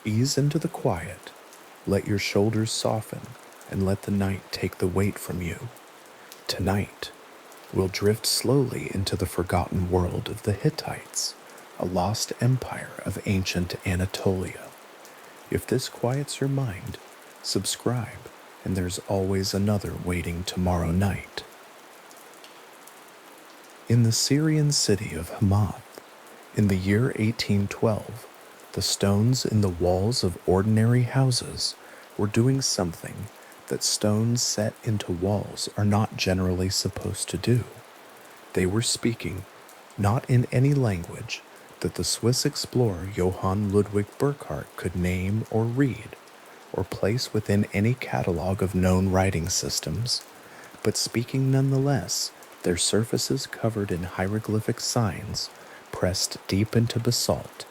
Ease into the quiet, let your shoulders soften, and let the night take the weight from you. Tonight, we'll drift slowly into the forgotten world of the Hittites, a lost empire of ancient Anatolia. If this quiets your mind, subscribe, and there's always another waiting tomorrow night. In the Syrian city of Hamath, in the year 1812, the stones in the walls of ordinary houses were doing something that stones set into walls are not generally supposed to do. They were speaking, not in any language that the Swiss explorer Johann Ludwig Burckhardt could name or read, or place within any catalog of known writing systems, but speaking nonetheless, their surfaces covered in hieroglyphic signs pressed deep into basalt,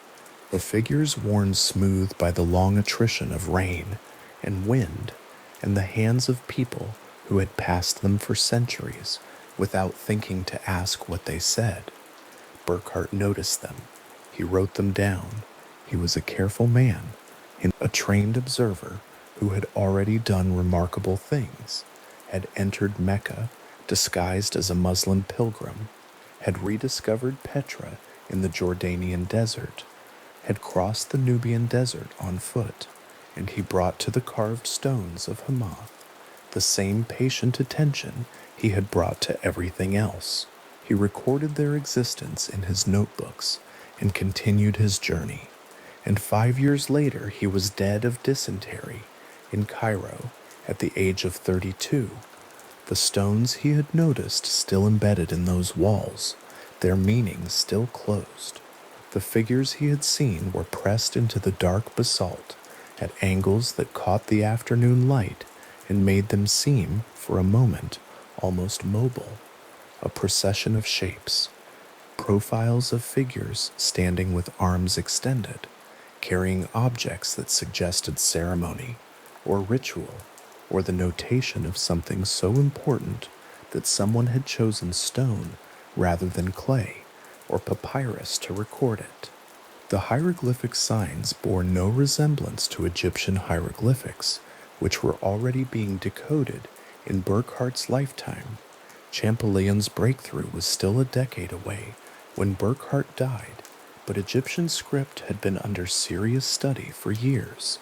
the figures worn smooth by the long attrition of rain and wind, and the hands of people who had passed them for centuries without thinking to ask what they said. Burckhardt noticed them. He wrote them down. He was a careful man, and a trained observer who had already done remarkable things, had entered Mecca disguised as a Muslim pilgrim, had rediscovered Petra in the Jordanian desert, had crossed the Nubian desert on foot, and he brought to the carved stones of Hamath the same patient attention he had brought to everything else. He recorded their existence in his notebooks and continued his journey, and 5 years later he was dead of dysentery in Cairo at the age of 32. The stones he had noticed still embedded in those walls, their meaning still closed. The figures he had seen were pressed into the dark basalt at angles that caught the afternoon light and made them seem, for a moment, almost mobile, a procession of shapes, profiles of figures standing with arms extended, carrying objects that suggested ceremony or ritual or the notation of something so important that someone had chosen stone rather than clay or papyrus to record it. The hieroglyphic signs bore no resemblance to Egyptian hieroglyphics, which were already being decoded in Burckhardt's lifetime. Champollion's breakthrough was still a decade away when Burckhardt died, but Egyptian script had been under serious study for years,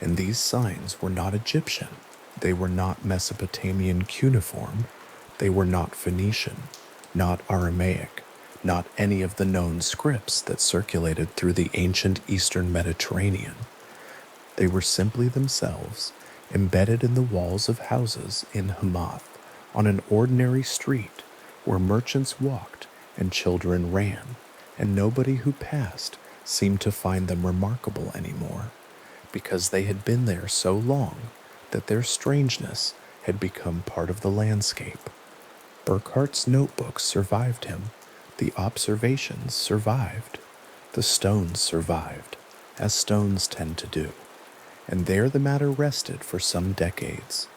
and these signs were not Egyptian. They were not Mesopotamian cuneiform. They were not Phoenician, not Aramaic, not any of the known scripts that circulated through the ancient Eastern Mediterranean. They were simply themselves, embedded in the walls of houses in Hamath, on an ordinary street where merchants walked and children ran, and nobody who passed seemed to find them remarkable anymore, because they had been there so long that their strangeness had become part of the landscape. Burckhardt's notebooks survived him. The observations survived. The stones survived, as stones tend to do. And there the matter rested for some decades,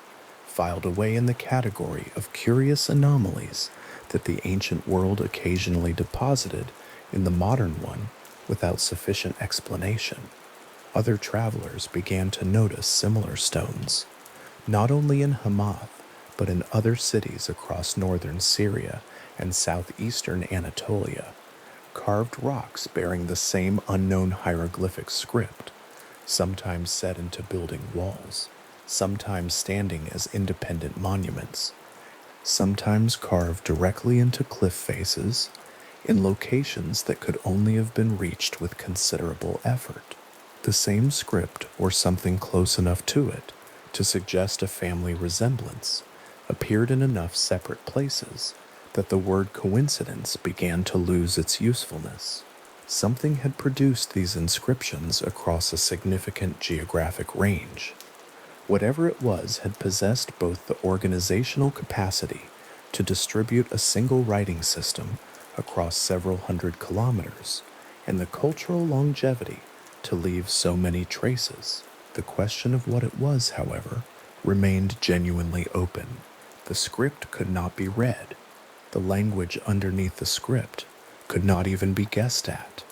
filed away in the category of curious anomalies that the ancient world occasionally deposited in the modern one without sufficient explanation. Other travelers began to notice similar stones, not only in Hamath, but in other cities across northern Syria and southeastern Anatolia, carved rocks bearing the same unknown hieroglyphic script, sometimes set into building walls, sometimes standing as independent monuments, sometimes carved directly into cliff faces, in locations that could only have been reached with considerable effort. The same script, or something close enough to it to suggest a family resemblance, appeared in enough separate places that the word coincidence began to lose its usefulness. Something had produced these inscriptions across a significant geographic range. Whatever it was had possessed both the organizational capacity to distribute a single writing system across several hundred kilometers and the cultural longevity to leave so many traces. The question of what it was, however, remained genuinely open. The script could not be read. The language underneath the script could not even be guessed at.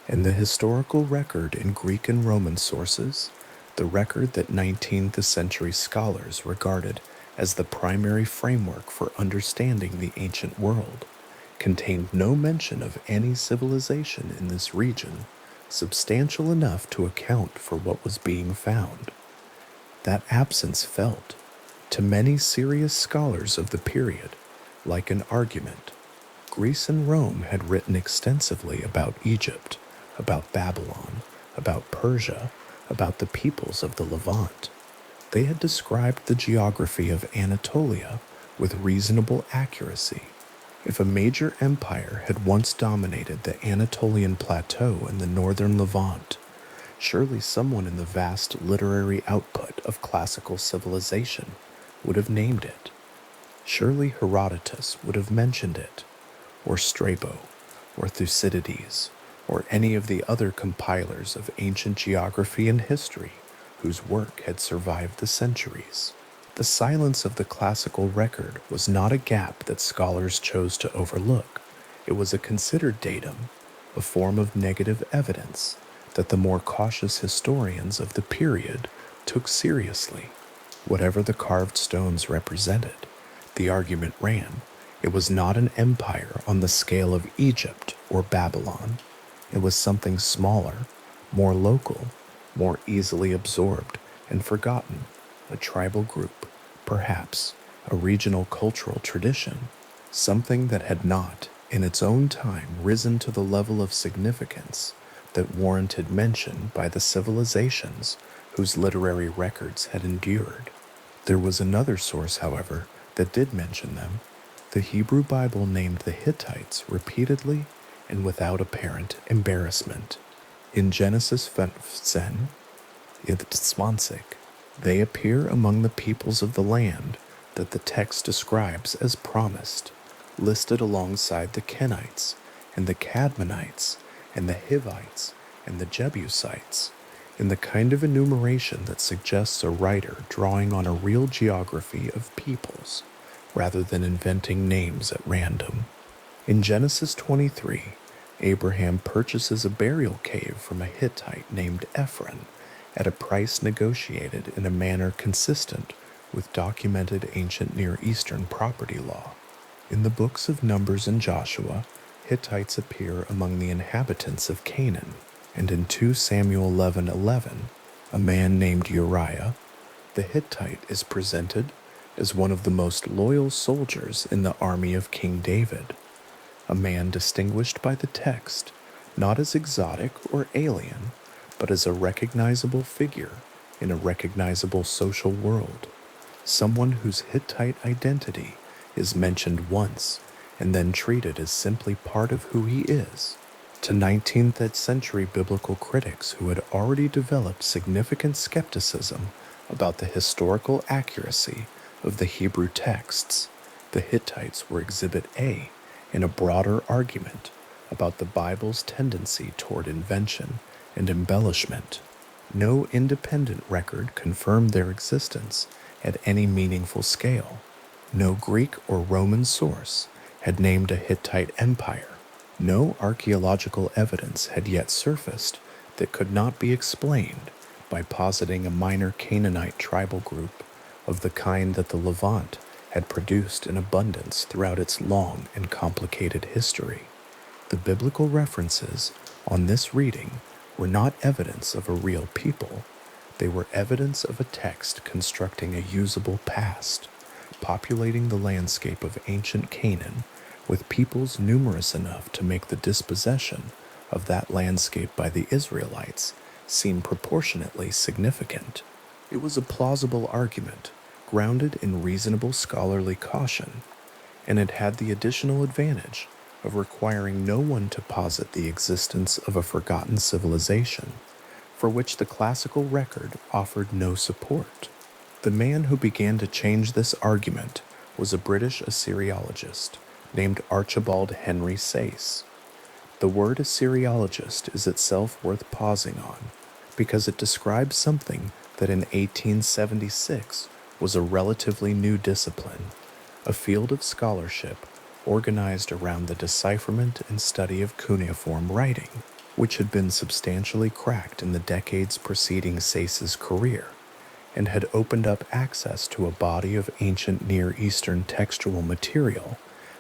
And the historical record in Greek and Roman sources, the record that 19th century scholars regarded as the primary framework for understanding the ancient world, contained no mention of any civilization in this region substantial enough to account for what was being found. That absence felt, to many serious scholars of the period, like an argument. Greece and Rome had written extensively about Egypt, about Babylon, about Persia, about the peoples of the Levant. They had described the geography of Anatolia with reasonable accuracy. If a major empire had once dominated the Anatolian plateau in the northern Levant, surely someone in the vast literary output of classical civilization would have named it. Surely Herodotus would have mentioned it, or Strabo, or Thucydides, or any of the other compilers of ancient geography and history whose work had survived the centuries. The silence of the classical record was not a gap that scholars chose to overlook. It was a considered datum, a form of negative evidence that the more cautious historians of the period took seriously. Whatever the carved stones represented, the argument ran, it was not an empire on the scale of Egypt or Babylon. It was something smaller, more local, more easily absorbed and forgotten, a tribal group, perhaps a regional cultural tradition, something that had not, in its own time, risen to the level of significance that warranted mention by the civilizations whose literary records had endured. There was another source, however, that did mention them. The Hebrew Bible named the Hittites repeatedly and without apparent embarrassment. In Genesis 15, they appear among the peoples of the land that the text describes as promised, listed alongside the Kenites and the Cadmonites and the Hivites and the Jebusites, in the kind of enumeration that suggests a writer drawing on a real geography of peoples, rather than inventing names at random. In Genesis 23, Abraham purchases a burial cave from a Hittite named Ephron at a price negotiated in a manner consistent with documented ancient Near Eastern property law. In the books of Numbers and Joshua, Hittites appear among the inhabitants of Canaan, and in 2 Samuel 11:11, a man named Uriah, the Hittite, is presented as one of the most loyal soldiers in the army of King David, a man distinguished by the text not as exotic or alien, but as a recognizable figure in a recognizable social world, someone whose Hittite identity is mentioned once and then treated as simply part of who he is. To 19th century biblical critics who had already developed significant skepticism about the historical accuracy of the Hebrew texts, the Hittites were Exhibit A in a broader argument about the Bible's tendency toward invention and embellishment. No independent record confirmed their existence at any meaningful scale. No Greek or Roman source had named a Hittite empire. No archaeological evidence had yet surfaced that could not be explained by positing a minor Canaanite tribal group of the kind that the Levant had produced in abundance throughout its long and complicated history. The biblical references on this reading were not evidence of a real people. They were evidence of a text constructing a usable past, populating the landscape of ancient Canaan with peoples numerous enough to make the dispossession of that landscape by the Israelites seem proportionately significant. It was a plausible argument, grounded in reasonable scholarly caution, and it had the additional advantage of requiring no one to posit the existence of a forgotten civilization, for which the classical record offered no support. The man who began to change this argument was a British Assyriologist named Archibald Henry Sayce. The word Assyriologist is itself worth pausing on, because it describes something that in 1876 was a relatively new discipline, a field of scholarship organized around the decipherment and study of cuneiform writing. which had been substantially cracked in the decades preceding Sayce's career, and had opened up access to a body of ancient Near Eastern textual material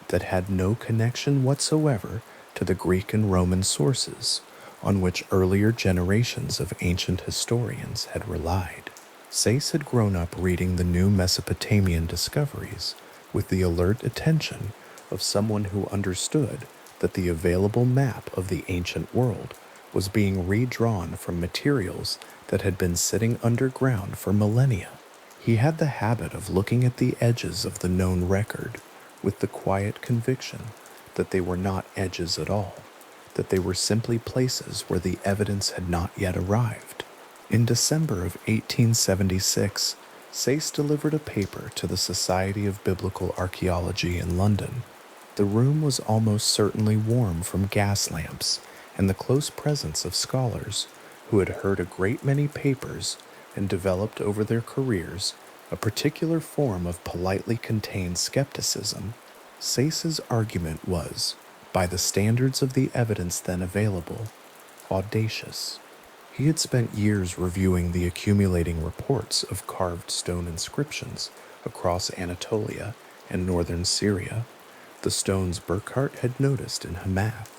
that had no connection whatsoever to the Greek and Roman sources on which earlier generations of ancient historians had relied. Sayce had grown up reading the new Mesopotamian discoveries with the alert attention of someone who understood that the available map of the ancient world was being redrawn from materials that had been sitting underground for millennia. He had the habit of looking at the edges of the known record with the quiet conviction that they were not edges at all, that they were simply places where the evidence had not yet arrived. In December of 1876, Sayce delivered a paper to the Society of Biblical Archaeology in London. The room was almost certainly warm from gas lamps and the close presence of scholars who had heard a great many papers and developed over their careers a particular form of politely contained skepticism. Sayce's argument was, by the standards of the evidence then available, audacious. He had spent years reviewing the accumulating reports of carved stone inscriptions across Anatolia and northern Syria, the stones Burckhardt had noticed in Hamath,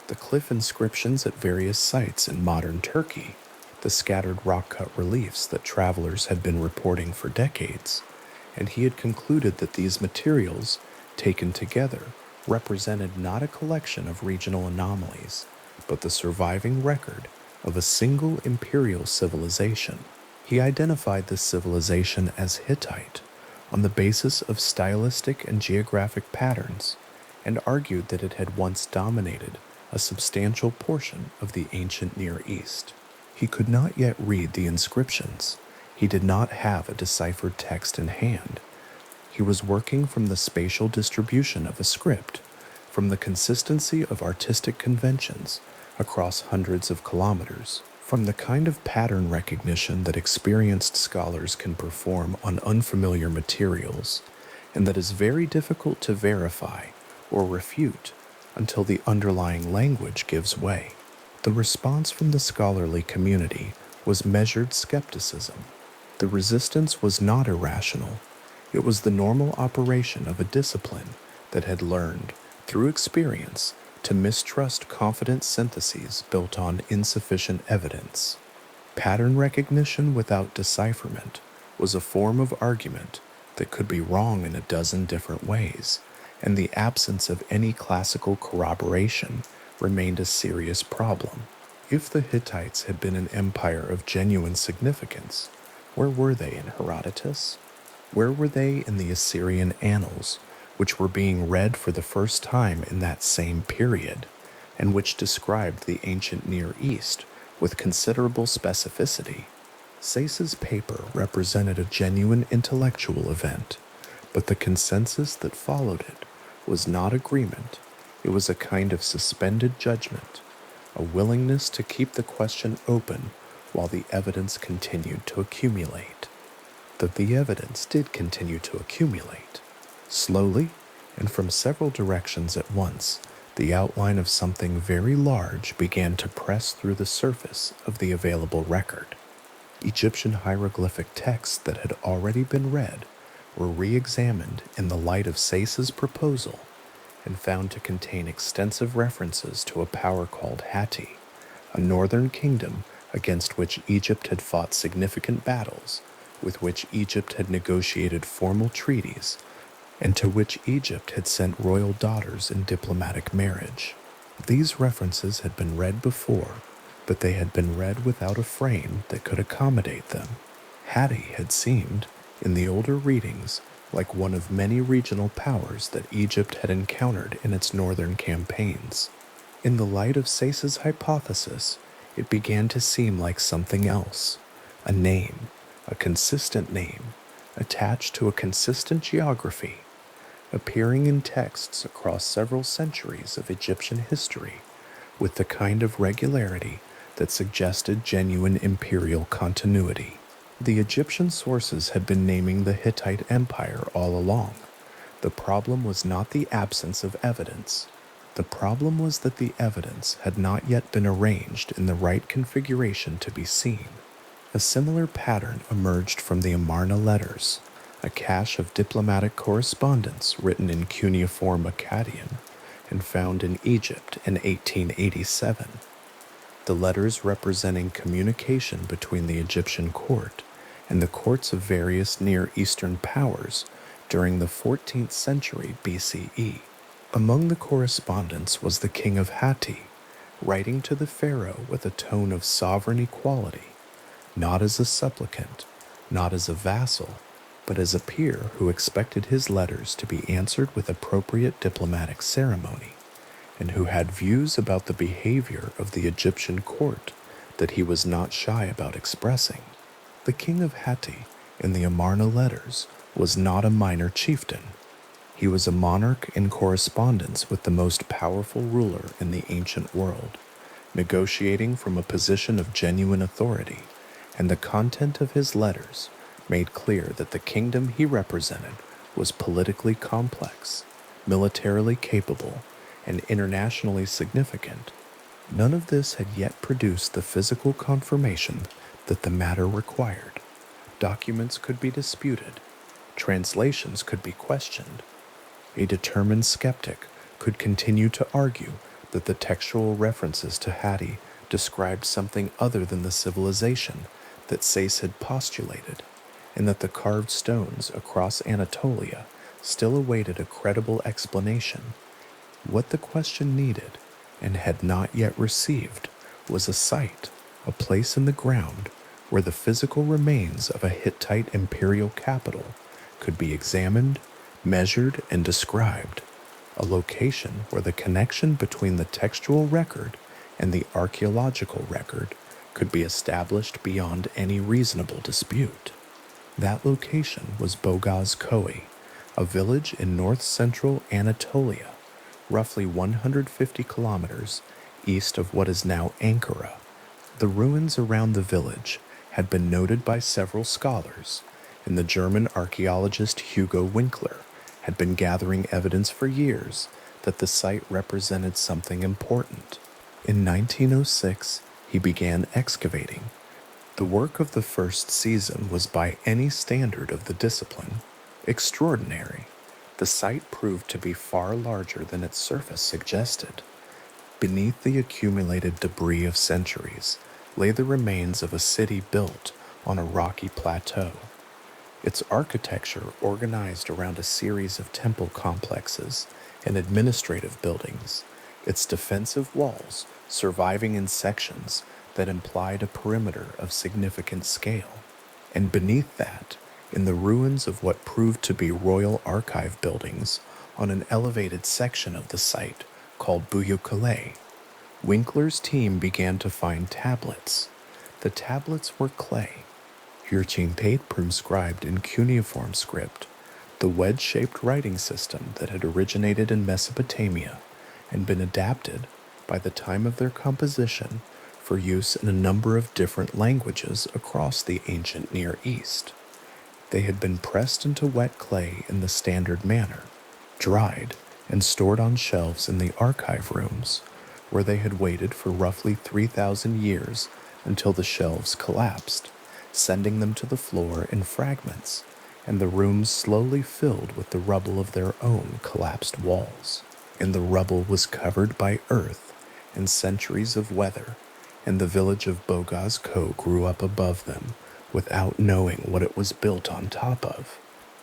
the cliff inscriptions at various sites in modern Turkey, the scattered rock-cut reliefs that travelers had been reporting for decades, and he had concluded that these materials, taken together, represented not a collection of regional anomalies, but the surviving record of a single imperial civilization. He identified this civilization as Hittite on the basis of stylistic and geographic patterns, and argued that it had once dominated a substantial portion of the ancient Near East. He could not yet read the inscriptions. He did not have a deciphered text in hand. He was working from the spatial distribution of a script, from the consistency of artistic conventions across hundreds of kilometers, from the kind of pattern recognition that experienced scholars can perform on unfamiliar materials, and that is very difficult to verify or refute until the underlying language gives way. The response from the scholarly community was measured skepticism. The resistance was not irrational. It was the normal operation of a discipline that had learned, through experience, to mistrust confident syntheses built on insufficient evidence. Pattern recognition without decipherment was a form of argument that could be wrong in a dozen different ways, and the absence of any classical corroboration remained a serious problem. If the Hittites had been an empire of genuine significance, where were they in Herodotus? Where were they in the Assyrian annals, which were being read for the first time in that same period, and which described the ancient Near East with considerable specificity? Sayce's paper represented a genuine intellectual event, but the consensus that followed it was not agreement. It was a kind of suspended judgment, a willingness to keep the question open while the evidence continued to accumulate. That the evidence did continue to accumulate. Slowly, and from several directions at once, the outline of something very large began to press through the surface of the available record. Egyptian hieroglyphic texts that had already been read were re-examined in the light of Sayce's proposal and found to contain extensive references to a power called Hatti, a northern kingdom against which Egypt had fought significant battles, with which Egypt had negotiated formal treaties, and to which Egypt had sent royal daughters in diplomatic marriage. These references had been read before, but they had been read without a frame that could accommodate them. Hatti had seemed, in the older readings, like one of many regional powers that Egypt had encountered in its northern campaigns. In the light of Sayce's hypothesis, it began to seem like something else, a name, a consistent name, attached to a consistent geography, appearing in texts across several centuries of Egyptian history, with the kind of regularity that suggested genuine imperial continuity. The Egyptian sources had been naming the Hittite Empire all along. The problem was not the absence of evidence. The problem was that the evidence had not yet been arranged in the right configuration to be seen. A similar pattern emerged from the Amarna letters, a cache of diplomatic correspondence written in cuneiform Akkadian and found in Egypt in 1887. The letters representing communication between the Egyptian court and the courts of various Near Eastern powers during the 14th century BCE. Among the correspondence was the king of Hatti, writing to the pharaoh with a tone of sovereign equality, not as a supplicant, not as a vassal, but as a peer who expected his letters to be answered with appropriate diplomatic ceremony, and who had views about the behavior of the Egyptian court that he was not shy about expressing. The king of Hatti, in the Amarna letters, was not a minor chieftain. He was a monarch in correspondence with the most powerful ruler in the ancient world, negotiating from a position of genuine authority, and the content of his letters made clear that the kingdom he represented was politically complex, militarily capable, and internationally significant. None of this had yet produced the physical confirmation that the matter required. Documents could be disputed, translations could be questioned. A determined skeptic could continue to argue that the textual references to Hatti described something other than the civilization that Sayce had postulated, and that the carved stones across Anatolia still awaited a credible explanation. What the question needed, and had not yet received, was a site, a place in the ground where the physical remains of a Hittite imperial capital could be examined, measured, and described, a location where the connection between the textual record and the archaeological record could be established beyond any reasonable dispute. That location was Bogaz Koi, a village in north-central Anatolia, roughly 150 kilometers east of what is now Ankara. The ruins around the village had been noted by several scholars, and the German archaeologist Hugo Winkler had been gathering evidence for years that the site represented something important. In 1906, he began excavating. The work of the first season was, by any standard of the discipline, extraordinary. The site proved to be far larger than its surface suggested. Beneath the accumulated debris of centuries lay the remains of a city built on a rocky plateau. Its architecture organized around a series of temple complexes and administrative buildings, its defensive walls surviving in sections that implied a perimeter of significant scale. And beneath that, in the ruins of what proved to be royal archive buildings on an elevated section of the site called Buyukale, Winkler's team began to find tablets. The tablets were clay, Hurchintate prescribed in cuneiform script, the wedge-shaped writing system that had originated in Mesopotamia and been adapted, by the time of their composition, for use in a number of different languages across the ancient Near East. They had been pressed into wet clay in the standard manner, dried, and stored on shelves in the archive rooms, where they had waited for roughly 3,000 years until the shelves collapsed, sending them to the floor in fragments, and the rooms slowly filled with the rubble of their own collapsed walls. And the rubble was covered by earth and centuries of weather, and the village of Bogaz Ko grew up above them without knowing what it was built on top of.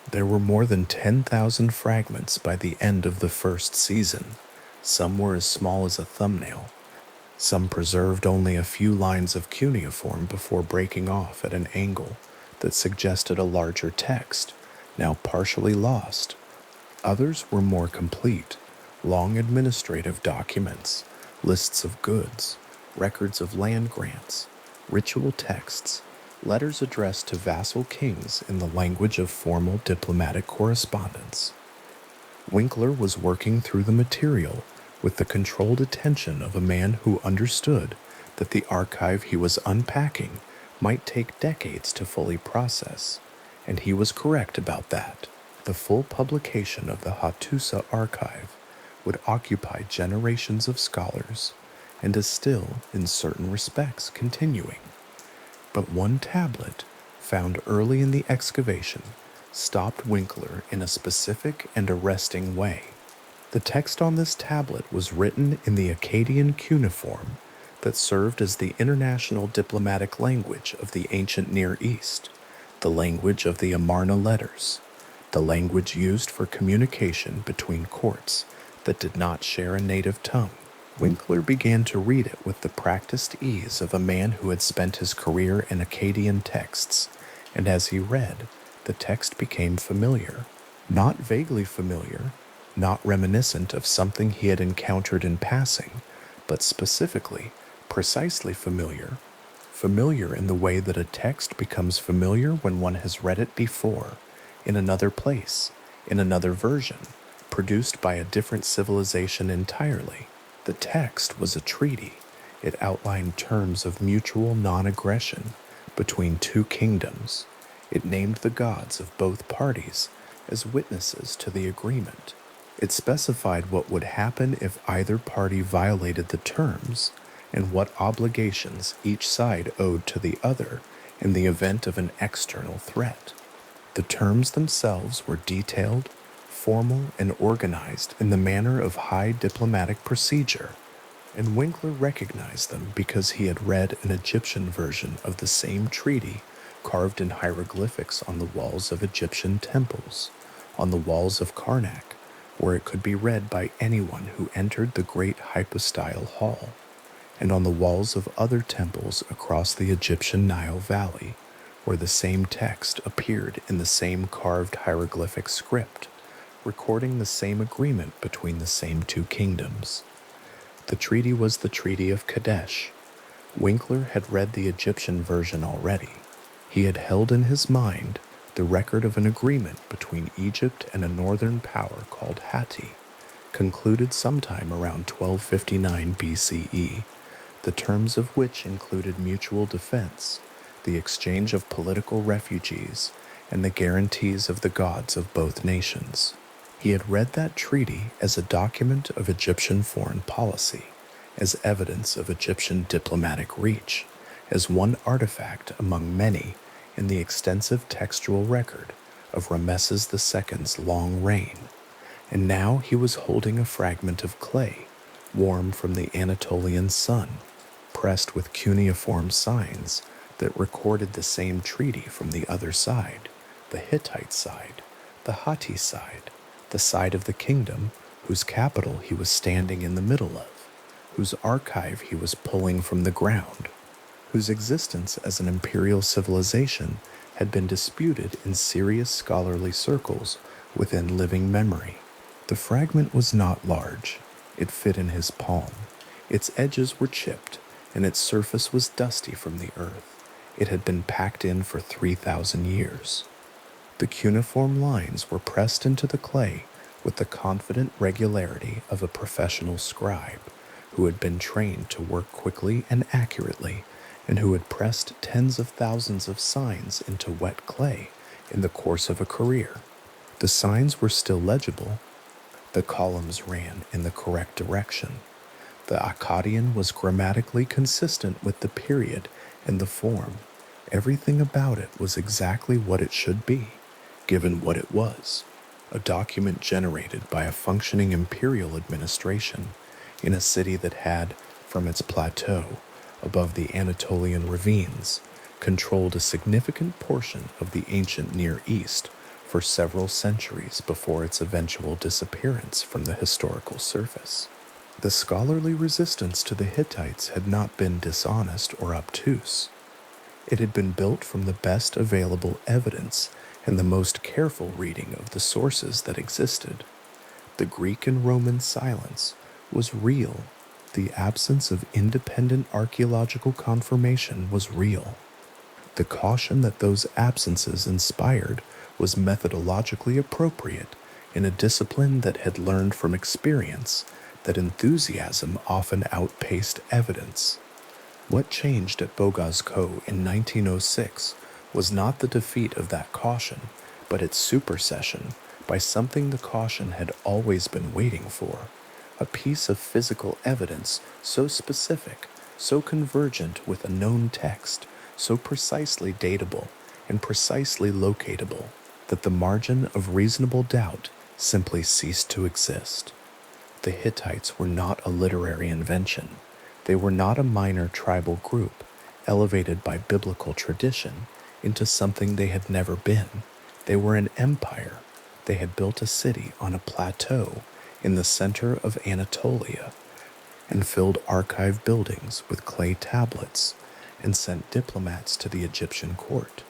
There were more than 10,000 fragments by the end of the first season. Some were as small as a thumbnail. Some preserved only a few lines of cuneiform before breaking off at an angle that suggested a larger text, now partially lost. Others were more complete, long administrative documents, lists of goods, records of land grants, ritual texts, letters addressed to vassal kings in the language of formal diplomatic correspondence. Winkler was working through the material with the controlled attention of a man who understood that the archive he was unpacking might take decades to fully process, and he was correct about that. The full publication of the Hattusa archive would occupy generations of scholars and is still, in certain respects, continuing. But one tablet, found early in the excavation, stopped Winkler in a specific and arresting way. The text on this tablet was written in the Akkadian cuneiform that served as the international diplomatic language of the ancient Near East, the language of the Amarna letters, the language used for communication between courts that did not share a native tongue. Winkler began to read it with the practiced ease of a man who had spent his career in Akkadian texts, and as he read, the text became familiar. Not vaguely familiar, not reminiscent of something he had encountered in passing, but specifically, precisely familiar. Familiar in the way that a text becomes familiar when one has read it before, in another place, in another version, produced by a different civilization entirely. The text was a treaty. It outlined terms of mutual non-aggression between two kingdoms. It named the gods of both parties as witnesses to the agreement. It specified what would happen if either party violated the terms and what obligations each side owed to the other in the event of an external threat. The terms themselves were detailed, formal, and organized in the manner of high diplomatic procedure, and Winkler recognized them because he had read an Egyptian version of the same treaty carved in hieroglyphics on the walls of Egyptian temples, on the walls of Karnak, where it could be read by anyone who entered the great hypostyle hall, and on the walls of other temples across the Egyptian Nile Valley, where the same text appeared in the same carved hieroglyphic script, recording the same agreement between the same two kingdoms. The treaty was the Treaty of Kadesh. Winkler had read the Egyptian version already. He had held in his mind the record of an agreement between Egypt and a northern power called Hatti, concluded sometime around 1259 BCE, the terms of which included mutual defense, the exchange of political refugees, and the guarantees of the gods of both nations. He had read that treaty as a document of Egyptian foreign policy, as evidence of Egyptian diplomatic reach, as one artifact among many in the extensive textual record of Rameses II's long reign, and now he was holding a fragment of clay, warm from the Anatolian sun, pressed with cuneiform signs that recorded the same treaty from the other side, the Hittite side, the Hatti side, the side of the kingdom whose capital he was standing in the middle of, whose archive he was pulling from the ground, whose existence as an imperial civilization had been disputed in serious scholarly circles within living memory. The fragment was not large. It fit in his palm. Its edges were chipped, and its surface was dusty from the earth. It had been packed in for 3,000 years. The cuneiform lines were pressed into the clay with the confident regularity of a professional scribe who had been trained to work quickly and accurately, and who had pressed tens of thousands of signs into wet clay in the course of a career. The signs were still legible. The columns ran in the correct direction. The Akkadian was grammatically consistent with the period and the form. Everything about it was exactly what it should be, given what it was, a document generated by a functioning imperial administration in a city that had, from its plateau above the Anatolian ravines, controlled a significant portion of the ancient Near East for several centuries before its eventual disappearance from the historical surface. The scholarly resistance to the Hittites had not been dishonest or obtuse. It had been built from the best available evidence and the most careful reading of the sources that existed. The Greek and Roman silence was real. The absence of independent archaeological confirmation was real. The caution that those absences inspired was methodologically appropriate in a discipline that had learned from experience that enthusiasm often outpaced evidence. What changed at Bogaz Ko in 1906 was not the defeat of that caution, but its supersession by something the caution had always been waiting for, a piece of physical evidence so specific, so convergent with a known text, so precisely datable and precisely locatable, that the margin of reasonable doubt simply ceased to exist. The Hittites were not a literary invention. They were not a minor tribal group, elevated by biblical tradition into something they had never been. They were an empire. They had built a city on a plateau in the center of Anatolia and filled archive buildings with clay tablets and sent diplomats to the Egyptian court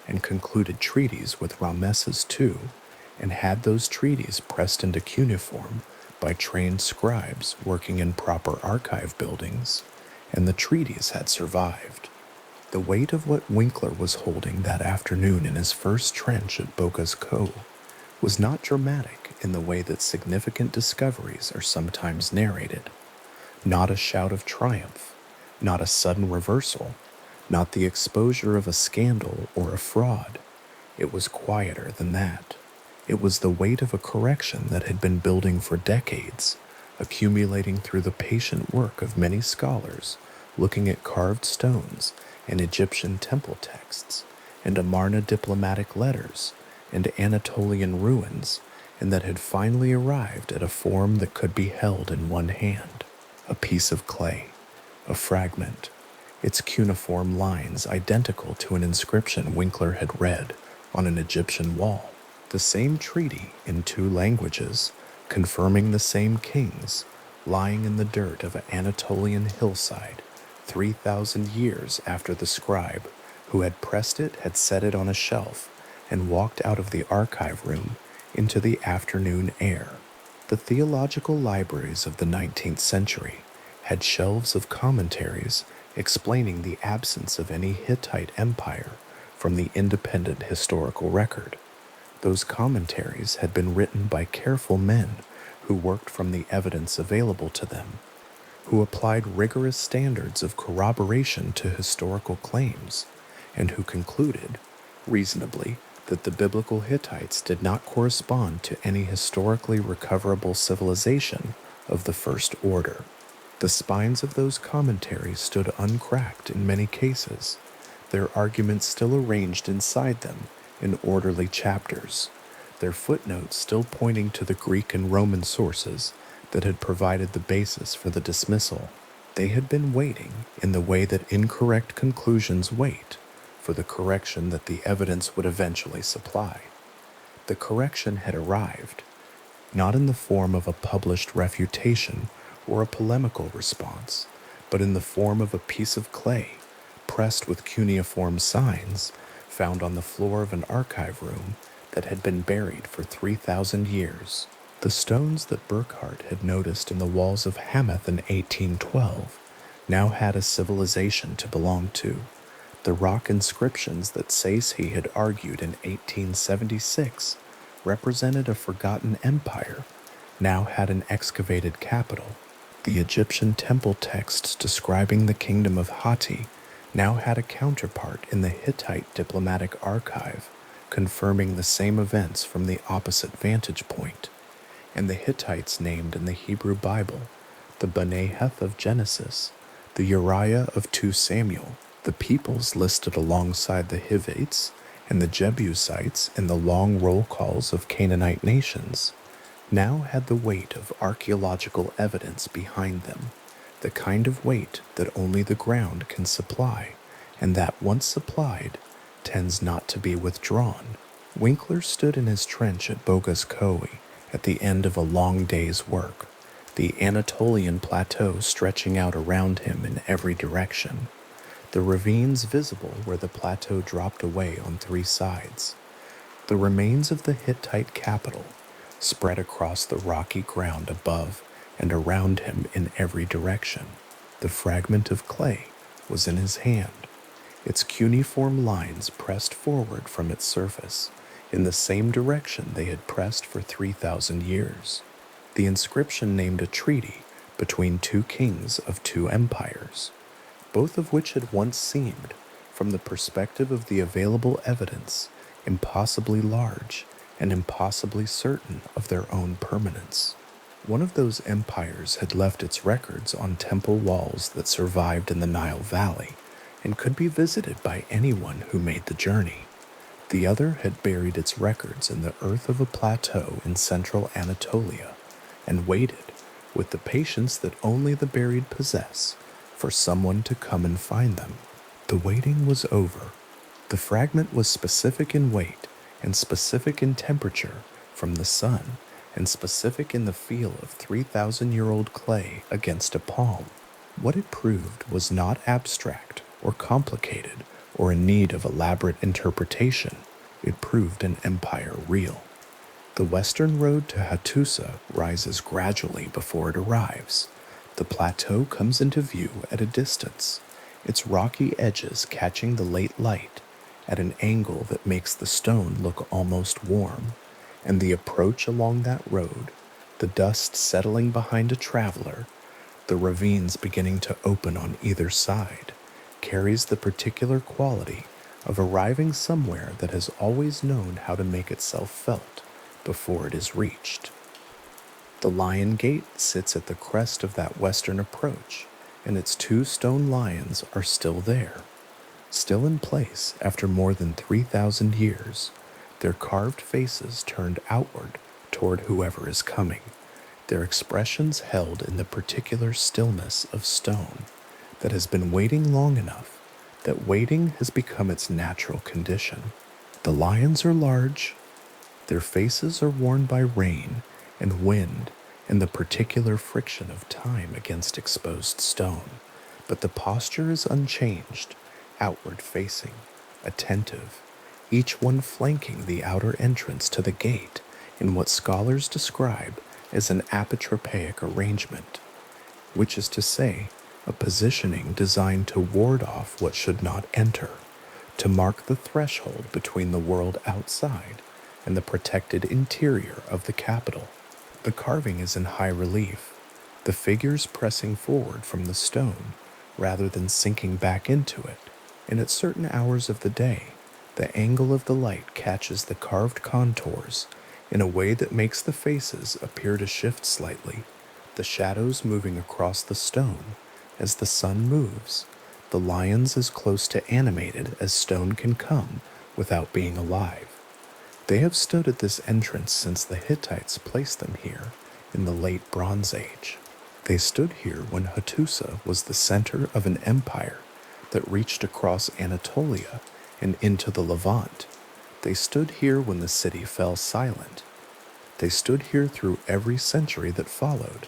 and concluded treaties with Ramesses II and had those treaties pressed into cuneiform by trained scribes working in proper archive buildings, and the treaties had survived. The weight of what Winkler was holding that afternoon in his first trench at Boga's Cove was not dramatic in the way that significant discoveries are sometimes narrated. Not a shout of triumph, not a sudden reversal, not the exposure of a scandal or a fraud. It was quieter than that. It was the weight of a correction that had been building for decades, accumulating through the patient work of many scholars looking at carved stones and Egyptian temple texts and Amarna diplomatic letters and Anatolian ruins, and that had finally arrived at a form that could be held in one hand. A piece of clay, a fragment, its cuneiform lines identical to an inscription Winkler had read on an Egyptian wall. The same treaty in two languages, confirming the same kings, lying in the dirt of an Anatolian hillside 3,000 years after the scribe who had pressed it had set it on a shelf and walked out of the archive room into the afternoon air. The theological libraries of the 19th century had shelves of commentaries explaining the absence of any Hittite empire from the independent historical record. Those commentaries had been written by careful men who worked from the evidence available to them, who applied rigorous standards of corroboration to historical claims, and who concluded, reasonably, that the biblical Hittites did not correspond to any historically recoverable civilization of the first order. The spines of those commentaries stood uncracked in many cases, their arguments still arranged inside them in orderly chapters, their footnotes still pointing to the Greek and Roman sources that had provided the basis for the dismissal. They had been waiting in the way that incorrect conclusions wait for the correction that the evidence would eventually supply. The correction had arrived, not in the form of a published refutation or a polemical response, but in the form of a piece of clay pressed with cuneiform signs found on the floor of an archive room that had been buried for 3,000 years. The stones that Burckhardt had noticed in the walls of Hamath in 1812 now had a civilization to belong to. The rock inscriptions that Sayce had argued in 1876 represented a forgotten empire now had an excavated capital. The Egyptian temple texts describing the kingdom of Hatti now had a counterpart in the Hittite diplomatic archive, confirming the same events from the opposite vantage point. And the Hittites named in the Hebrew Bible, the B'nai Heth of Genesis, the Uriah of 2 Samuel, the peoples listed alongside the Hivites and the Jebusites in the long roll calls of Canaanite nations, now had the weight of archaeological evidence behind them, the kind of weight that only the ground can supply, and that, once supplied, tends not to be withdrawn. Winkler stood in his trench at Boga's Cove at the end of a long day's work, the Anatolian plateau stretching out around him in every direction, the ravines visible where the plateau dropped away on 3 sides, the remains of the Hittite capital spread across the rocky ground above and around him in every direction. The fragment of clay was in his hand, its cuneiform lines pressed forward from its surface in the same direction they had pressed for 3,000 years. The inscription named a treaty between 2 kings of 2 empires, both of which had once seemed, from the perspective of the available evidence, impossibly large and impossibly certain of their own permanence. One of those empires had left its records on temple walls that survived in the Nile Valley and could be visited by anyone who made the journey. The other had buried its records in the earth of a plateau in central Anatolia and waited, with the patience that only the buried possess, for someone to come and find them. The waiting was over. The fragment was specific in weight and specific in temperature from the sun and specific in the feel of 3,000-year-old clay against a palm. What it proved was not abstract or complicated or in need of elaborate interpretation. It proved an empire real. The western road to Hattusa rises gradually before it arrives. The plateau comes into view at a distance, its rocky edges catching the late light at an angle that makes the stone look almost warm, and the approach along that road, the dust settling behind a traveler, the ravines beginning to open on either side, carries the particular quality of arriving somewhere that has always known how to make itself felt before it is reached. The Lion Gate sits at the crest of that western approach, and its two stone lions are still there, still in place after more than 3,000 years, their carved faces turned outward toward whoever is coming, their expressions held in the particular stillness of stone that has been waiting long enough that waiting has become its natural condition. The lions are large, their faces are worn by rain and wind and the particular friction of time against exposed stone, but the posture is unchanged, outward facing, attentive, each one flanking the outer entrance to the gate in what scholars describe as an apotropaic arrangement, which is to say, a positioning designed to ward off what should not enter, to mark the threshold between the world outside and the protected interior of the capital. The carving is in high relief, the figures pressing forward from the stone rather than sinking back into it, and at certain hours of the day, the angle of the light catches the carved contours in a way that makes the faces appear to shift slightly, the shadows moving across the stone as the sun moves, the lions as close to animated as stone can come without being alive. They have stood at this entrance since the Hittites placed them here in the late Bronze Age. They stood here when Hattusa was the center of an empire that reached across Anatolia and into the Levant. They stood here when the city fell silent. They stood here through every century that followed,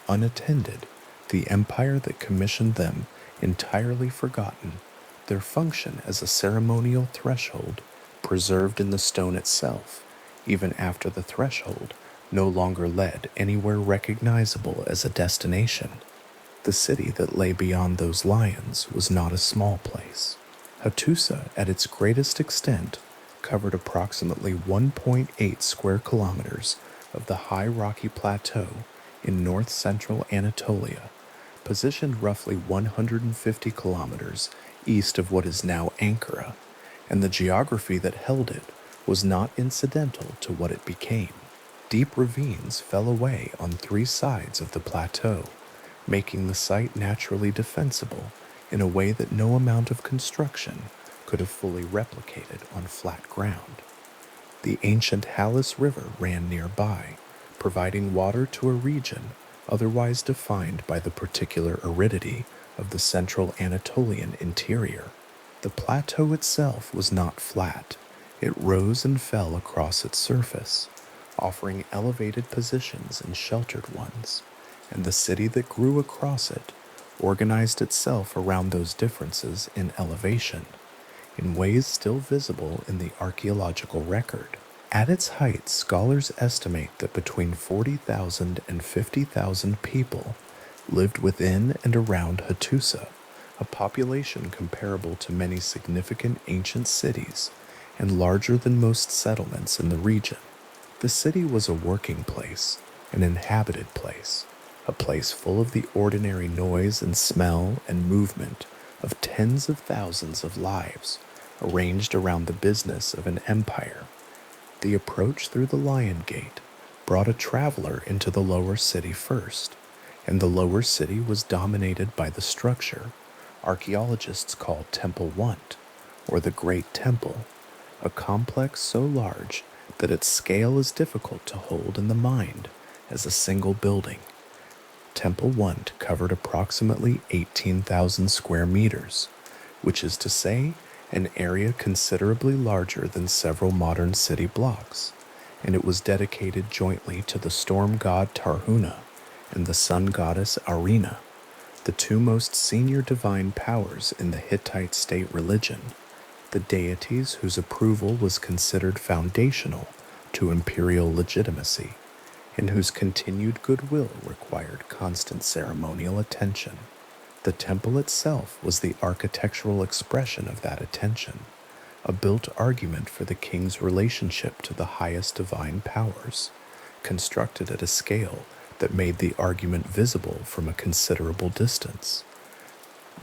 unattended, the empire that commissioned them entirely forgotten, their function as a ceremonial threshold preserved in the stone itself, even after the threshold no longer led anywhere recognizable as a destination. The city that lay beyond those lions was not a small place. Hattusa, at its greatest extent, covered approximately 1.8 square kilometers of the high rocky plateau in north-central Anatolia, positioned roughly 150 kilometers east of what is now Ankara, and the geography that held it was not incidental to what it became. Deep ravines fell away on three sides of the plateau, making the site naturally defensible in a way that no amount of construction could have fully replicated on flat ground. The ancient Halys River ran nearby, providing water to a region otherwise defined by the particular aridity of the central Anatolian interior. The plateau itself was not flat. It rose and fell across its surface, offering elevated positions and sheltered ones, and the city that grew across it organized itself around those differences in elevation, in ways still visible in the archaeological record. At its height, scholars estimate that between 40,000 and 50,000 people lived within and around Hattusa, a population comparable to many significant ancient cities and larger than most settlements in the region. The city was a working place, an inhabited place, a place full of the ordinary noise and smell and movement of tens of thousands of lives arranged around the business of an empire. The approach through the Lion Gate brought a traveler into the lower city first, and the lower city was dominated by the structure archaeologists call Temple 1, or the Great Temple, a complex so large that its scale is difficult to hold in the mind as a single building. Temple 1 covered approximately 18,000 square meters, which is to say, an area considerably larger than several modern city blocks, and it was dedicated jointly to the storm god Tarhuna and the sun goddess Arina, the two most senior divine powers in the Hittite state religion, the deities whose approval was considered foundational to imperial legitimacy, and whose continued goodwill required constant ceremonial attention. The temple itself was the architectural expression of that attention, a built argument for the king's relationship to the highest divine powers, constructed at a scale that made the argument visible from a considerable distance.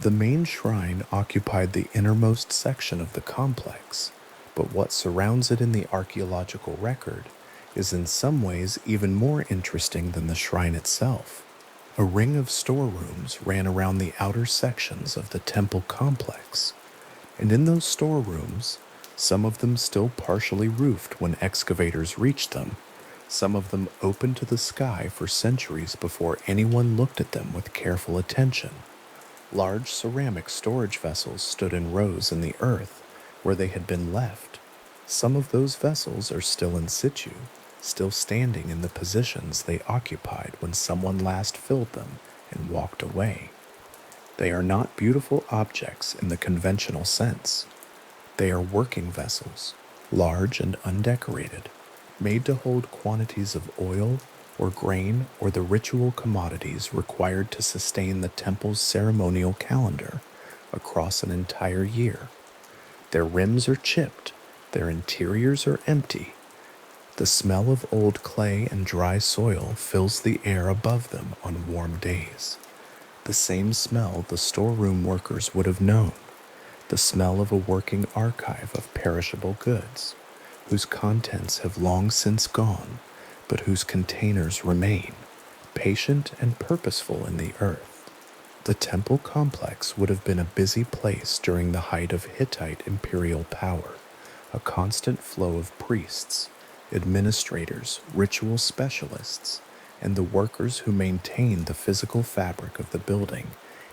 The main shrine occupied the innermost section of the complex, but what surrounds it in the archaeological record is in some ways even more interesting than the shrine itself. A ring of storerooms ran around the outer sections of the temple complex, and in those storerooms, some of them still partially roofed when excavators reached them, some of them open to the sky for centuries before anyone looked at them with careful attention. Large ceramic storage vessels stood in rows in the earth where they had been left. Some of those vessels are still in situ, still standing in the positions they occupied when someone last filled them and walked away. They are not beautiful objects in the conventional sense. They are working vessels, large and undecorated, made to hold quantities of oil or grain or the ritual commodities required to sustain the temple's ceremonial calendar across an entire year. Their rims are chipped, their interiors are empty. The smell of old clay and dry soil fills the air above them on warm days. The same smell the storeroom workers would have known, the smell of a working archive of perishable goods, whose contents have long since gone, but whose containers remain, patient and purposeful in the earth. The temple complex would have been a busy place during the height of Hittite imperial power, a constant flow of priests, administrators, ritual specialists, and the workers who maintained the physical fabric of the building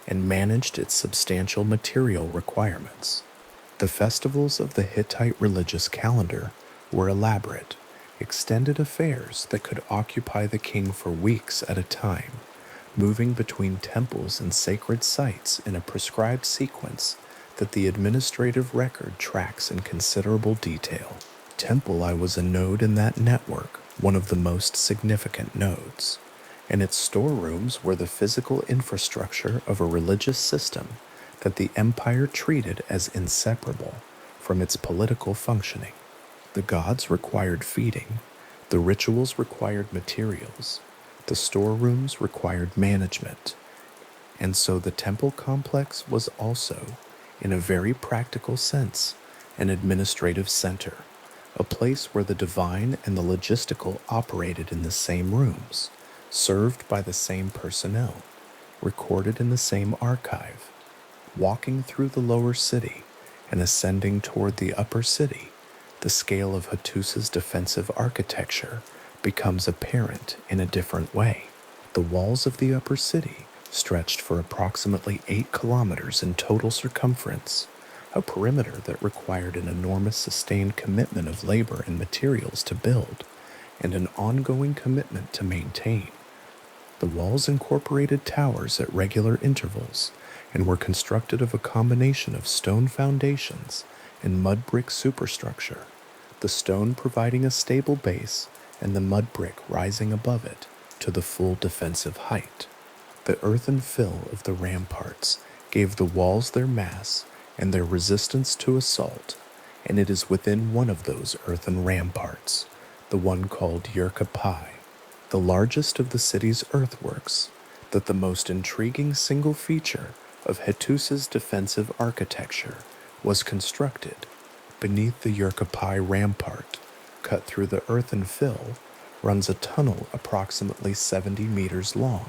and managed its substantial material requirements. The festivals of the Hittite religious calendar were elaborate, extended affairs that could occupy the king for weeks at a time, moving between temples and sacred sites in a prescribed sequence that the administrative record tracks in considerable detail. Temple was a node in that network, one of the most significant nodes, and its storerooms were the physical infrastructure of a religious system that the empire treated as inseparable from its political functioning. The gods required feeding, the rituals required materials, the storerooms required management, and so the temple complex was also, in a very practical sense, an administrative center, a place where the divine and the logistical operated in the same rooms, served by the same personnel, recorded in the same archive. Walking through the lower city and ascending toward the upper city, the scale of Hattus's defensive architecture becomes apparent in a different way. The walls of the upper city stretched for approximately 8 kilometers in total circumference, a perimeter that required an enormous sustained commitment of labor and materials to build, and an ongoing commitment to maintain. The walls incorporated towers at regular intervals and were constructed of a combination of stone foundations and mud brick superstructure, the stone providing a stable base and the mud brick rising above it to the full defensive height. The earthen fill of the ramparts gave the walls their mass and their resistance to assault, and it is within one of those earthen ramparts, the one called Yurka Pi, the largest of the city's earthworks, that the most intriguing single feature of Hattus's defensive architecture was constructed. Beneath the Yurka Pi rampart, cut through the earthen fill, runs a tunnel approximately 70 meters long.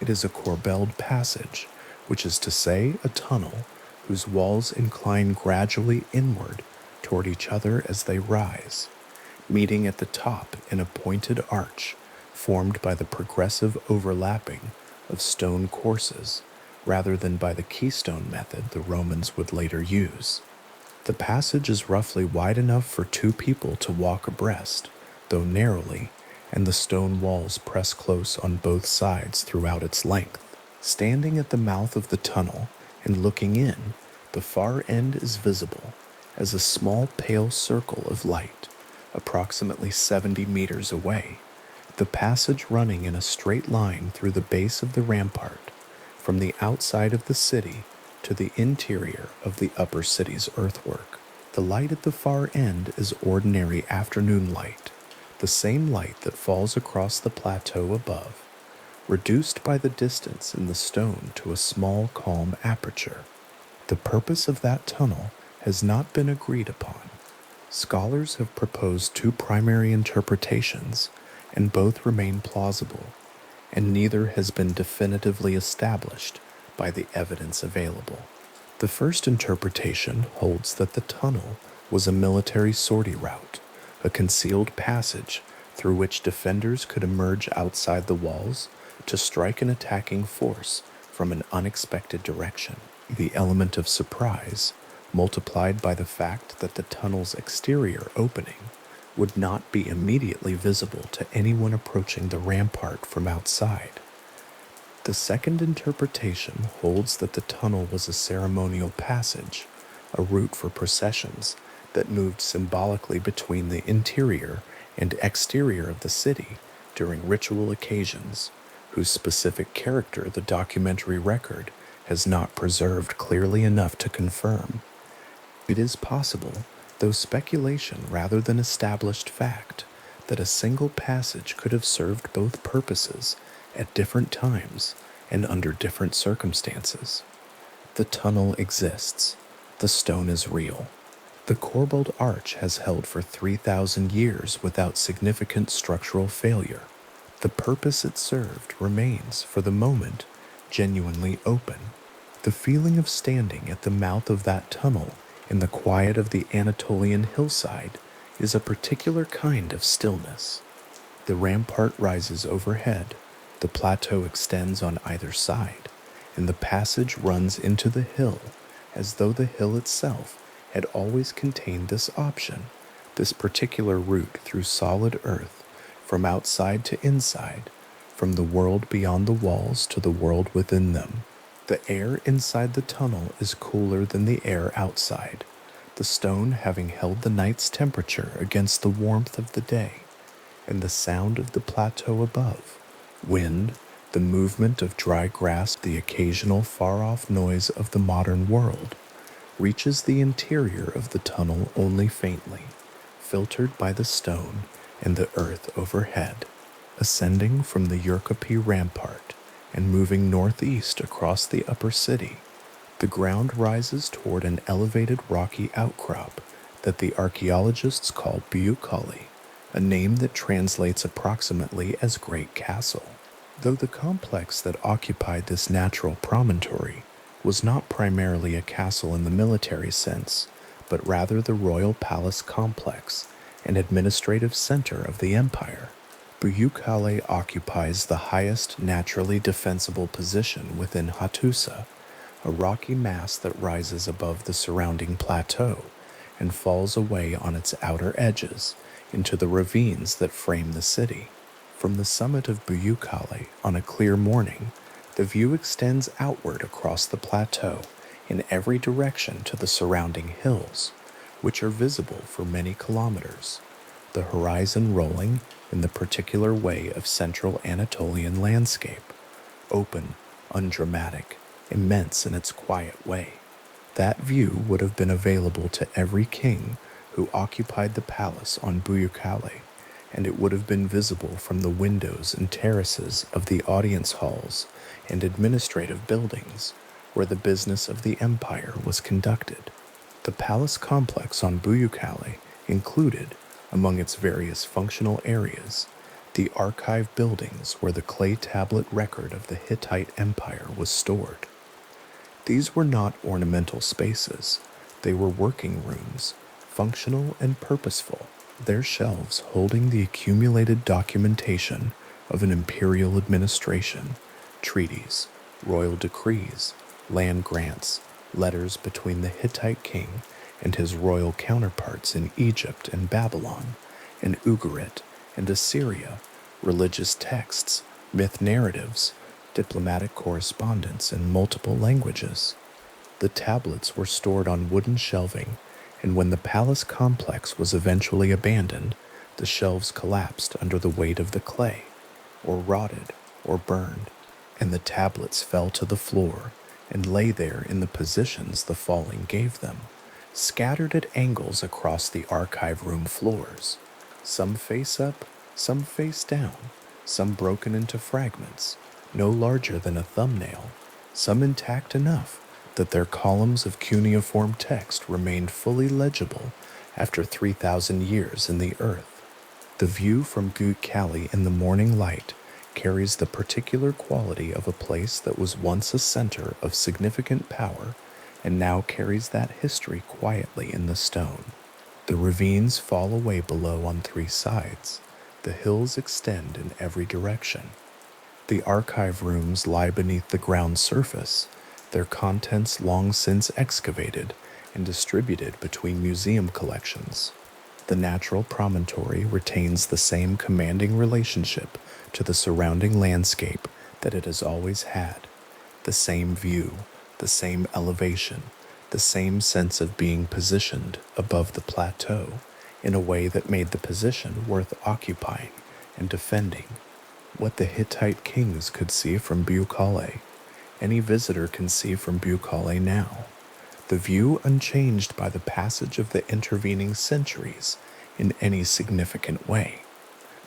It is a corbelled passage, which is to say a tunnel whose walls incline gradually inward toward each other as they rise, meeting at the top in a pointed arch formed by the progressive overlapping of stone courses rather than by the keystone method the Romans would later use. The passage is roughly wide enough for two people to walk abreast, though narrowly, and the stone walls press close on both sides throughout its length. Standing at the mouth of the tunnel and looking in, the far end is visible as a small pale circle of light, approximately 70 meters away, the passage running in a straight line through the base of the rampart, from the outside of the city to the interior of the upper city's earthwork. The light at the far end is ordinary afternoon light, the same light that falls across the plateau above, reduced by the distance in the stone to a small, calm aperture. The purpose of that tunnel has not been agreed upon. Scholars have proposed two primary interpretations, and both remain plausible, and neither has been definitively established by the evidence available. The first interpretation holds that the tunnel was a military sortie route, a concealed passage through which defenders could emerge outside the walls to strike an attacking force from an unexpected direction. The element of surprise, multiplied by the fact that the tunnel's exterior opening would not be immediately visible to anyone approaching the rampart from outside. The second interpretation holds that the tunnel was a ceremonial passage, a route for processions that moved symbolically between the interior and exterior of the city during ritual occasions, whose specific character the documentary record has not preserved clearly enough to confirm. It is possible, though speculation rather than established fact, that a single passage could have served both purposes at different times and under different circumstances. The tunnel exists. The stone is real. The corbelled arch has held for 3,000 years without significant structural failure. The purpose it served remains, for the moment, genuinely open. The feeling of standing at the mouth of that tunnel in the quiet of the Anatolian hillside is a particular kind of stillness. The rampart rises overhead, the plateau extends on either side, and the passage runs into the hill as though the hill itself had always contained this option, this particular route through solid earth, from outside to inside, from the world beyond the walls to the world within them. The air inside the tunnel is cooler than the air outside, the stone having held the night's temperature against the warmth of the day, and the sound of the plateau above, wind, the movement of dry grass, the occasional far-off noise of the modern world, reaches the interior of the tunnel only faintly, filtered by the stone and the earth overhead. Ascending from the Urkopi rampart and moving northeast across the upper city, the ground rises toward an elevated rocky outcrop that the archaeologists call Buyukali, a name that translates approximately as Great Castle. Though the complex that occupied this natural promontory was not primarily a castle in the military sense, but rather the royal palace complex and administrative center of the empire, Buyukale occupies the highest naturally defensible position within Hattusa, a rocky mass that rises above the surrounding plateau and falls away on its outer edges into the ravines that frame the city. From the summit of Buyukale on a clear morning, the view extends outward across the plateau in every direction to the surrounding hills, which are visible for many kilometers, the horizon rolling in the particular way of central Anatolian landscape, open, undramatic, immense in its quiet way. That view would have been available to every king who occupied the palace on Buyukale, and it would have been visible from the windows and terraces of the audience halls and administrative buildings where the business of the empire was conducted. The palace complex on Buyukale included, among its various functional areas, the archive buildings where the clay tablet record of the Hittite Empire was stored. These were not ornamental spaces, they were working rooms, functional and purposeful, their shelves holding the accumulated documentation of an imperial administration, treaties, royal decrees, land grants, letters between the Hittite king and his royal counterparts in Egypt and Babylon, and Ugarit and Assyria, religious texts, myth narratives, diplomatic correspondence in multiple languages. The tablets were stored on wooden shelving, and when the palace complex was eventually abandoned, the shelves collapsed under the weight of the clay, or rotted, or burned, and the tablets fell to the floor and lay there in the positions the falling gave them, scattered at angles across the archive room floors, some face up, some face down, some broken into fragments, no larger than a thumbnail, some intact enough that their columns of cuneiform text remained fully legible after 3,000 years in the earth. The view from Gut Cali in the morning light carries the particular quality of a place that was once a center of significant power and now carries that history quietly in the stone. The ravines fall away below on three sides. The hills extend in every direction. The archive rooms lie beneath the ground surface, their contents long since excavated and distributed between museum collections. The natural promontory retains the same commanding relationship to the surrounding landscape that it has always had, the same view, the same elevation, the same sense of being positioned above the plateau in a way that made the position worth occupying and defending. What the Hittite kings could see from Bucale, any visitor can see from Bucale now, the view unchanged by the passage of the intervening centuries in any significant way.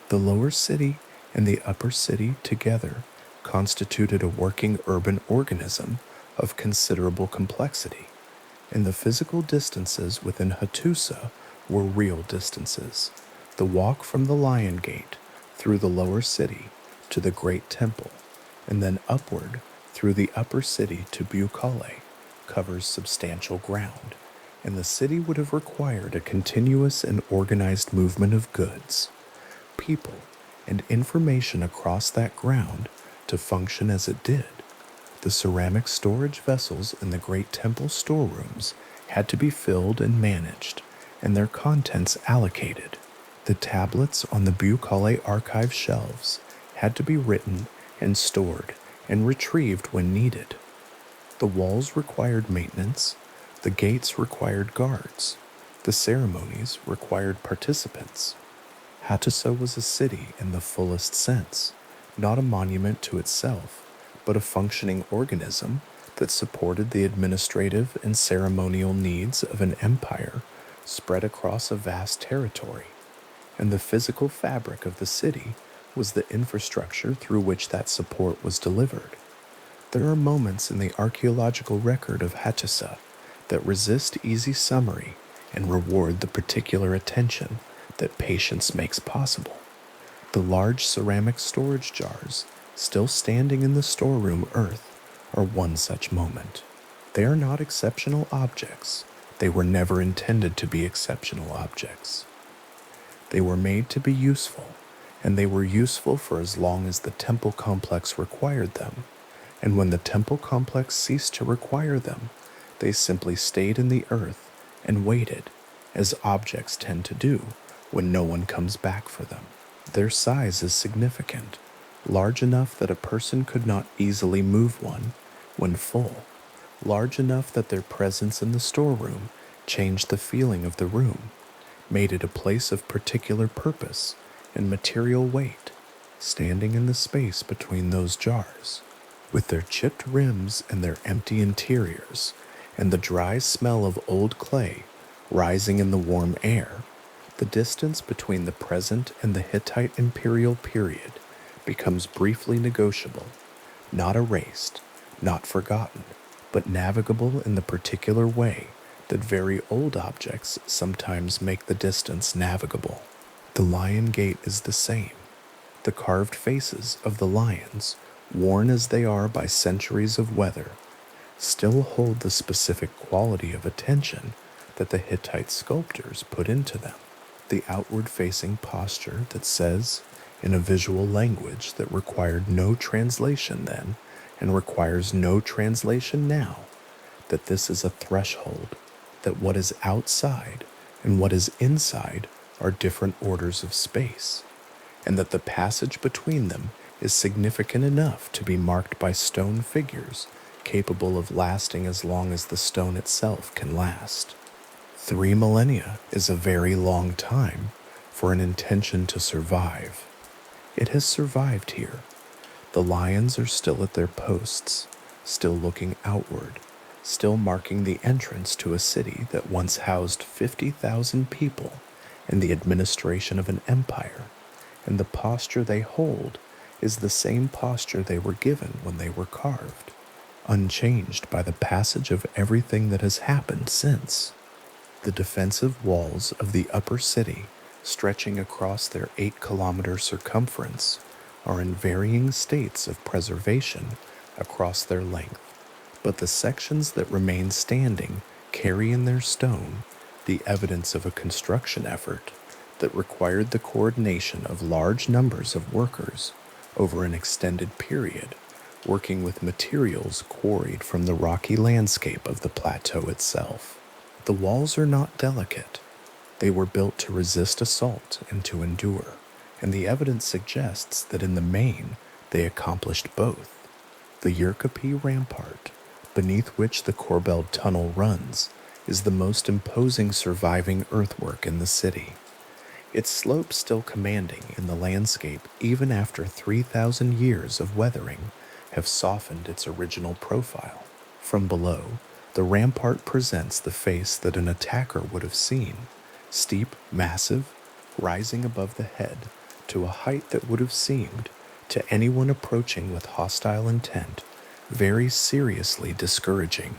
The lower city and the upper city together constituted a working urban organism of considerable complexity, and the physical distances within Hattusa were real distances. The walk from the Lion Gate through the lower city to the Great Temple, and then upward through the upper city to Bucale, covers substantial ground, and the city would have required a continuous and organized movement of goods, people, and information across that ground to function as it did. The ceramic storage vessels in the Great Temple storerooms had to be filled and managed, and their contents allocated. The tablets on the Bucale archive shelves had to be written and stored and retrieved when needed. The walls required maintenance, the gates required guards, the ceremonies required participants. Hattusa was a city in the fullest sense, not a monument to itself, but a functioning organism that supported the administrative and ceremonial needs of an empire spread across a vast territory, and the physical fabric of the city was the infrastructure through which that support was delivered. There are moments in the archaeological record of Hattusa that resist easy summary and reward the particular attention that patience makes possible. The large ceramic storage jars, still standing in the storeroom earth, are one such moment. They are not exceptional objects. They were never intended to be exceptional objects. They were made to be useful, and they were useful for as long as the temple complex required them, and when the temple complex ceased to require them, they simply stayed in the earth and waited, as objects tend to do when no one comes back for them. Their size is significant, large enough that a person could not easily move one when full, large enough that their presence in the storeroom changed the feeling of the room, made it a place of particular purpose and material weight, standing in the space between those jars, with their chipped rims and their empty interiors, and the dry smell of old clay rising in the warm air. The distance between the present and the Hittite imperial period becomes briefly negotiable, not erased, not forgotten, but navigable in the particular way that very old objects sometimes make the distance navigable. The Lion Gate is the same. The carved faces of the lions, worn as they are by centuries of weather, still hold the specific quality of attention that the Hittite sculptors put into them. The outward-facing posture that says, in a visual language that required no translation then and requires no translation now, that this is a threshold, that what is outside and what is inside are different orders of space, and that the passage between them is significant enough to be marked by stone figures capable of lasting as long as the stone itself can last. 3 millennia is a very long time for an intention to survive. It has survived here. The lions are still at their posts, still looking outward, still marking the entrance to a city that once housed 50,000 people and the administration of an empire, and the posture they hold is the same posture they were given when they were carved, unchanged by the passage of everything that has happened since. The defensive walls of the upper city, stretching across their 8-kilometer circumference, are in varying states of preservation across their length, but the sections that remain standing carry in their stone the evidence of a construction effort that required the coordination of large numbers of workers over an extended period, working with materials quarried from the rocky landscape of the plateau itself. The walls are not delicate. They were built to resist assault and to endure, and the evidence suggests that in the main they accomplished both. The Yerkapi Rampart, beneath which the Korbel Tunnel runs, is the most imposing surviving earthwork in the city. Its slopes still commanding in the landscape even after 3,000 years of weathering have softened its original profile. From below, the rampart presents the face that an attacker would have seen, steep, massive, rising above the head to a height that would have seemed, to anyone approaching with hostile intent, very seriously discouraging.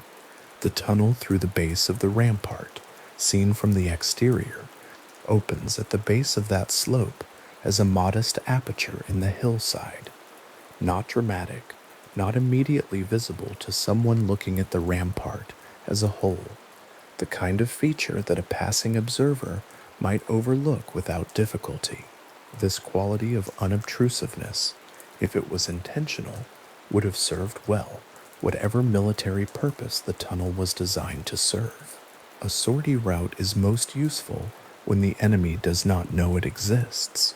The tunnel through the base of the rampart, seen from the exterior, opens at the base of that slope as a modest aperture in the hillside, not dramatic, not immediately visible to someone looking at the rampart as a whole, the kind of feature that a passing observer might overlook without difficulty. This quality of unobtrusiveness, if it was intentional, would have served well whatever military purpose the tunnel was designed to serve. A sortie route is most useful when the enemy does not know it exists,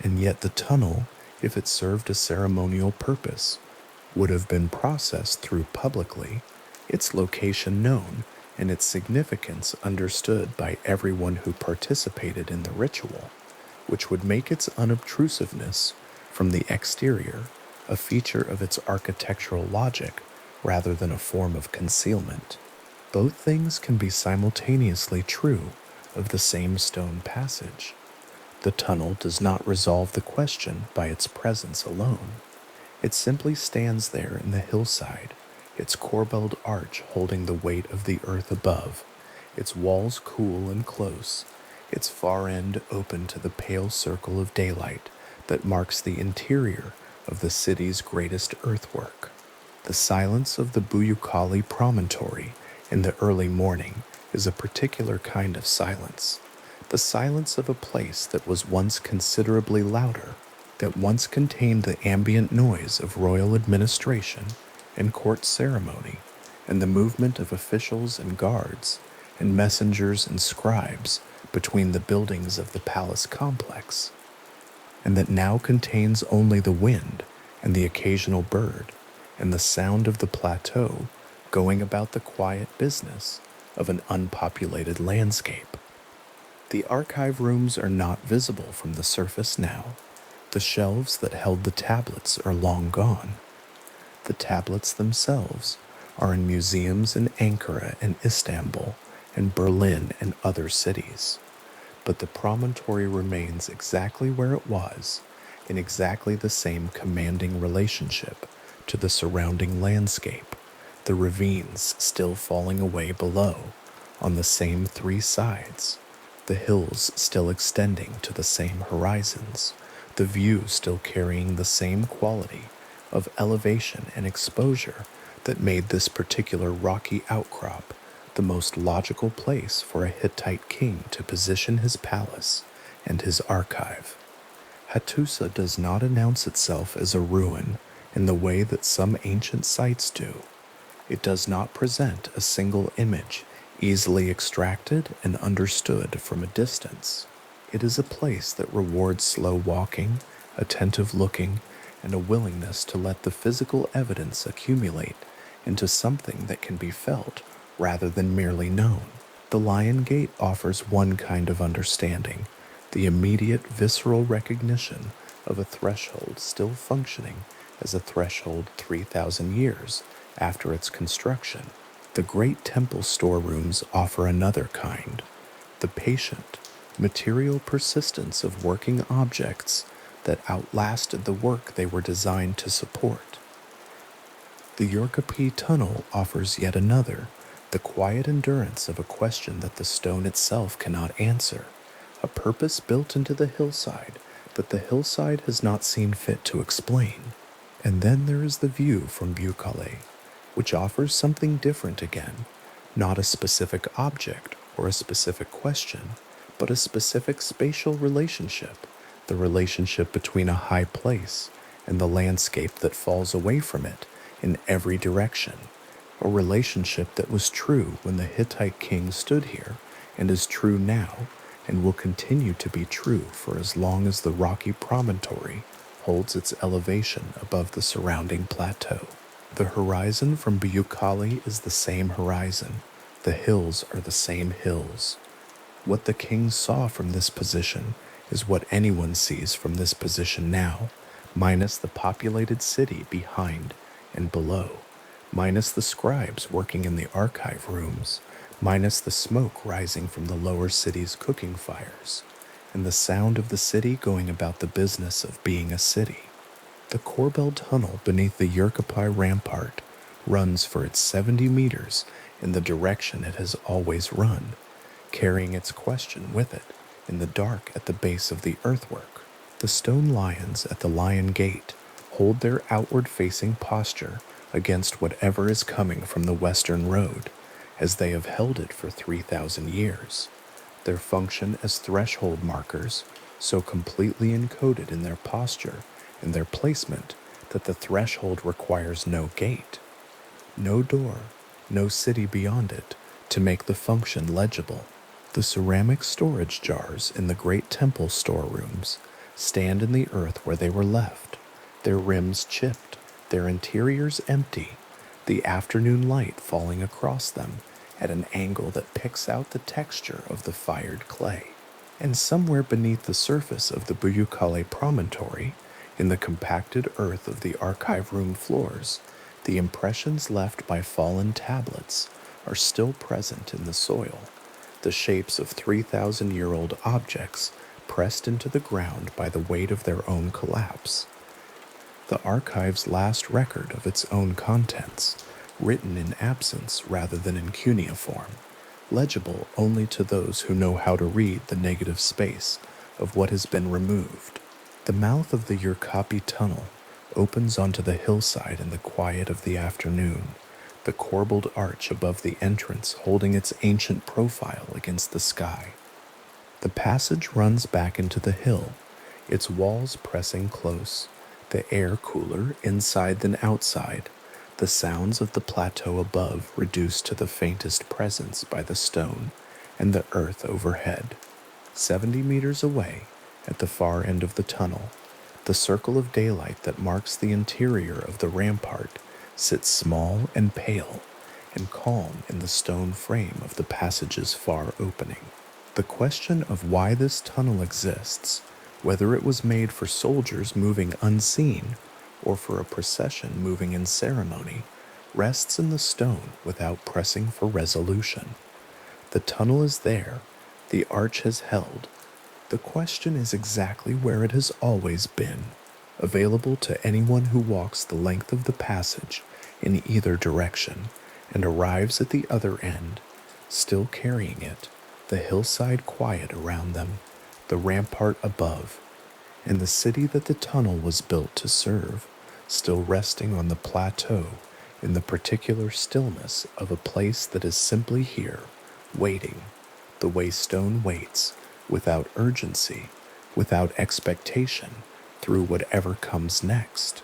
and yet the tunnel, if it served a ceremonial purpose, would have been processed through publicly, its location known, and its significance understood by everyone who participated in the ritual, which would make its unobtrusiveness from the exterior a feature of its architectural logic rather than a form of concealment. Both things can be simultaneously true of the same stone passage. The tunnel does not resolve the question by its presence alone. It simply stands there in the hillside, its corbelled arch holding the weight of the earth above, its walls cool and close, its far end open to the pale circle of daylight that marks the interior of the city's greatest earthwork. The silence of the Buyukali promontory in the early morning is a particular kind of silence, the silence of a place that was once considerably louder, that once contained the ambient noise of royal administration and court ceremony and the movement of officials and guards and messengers and scribes between the buildings of the palace complex, and that now contains only the wind and the occasional bird and the sound of the plateau going about the quiet business of an unpopulated landscape. The archive rooms are not visible from the surface now. The shelves that held the tablets are long gone. The tablets themselves are in museums in Ankara and Istanbul and Berlin and other cities. But the promontory remains exactly where it was, in exactly the same commanding relationship to the surrounding landscape, the ravines still falling away below on the same 3 sides, the hills still extending to the same horizons, the view still carrying the same quality of elevation and exposure that made this particular rocky outcrop the most logical place for a Hittite king to position his palace and his archive. Hattusa does not announce itself as a ruin in the way that some ancient sites do. It does not present a single image easily extracted and understood from a distance. It is a place that rewards slow walking, attentive looking, and a willingness to let the physical evidence accumulate into something that can be felt rather than merely known. The Lion Gate offers one kind of understanding, the immediate visceral recognition of a threshold still functioning as a threshold 3,000 years after its construction. The great temple storerooms offer another kind, the patient, material persistence of working objects that outlasted the work they were designed to support. The Urkapi tunnel offers yet another, the quiet endurance of a question that the stone itself cannot answer, a purpose built into the hillside that the hillside has not seen fit to explain. And then there is the view from Bukale, which offers something different again, not a specific object or a specific question, but a specific spatial relationship, the relationship between a high place and the landscape that falls away from it in every direction, a relationship that was true when the Hittite king stood here and is true now and will continue to be true for as long as the rocky promontory holds its elevation above the surrounding plateau. The horizon from Buyukali is the same horizon. The hills are the same hills. What the king saw from this position is what anyone sees from this position now, minus the populated city behind and below, minus the scribes working in the archive rooms, minus the smoke rising from the lower city's cooking fires, and the sound of the city going about the business of being a city. The Korbel tunnel beneath the Yurkapi rampart runs for its 70 meters in the direction it has always run, carrying its question with it in the dark at the base of the earthwork. The stone lions at the Lion Gate hold their outward-facing posture against whatever is coming from the western road, as they have held it for 3,000 years. Their function as threshold markers, so completely encoded in their posture and their placement that the threshold requires no gate, no door, no city beyond it to make the function legible. The ceramic storage jars in the great temple storerooms stand in the earth where they were left, their rims chipped, their interiors empty, the afternoon light falling across them at an angle that picks out the texture of the fired clay. And somewhere beneath the surface of the Buyukale promontory, in the compacted earth of the archive room floors, the impressions left by fallen tablets are still present in the soil, the shapes of 3,000-year-old objects pressed into the ground by the weight of their own collapse. The archive's last record of its own contents, written in absence rather than in cuneiform, legible only to those who know how to read the negative space of what has been removed. The mouth of the Urkapi tunnel opens onto the hillside in the quiet of the afternoon, the corbelled arch above the entrance holding its ancient profile against the sky. The passage runs back into the hill, its walls pressing close, the air cooler inside than outside, the sounds of the plateau above reduced to the faintest presence by the stone and the earth overhead. 70 meters away, at the far end of the tunnel, the circle of daylight that marks the interior of the rampart sits small and pale and calm in the stone frame of the passage's far opening. The question of why this tunnel exists, whether it was made for soldiers moving unseen or for a procession moving in ceremony, rests in the stone without pressing for resolution. The tunnel is there, the arch has held. The question is exactly where it has always been, available to anyone who walks the length of the passage in either direction and arrives at the other end, still carrying it, the hillside quiet around them, the rampart above, and the city that the tunnel was built to serve, still resting on the plateau in the particular stillness of a place that is simply here, waiting, the way stone waits, without urgency, without expectation, through whatever comes next.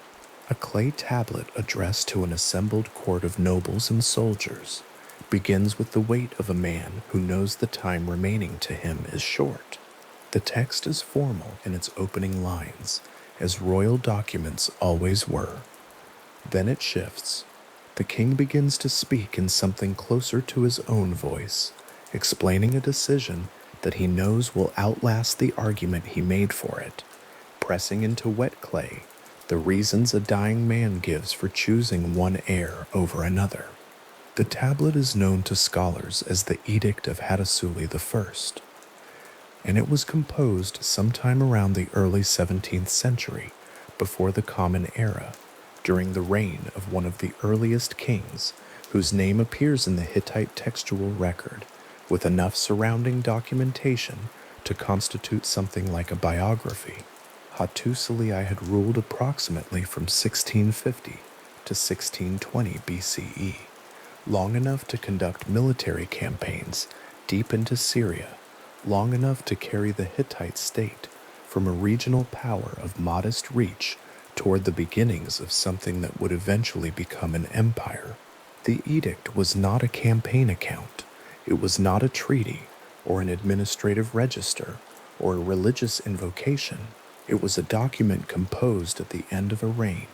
A clay tablet addressed to an assembled court of nobles and soldiers begins with the weight of a man who knows the time remaining to him is short. The text is formal in its opening lines, as royal documents always were. Then it shifts. The king begins to speak in something closer to his own voice, explaining a decision that he knows will outlast the argument he made for it, pressing into wet clay the reasons a dying man gives for choosing one heir over another. The tablet is known to scholars as the Edict of Hattusili I, and it was composed sometime around the early 17th century, before the Common Era, during the reign of one of the earliest kings, whose name appears in the Hittite textual record, with enough surrounding documentation to constitute something like a biography. Hattusili had ruled approximately from 1650 to 1620 BCE, long enough to conduct military campaigns deep into Syria, long enough to carry the Hittite state from a regional power of modest reach toward the beginnings of something that would eventually become an empire. The edict was not a campaign account. It was not a treaty or an administrative register or a religious invocation. It was a document composed at the end of a reign,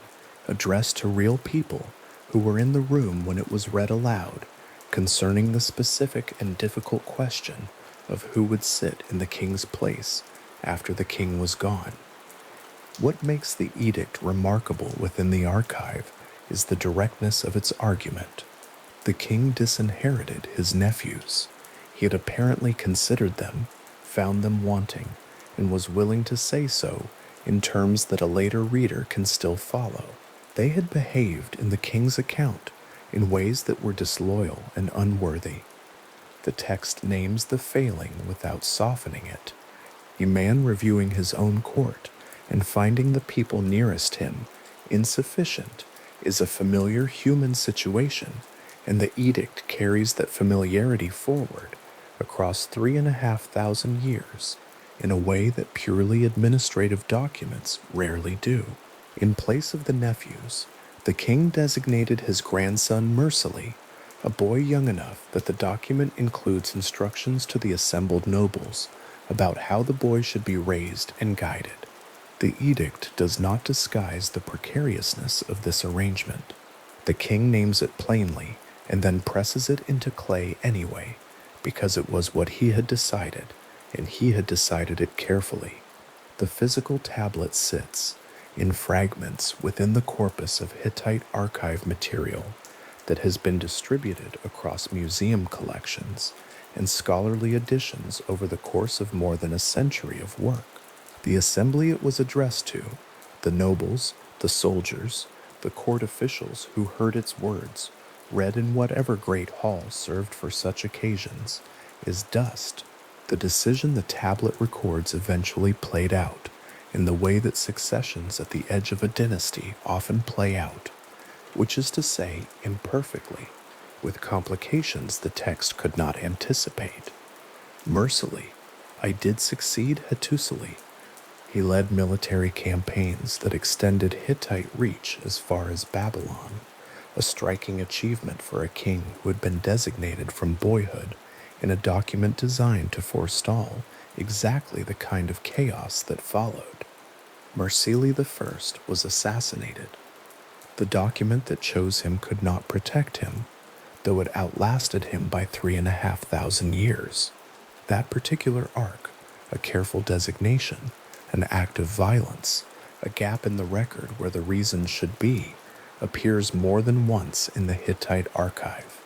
addressed to real people who were in the room when it was read aloud, concerning the specific and difficult question of who would sit in the king's place after the king was gone. What makes the edict remarkable within the archive is the directness of its argument. The king disinherited his nephews. He had apparently considered them, found them wanting, and was willing to say so in terms that a later reader can still follow. They had behaved in the king's account in ways that were disloyal and unworthy. The text names the failing without softening it. A man reviewing his own court and finding the people nearest him insufficient is a familiar human situation, and the edict carries that familiarity forward across 3,500 years in a way that purely administrative documents rarely do. In place of the nephews, the king designated his grandson Mursili, a boy young enough that the document includes instructions to the assembled nobles about how the boy should be raised and guided. The edict does not disguise the precariousness of this arrangement. The king names it plainly and then presses it into clay anyway, because it was what he had decided, and he had decided it carefully. The physical tablet sits in fragments within the corpus of Hittite archive material that has been distributed across museum collections and scholarly editions over the course of more than a century of work. The assembly it was addressed to, the nobles, the soldiers, the court officials who heard its words, read in whatever great hall served for such occasions, is dust. The decision the tablet records eventually played out in the way that successions at the edge of a dynasty often play out, which is to say, imperfectly, with complications the text could not anticipate. Mursili, I did succeed Hattusili. He led military campaigns that extended Hittite reach as far as Babylon, a striking achievement for a king who had been designated from boyhood in a document designed to forestall exactly the kind of chaos that followed. Mursili I was assassinated. The document that chose him could not protect him, though it outlasted him by 3,500 years. That particular arc, a careful designation, an act of violence, a gap in the record where the reason should be, appears more than once in the Hittite archive.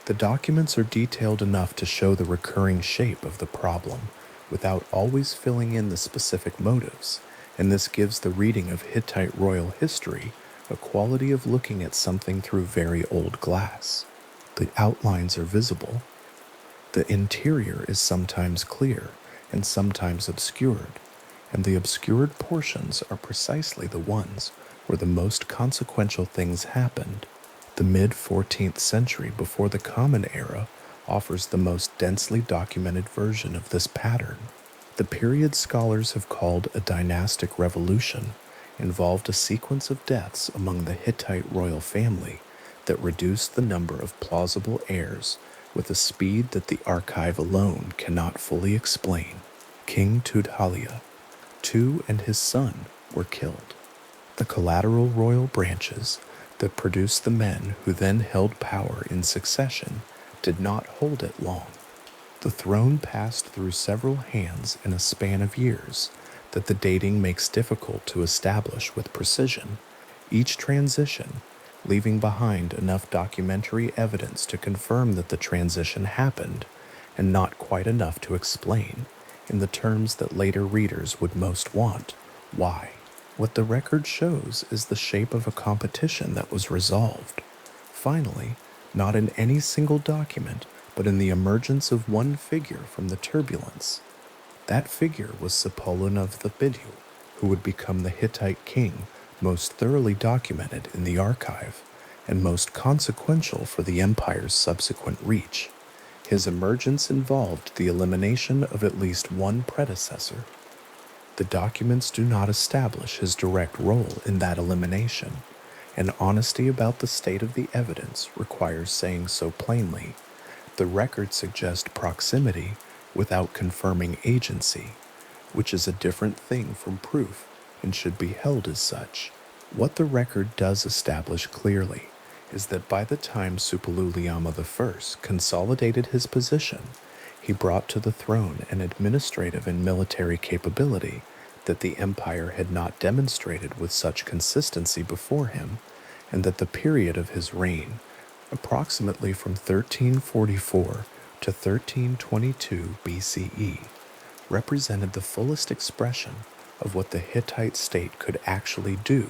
The documents are detailed enough to show the recurring shape of the problem without always filling in the specific motives, and this gives the reading of Hittite royal history a quality of looking at something through very old glass. The outlines are visible. The interior is sometimes clear and sometimes obscured. and the obscured portions are precisely the ones where the most consequential things happened. The mid-14th century before the Common Era offers the most densely documented version of this pattern. The period scholars have called a dynastic revolution involved a sequence of deaths among the Hittite royal family that reduced the number of plausible heirs with a speed that the archive alone cannot fully explain. King Tudhalia II and his son were killed. The collateral royal branches that produced the men who then held power in succession did not hold it long. The throne passed through several hands in a span of years that the dating makes difficult to establish with precision, each transition leaving behind enough documentary evidence to confirm that the transition happened, and not quite enough to explain, in the terms that later readers would most want, why. What the record shows is the shape of a competition that was resolved. Finally, not in any single document, but in the emergence of one figure from the turbulence. That figure was Sapolun of the Bidhu, who would become the Hittite king most thoroughly documented in the archive and most consequential for the empire's subsequent reach. His emergence involved the elimination of at least one predecessor. The documents do not establish his direct role in that elimination, and honesty about the state of the evidence requires saying so plainly. The records suggest proximity without confirming agency, which is a different thing from proof and should be held as such. What the record does establish clearly is that by the time Suppiluliuma I consolidated his position, he brought to the throne an administrative and military capability that the empire had not demonstrated with such consistency before him, and that the period of his reign, approximately from 1344 to 1322 BCE, represented the fullest expression of what the Hittite state could actually do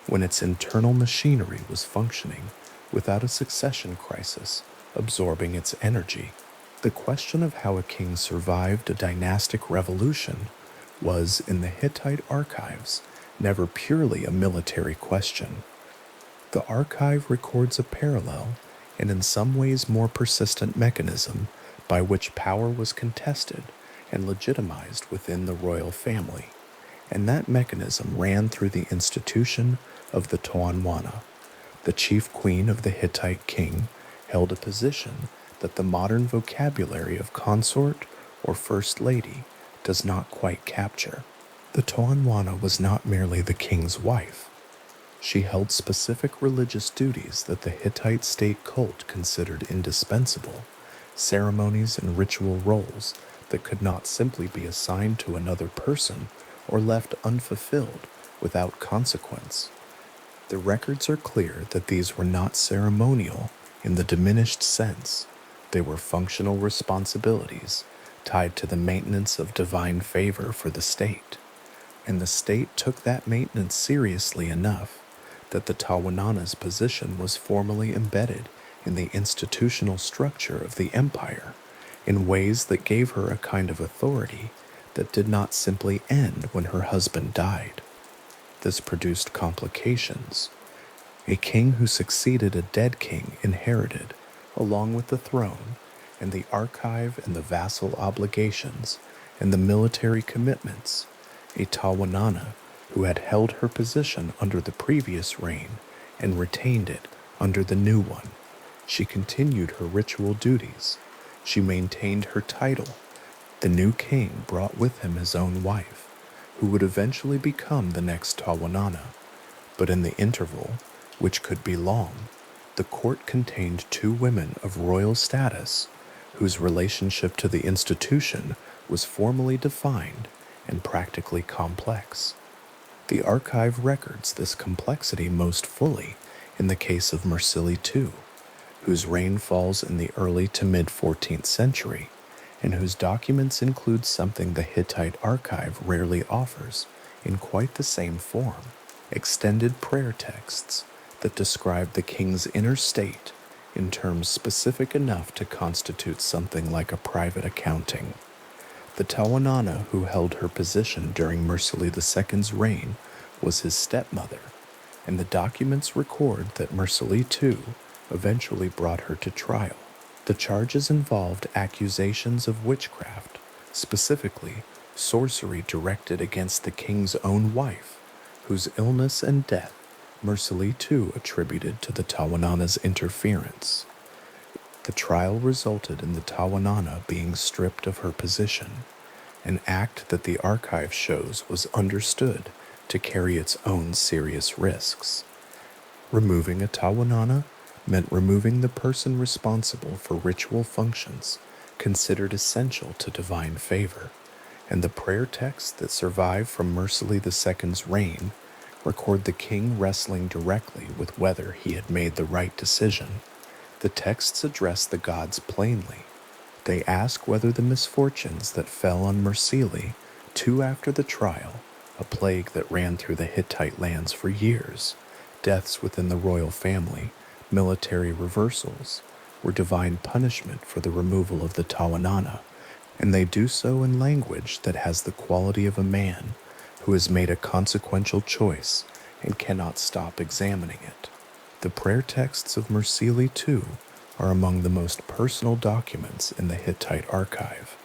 when its internal machinery was functioning without a succession crisis absorbing its energy. The question of how a king survived a dynastic revolution was, in the Hittite archives, never purely a military question. The archive records a parallel and in some ways more persistent mechanism by which power was contested and legitimized within the royal family, and that mechanism ran through the institution of the Toanwana. The chief queen of the Hittite king held a position that the modern vocabulary of consort or first lady does not quite capture. The Toanwana was not merely the king's wife. She held specific religious duties that the Hittite state cult considered indispensable, ceremonies and ritual roles that could not simply be assigned to another person or left unfulfilled without consequence. The records are clear that these were not ceremonial in the diminished sense. They were functional responsibilities tied to the maintenance of divine favor for the state, and the state took that maintenance seriously enough that the Tawanana's position was formally embedded in the institutional structure of the empire in ways that gave her a kind of authority that did not simply end when her husband died. This produced complications. A king who succeeded a dead king inherited, along with the throne, and the archive and the vassal obligations and the military commitments, a Tawanana who had held her position under the previous reign and retained it under the new one. She continued her ritual duties. She maintained her title. The new king brought with him his own wife, who would eventually become the next Tawanana. But in the interval, which could be long, the court contained two women of royal status whose relationship to the institution was formally defined and practically complex. The archive records this complexity most fully in the case of Mursili II, whose reign falls in the early to mid-14th century, and whose documents include something the Hittite archive rarely offers in quite the same form: extended prayer texts that describe the king's inner state in terms specific enough to constitute something like a private accounting. The Tawanana who held her position during Mursili II's reign was his stepmother, and the documents record that Mursili II eventually brought her to trial. The charges involved accusations of witchcraft, specifically sorcery directed against the king's own wife, whose illness and death Mursili II attributed to the Tawanana's interference. The trial resulted in the Tawanana being stripped of her position, an act that the archive shows was understood to carry its own serious risks. Removing a Tawanana meant removing the person responsible for ritual functions considered essential to divine favor, and the prayer texts that survive from Mursili II's reign record the king wrestling directly with whether he had made the right decision. The texts address the gods plainly. They ask whether the misfortunes that fell on Mursili II after the trial, a plague that ran through the Hittite lands for years, deaths within the royal family, military reversals, were divine punishment for the removal of the Tawanana, and they do so in language that has the quality of a man who has made a consequential choice and cannot stop examining it. The prayer texts of Mursili II are among the most personal documents in the Hittite archive,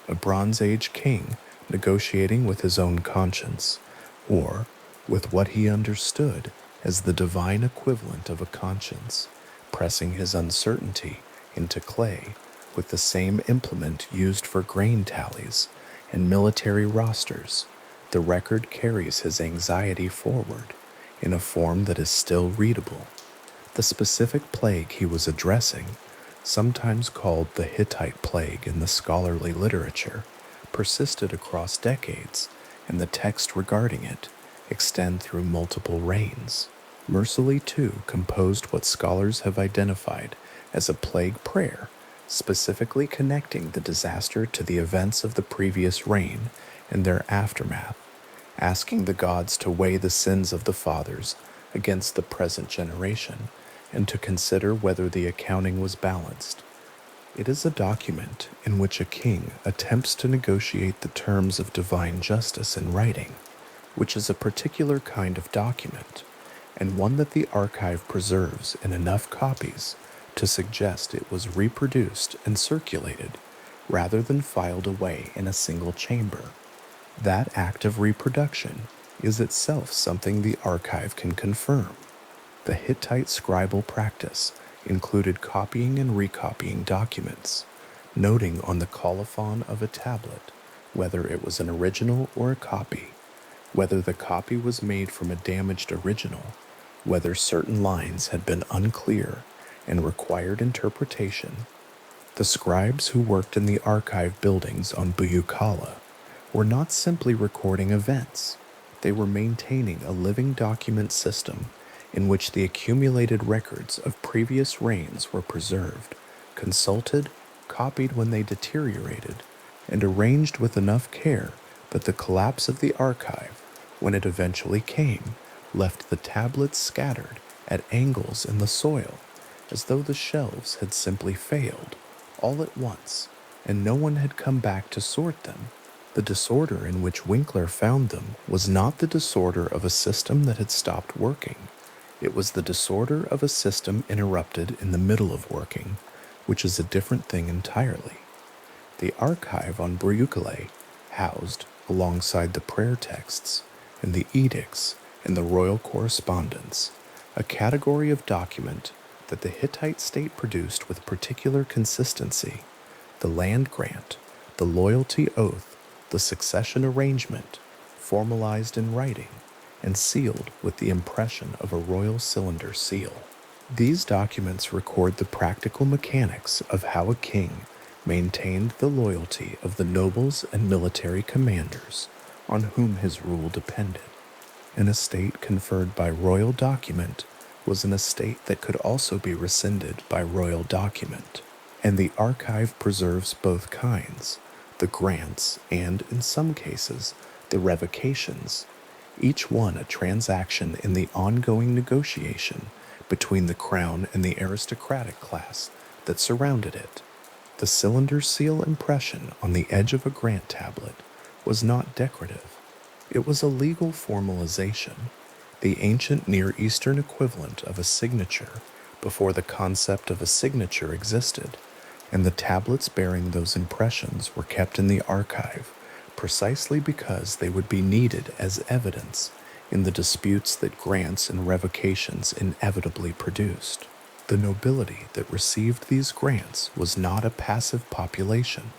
a Bronze Age king negotiating with his own conscience, or with what he understood as the divine equivalent of a conscience, pressing his uncertainty into clay with the same implement used for grain tallies and military rosters. The record carries his anxiety forward in a form that is still readable. The specific plague he was addressing, sometimes called the Hittite plague in the scholarly literature, persisted across decades, and the text regarding it extend through multiple reigns. Mursili II composed what scholars have identified as a plague prayer, specifically connecting the disaster to the events of the previous reign and their aftermath, asking the gods to weigh the sins of the fathers against the present generation and to consider whether the accounting was balanced. It is a document in which a king attempts to negotiate the terms of divine justice in writing, which is a particular kind of document, and one that the archive preserves in enough copies to suggest it was reproduced and circulated rather than filed away in a single chamber. That act of reproduction is itself something the archive can confirm. The Hittite scribal practice included copying and recopying documents, noting on the colophon of a tablet whether it was an original or a copy, whether the copy was made from a damaged original, whether certain lines had been unclear and required interpretation. The scribes who worked in the archive buildings on Buyukala were not simply recording events, they were maintaining a living document system in which the accumulated records of previous reigns were preserved, consulted, copied when they deteriorated, and arranged with enough care that the collapse of the archive, when it eventually came, left the tablets scattered at angles in the soil, as though the shelves had simply failed, all at once, and no one had come back to sort them. The disorder in which Winkler found them was not the disorder of a system that had stopped working. It was the disorder of a system interrupted in the middle of working, which is a different thing entirely. The archive on Buyukale housed, alongside the prayer texts and the edicts and the royal correspondence, a category of document that the Hittite state produced with particular consistency: the land grant, the loyalty oath, the succession arrangement, formalized in writing and sealed with the impression of a royal cylinder seal. These documents record the practical mechanics of how a king maintained the loyalty of the nobles and military commanders on whom his rule depended. An estate conferred by royal document was an estate that could also be rescinded by royal document, and the archive preserves both kinds, the grants and, in some cases, the revocations, each one a transaction in the ongoing negotiation between the crown and the aristocratic class that surrounded it. The cylinder seal impression on the edge of a grant tablet was not decorative. It was a legal formalization, the ancient Near Eastern equivalent of a signature before the concept of a signature existed, and the tablets bearing those impressions were kept in the archive precisely because they would be needed as evidence in the disputes that grants and revocations inevitably produced. The nobility that received these grants was not a passive population.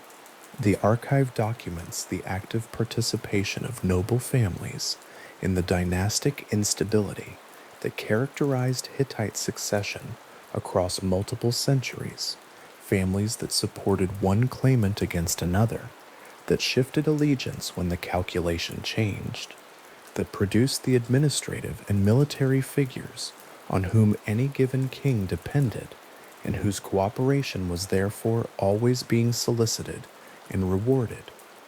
The archive documents the active participation of noble families in the dynastic instability that characterized Hittite succession across multiple centuries, families that supported one claimant against another, that shifted allegiance when the calculation changed, that produced the administrative and military figures on whom any given king depended, and whose cooperation was therefore always being solicited and rewarded,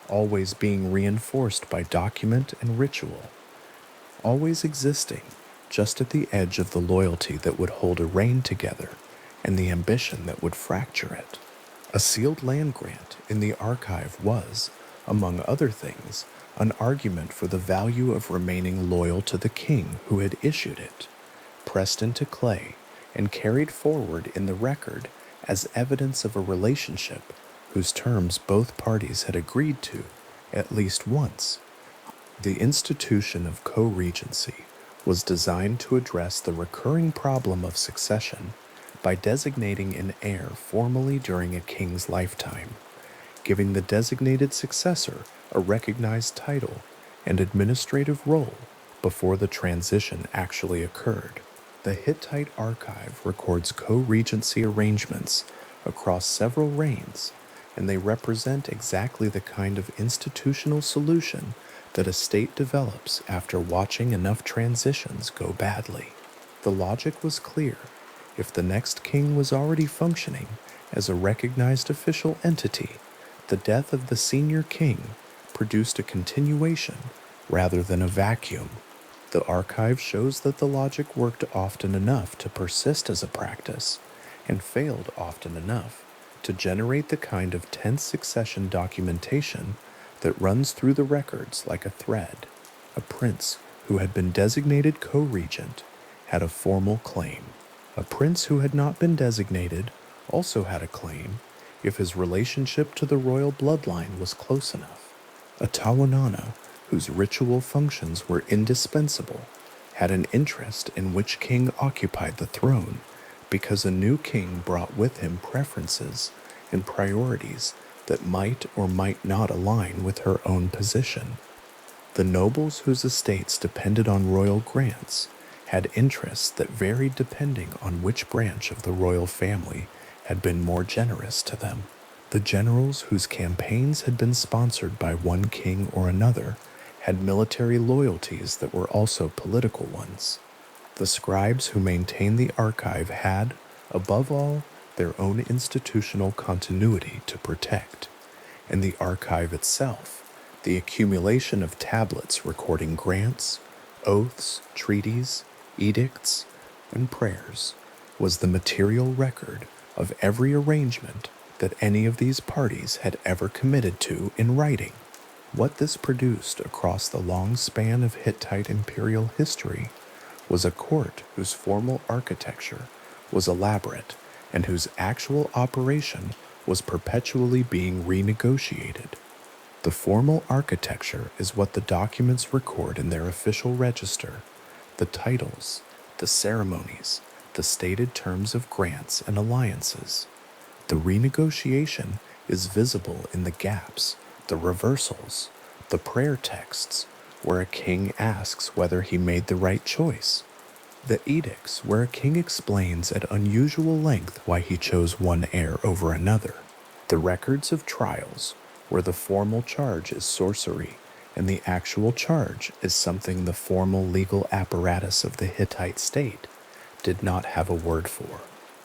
always being reinforced by document and ritual, always existing just at the edge of the loyalty that would hold a reign together and the ambition that would fracture it. A sealed land grant in the archive was, among other things, an argument for the value of remaining loyal to the king who had issued it, pressed into clay and carried forward in the record as evidence of a relationship whose terms both parties had agreed to at least once. The institution of co-regency was designed to address the recurring problem of succession by designating an heir formally during a king's lifetime, giving the designated successor a recognized title and administrative role before the transition actually occurred. The Hittite archive records co-regency arrangements across several reigns, and they represent exactly the kind of institutional solution that a state develops after watching enough transitions go badly. The logic was clear. If the next king was already functioning as a recognized official entity, the death of the senior king produced a continuation rather than a vacuum. The archive shows that the logic worked often enough to persist as a practice, and failed often enough to generate the kind of tense succession documentation that runs through the records like a thread. A prince who had been designated co-regent had a formal claim. A prince who had not been designated also had a claim if his relationship to the royal bloodline was close enough. A tawanana, whose ritual functions were indispensable, had an interest in which king occupied the throne because a new king brought with him preferences and priorities that might or might not align with her own position. The nobles whose estates depended on royal grants had interests that varied depending on which branch of the royal family had been more generous to them. The generals whose campaigns had been sponsored by one king or another had military loyalties that were also political ones. The scribes who maintained the archive had, above all, their own institutional continuity to protect, and the archive itself, the accumulation of tablets recording grants, oaths, treaties, edicts, and prayers, was the material record of every arrangement that any of these parties had ever committed to in writing. What this produced across the long span of Hittite imperial history was a court whose formal architecture was elaborate and whose actual operation was perpetually being renegotiated. The formal architecture is what the documents record in their official register: the titles, the ceremonies, the stated terms of grants and alliances. The renegotiation is visible in the gaps, the reversals, the prayer texts, where a king asks whether he made the right choice, the edicts where a king explains at unusual length why he chose one heir over another, the records of trials where the formal charge is sorcery and the actual charge is something the formal legal apparatus of the Hittite state did not have a word for.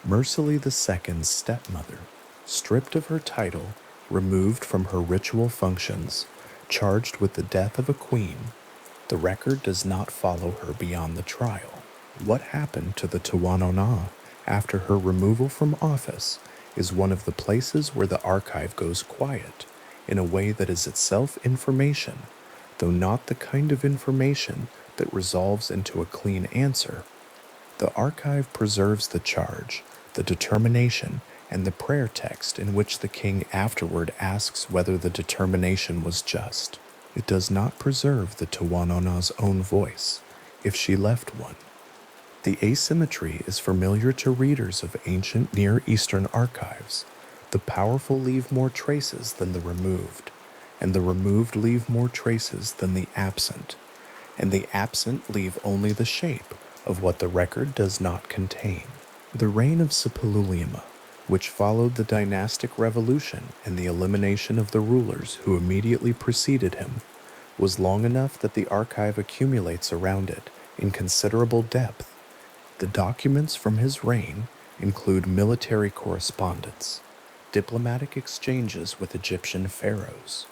Mursili II's stepmother, stripped of her title, removed from her ritual functions, charged with the death of a queen, the record does not follow her beyond the trial. What happened to the Tawanona after her removal from office is one of the places where the archive goes quiet in a way that is itself information, though not the kind of information that resolves into a clean answer. The archive preserves the charge, the determination, and the prayer text in which the king afterward asks whether the determination was just. It does not preserve the Tuwanona's own voice, if she left one. The asymmetry is familiar to readers of ancient Near Eastern archives. The powerful leave more traces than the removed, and the removed leave more traces than the absent, and the absent leave only the shape of what the record does not contain. The reign of Suppiluliuma, which followed the dynastic revolution and the elimination of the rulers who immediately preceded him, was long enough that the archive accumulates around it in considerable depth. The documents from his reign include military correspondence, diplomatic exchanges with Egyptian pharaohs,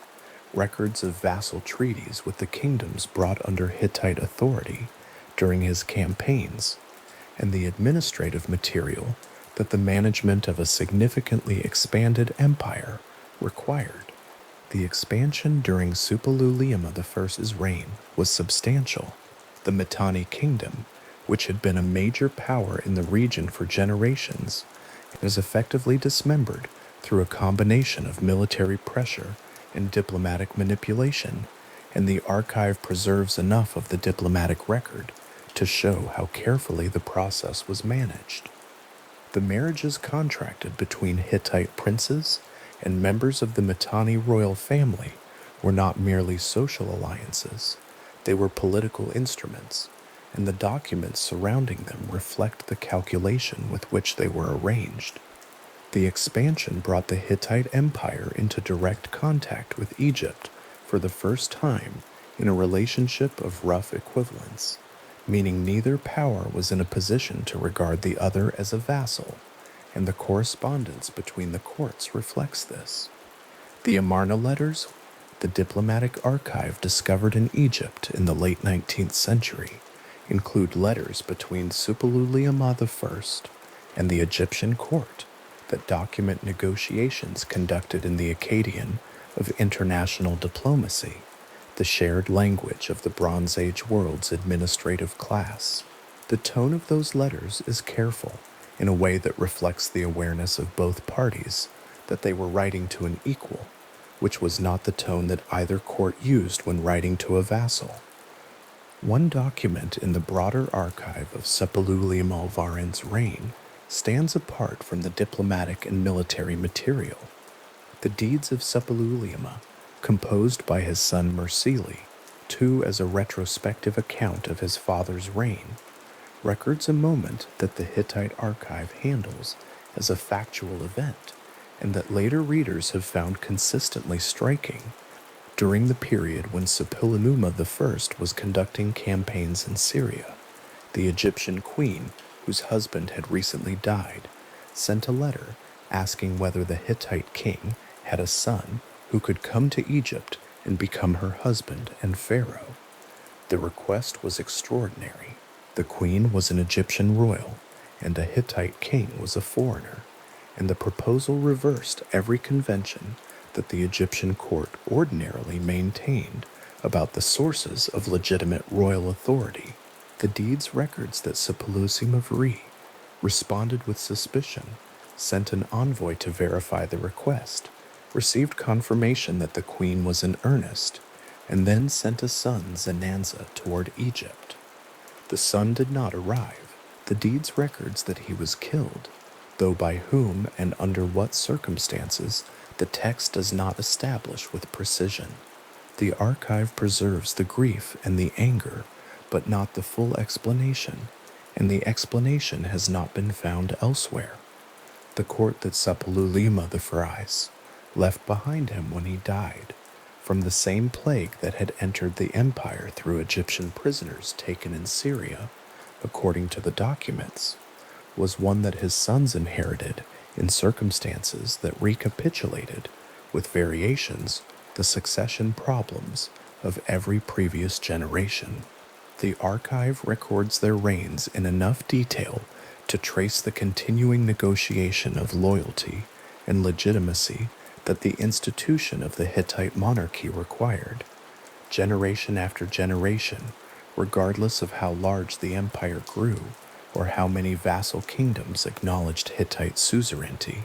records of vassal treaties with the kingdoms brought under Hittite authority during his campaigns, and the administrative material that the management of a significantly expanded empire required. The expansion during Suppiluliuma I's reign was substantial. The Mitanni kingdom, which had been a major power in the region for generations, was effectively dismembered through a combination of military pressure and diplomatic manipulation, and the archive preserves enough of the diplomatic record to show how carefully the process was managed. The marriages contracted between Hittite princes and members of the Mitanni royal family were not merely social alliances, they were political instruments, and the documents surrounding them reflect the calculation with which they were arranged. The expansion brought the Hittite Empire into direct contact with Egypt for the first time in a relationship of rough equivalence, meaning neither power was in a position to regard the other as a vassal, and the correspondence between the courts reflects this. The Amarna letters, the diplomatic archive discovered in Egypt in the late 19th century, include letters between Suppiluliuma I and the Egyptian court that document negotiations conducted in the Akkadian of international diplomacy, the shared language of the Bronze Age world's administrative class. The tone of those letters is careful, in a way that reflects the awareness of both parties that they were writing to an equal, which was not the tone that either court used when writing to a vassal. One document in the broader archive of Suppiluliuma-Varen's reign stands apart from the diplomatic and military material. The deeds of Suppiluliuma, composed by his son Mursili, too as a retrospective account of his father's reign, records a moment that the Hittite archive handles as a factual event, and that later readers have found consistently striking. During the period when Suppiluliuma I was conducting campaigns in Syria, the Egyptian queen, whose husband had recently died, sent a letter asking whether the Hittite king had a son who could come to Egypt and become her husband and pharaoh. The request was extraordinary. The queen was an Egyptian royal, and a Hittite king was a foreigner, and the proposal reversed every convention that the Egyptian court ordinarily maintained about the sources of legitimate royal authority. The deeds records that Suppiluliuma responded with suspicion, sent an envoy to verify the request, received confirmation that the queen was in earnest, and then sent a son, Zenanza, toward Egypt. The son did not arrive. The deeds records that he was killed, though by whom and under what circumstances the text does not establish with precision. The archive preserves the grief and the anger, but not the full explanation, and the explanation has not been found elsewhere. The court that Suppiluliuma left behind him when he died, from the same plague that had entered the empire through Egyptian prisoners taken in Syria, according to the documents, was one that his sons inherited in circumstances that recapitulated, with variations, the succession problems of every previous generation. The archive records their reigns in enough detail to trace the continuing negotiation of loyalty and legitimacy that the institution of the Hittite monarchy required. Generation after generation, regardless of how large the empire grew or how many vassal kingdoms acknowledged Hittite suzerainty,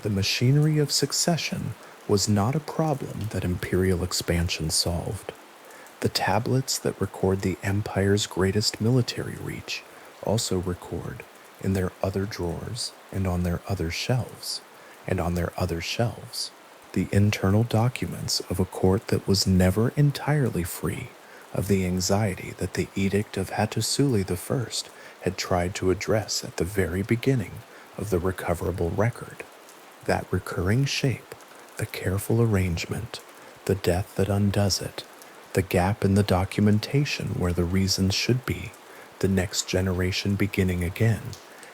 the machinery of succession was not a problem that imperial expansion solved. The tablets that record the empire's greatest military reach also record in their other drawers and on their other shelves, the internal documents of a court that was never entirely free of the anxiety that the Edict of Hattusili I had tried to address at the very beginning of the recoverable record. That recurring shape, the careful arrangement, the death that undoes it, the gap in the documentation where the reasons should be, the next generation beginning again,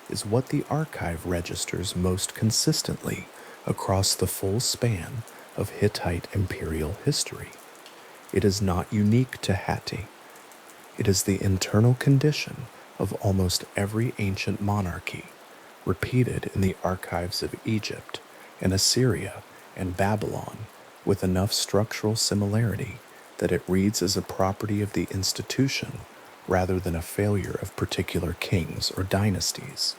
is what the archive registers most consistently across the full span of Hittite imperial history. It is not unique to Hatti. It is the internal condition of almost every ancient monarchy, repeated in the archives of Egypt and Assyria and Babylon with enough structural similarity that it reads as a property of the institution rather than a failure of particular kings or dynasties.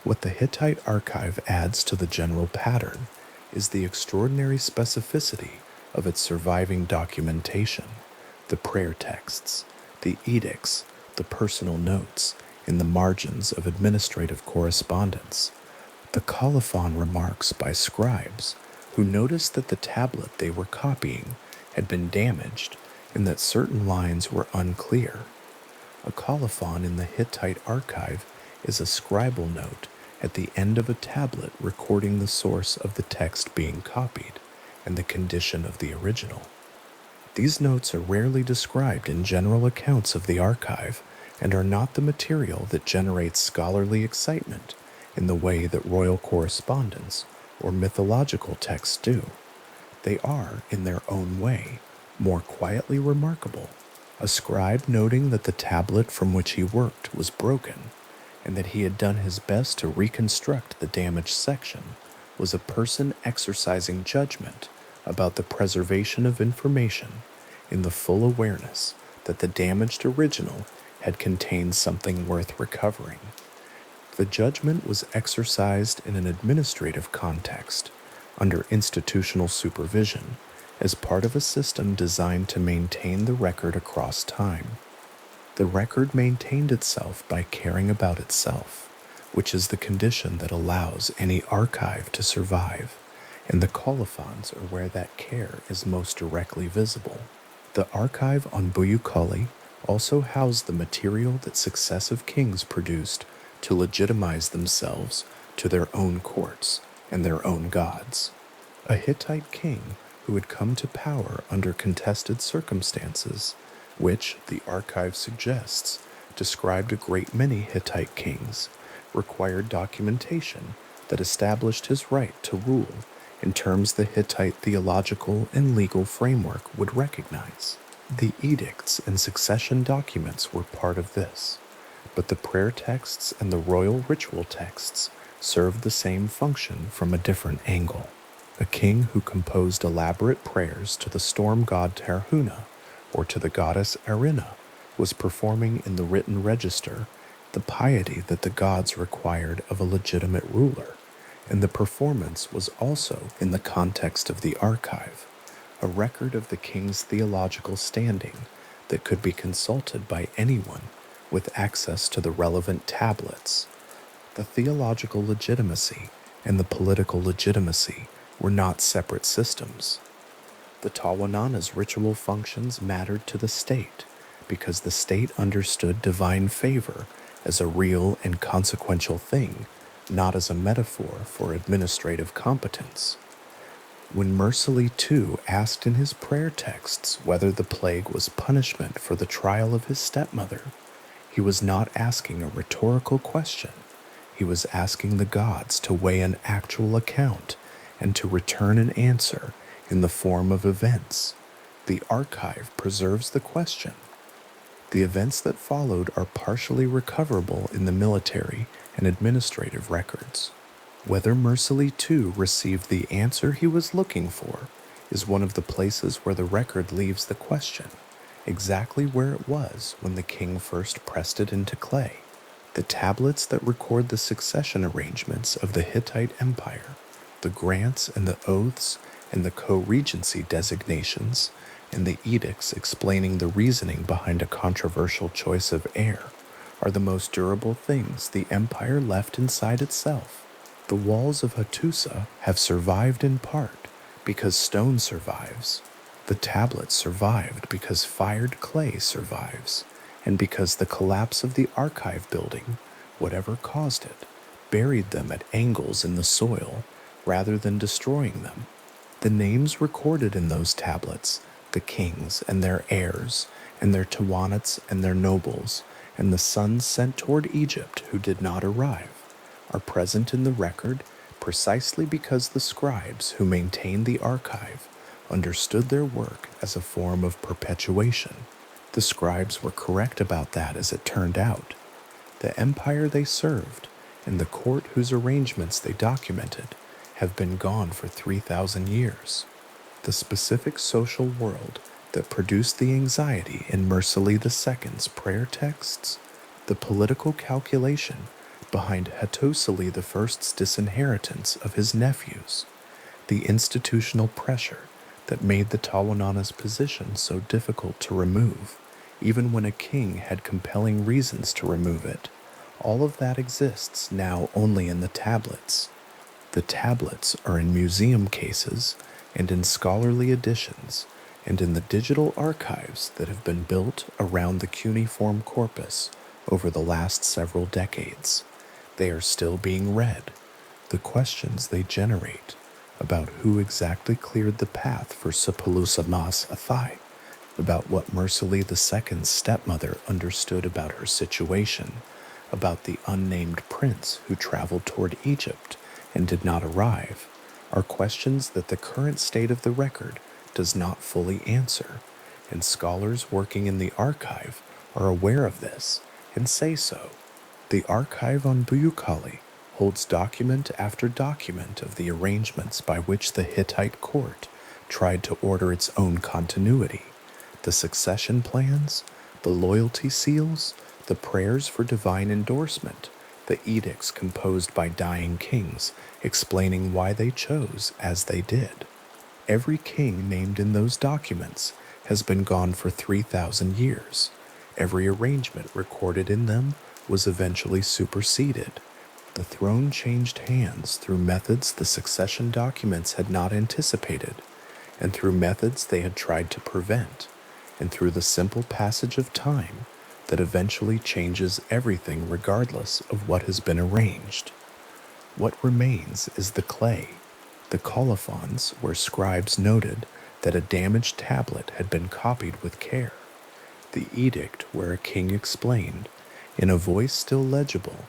What the Hittite archive adds to the general pattern is the extraordinary specificity of its surviving documentation, the prayer texts, the edicts, the personal notes in the margins of administrative correspondence, the colophon remarks by scribes who noticed that the tablet they were copying had been damaged and that certain lines were unclear. A colophon in the Hittite archive is a scribal note at the end of a tablet recording the source of the text being copied and the condition of the original. These notes are rarely described in general accounts of the archive and are not the material that generates scholarly excitement in the way that royal correspondence or mythological texts do. They are, in their own way, more quietly remarkable. A scribe noting that the tablet from which he worked was broken and that he had done his best to reconstruct the damaged section was a person exercising judgment about the preservation of information in the full awareness that the damaged original had contained something worth recovering. The judgment was exercised in an administrative context, under institutional supervision, as part of a system designed to maintain the record across time. The record maintained itself by caring about itself, which is the condition that allows any archive to survive, and the colophons are where that care is most directly visible. The archive on Buyukali also housed the material that successive kings produced to legitimize themselves to their own courts and their own gods. A Hittite king who had come to power under contested circumstances, which, the archive suggests, described a great many Hittite kings, required documentation that established his right to rule in terms the Hittite theological and legal framework would recognize. The edicts and succession documents were part of this, but the prayer texts and the royal ritual texts served the same function from a different angle. A king who composed elaborate prayers to the storm god Terhuna or to the goddess Arina was performing in the written register the piety that the gods required of a legitimate ruler, and the performance was also in the context of the archive, a record of the king's theological standing that could be consulted by anyone with access to the relevant tablets. The theological legitimacy and the political legitimacy were not separate systems. The Tawanana's ritual functions mattered to the state because the state understood divine favor as a real and consequential thing, not as a metaphor for administrative competence. When Mursili II asked in his prayer texts whether the plague was punishment for the trial of his stepmother, he was not asking a rhetorical question. He was asking the gods to weigh an actual account and to return an answer in the form of events. The archive preserves the question. The events that followed are partially recoverable in the military and administrative records. Whether Mursili II received the answer he was looking for is one of the places where the record leaves the question, exactly where it was when the king first pressed it into clay. The tablets that record the succession arrangements of the Hittite Empire, the grants and the oaths and the co-regency designations, and the edicts explaining the reasoning behind a controversial choice of heir, are the most durable things the empire left inside itself. The walls of Hattusa have survived in part because stone survives. The tablets survived because fired clay survives, and because the collapse of the archive building, whatever caused it, buried them at angles in the soil rather than destroying them. The names recorded in those tablets, the kings and their heirs, and their Tiwanates and their nobles, and the sons sent toward Egypt who did not arrive, are present in the record precisely because the scribes who maintained the archive understood their work as a form of perpetuation. The scribes were correct about that, as it turned out. The empire they served and the court whose arrangements they documented have been gone for 3,000 years. The specific social world that produced the anxiety in Mursili II's prayer texts, the political calculation behind Hattusili I's disinheritance of his nephews, the institutional pressure that made the Tawanana's position so difficult to remove, even when a king had compelling reasons to remove it, all of that exists now only in the tablets. The tablets are in museum cases and in scholarly editions and in the digital archives that have been built around the cuneiform corpus over the last several decades. They are still being read. The questions they generate about who exactly cleared the path for Sepulusa Mas Athai, about what Mursili II's stepmother understood about her situation, about the unnamed prince who traveled toward Egypt and did not arrive, are questions that the current state of the record does not fully answer, and scholars working in the archive are aware of this and say so. The archive on Buyukali holds document after document of the arrangements by which the Hittite court tried to order its own continuity, the succession plans, the loyalty seals, the prayers for divine endorsement, the edicts composed by dying kings explaining why they chose as they did. Every king named in those documents has been gone for 3,000 years. Every arrangement recorded in them was eventually superseded. The throne changed hands through methods the succession documents had not anticipated, and through methods they had tried to prevent, and through the simple passage of time that eventually changes everything regardless of what has been arranged. What remains is the clay, the colophons where scribes noted that a damaged tablet had been copied with care, the edict where a king explained, in a voice still legible,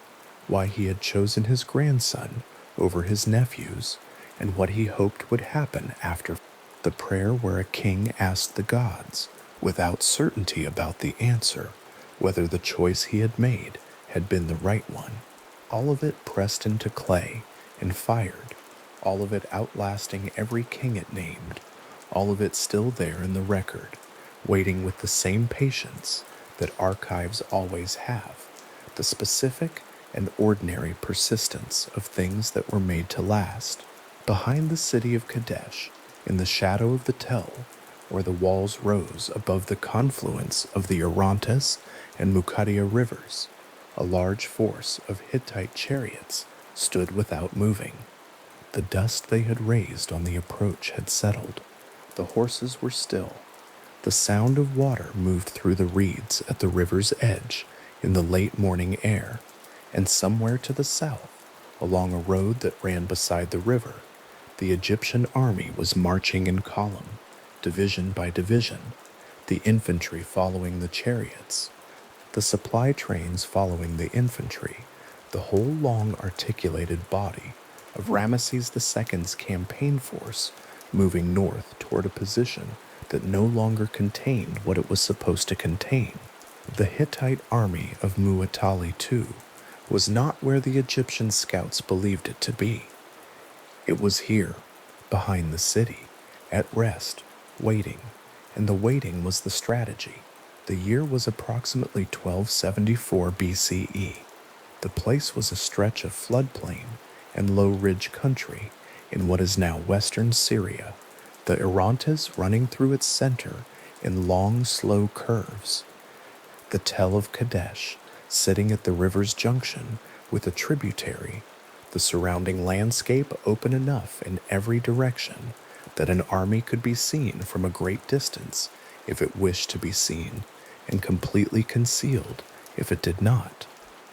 why he had chosen his grandson over his nephews and what he hoped would happen after, the prayer where a king asked the gods, without certainty about the answer, whether the choice he had made had been the right one. All of it pressed into clay and fired, all of it outlasting every king it named, all of it still there in the record, waiting with the same patience that archives always have, the specific and ordinary persistence of things that were made to last. Behind the city of Kadesh, in the shadow of the Tell, where the walls rose above the confluence of the Orontes and Mukadia rivers, a large force of Hittite chariots stood without moving. The dust they had raised on the approach had settled. The horses were still. The sound of water moved through the reeds at the river's edge in the late morning air, and somewhere to the south, along a road that ran beside the river, the Egyptian army was marching in column, division by division, the infantry following the chariots, the supply trains following the infantry, the whole long articulated body of Ramesses II's campaign force moving north toward a position that no longer contained what it was supposed to contain. The Hittite army of Muwatalli, too, was not where the Egyptian scouts believed it to be. It was here, behind the city, at rest, waiting, and the waiting was the strategy. The year was approximately 1274 BCE. The place was a stretch of floodplain and low ridge country in what is now western Syria, the Orontes running through its center in long, slow curves. The Tell of Kadesh, sitting at the river's junction with a tributary, the surrounding landscape open enough in every direction that an army could be seen from a great distance if it wished to be seen, and completely concealed if it did not.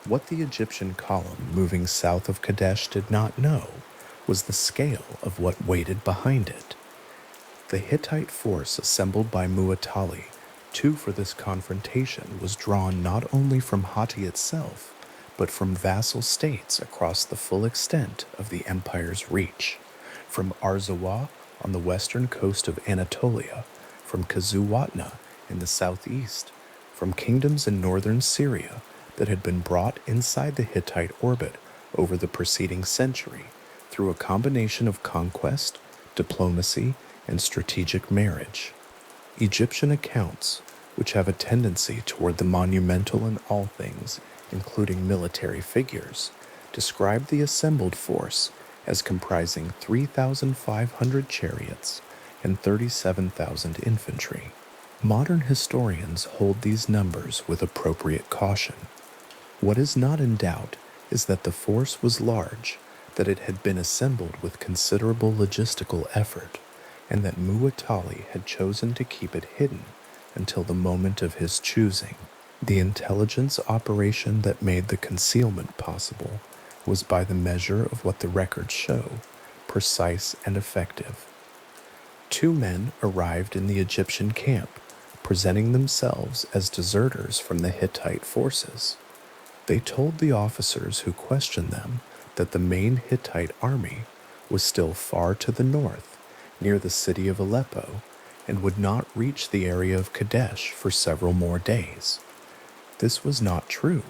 What the Egyptian column moving south of Kadesh did not know was the scale of what waited behind it. The Hittite force assembled by Muwatalli for this confrontation was drawn not only from Hatti itself, but from vassal states across the full extent of the empire's reach, from Arzawa on the western coast of Anatolia, from Kazuwatna in the southeast, from kingdoms in northern Syria that had been brought inside the Hittite orbit over the preceding century through a combination of conquest, diplomacy, and strategic marriage. Egyptian accounts, which have a tendency toward the monumental in all things, including military figures, describe the assembled force as comprising 3,500 chariots and 37,000 infantry. Modern historians hold these numbers with appropriate caution. What is not in doubt is that the force was large, that it had been assembled with considerable logistical effort, and that Muwatalli had chosen to keep it hidden until the moment of his choosing. The intelligence operation that made the concealment possible was, by the measure of what the records show, precise and effective. 2 men arrived in the Egyptian camp, presenting themselves as deserters from the Hittite forces. They told the officers who questioned them that the main Hittite army was still far to the north, near the city of Aleppo, and would not reach the area of Kadesh for several more days. This was not true.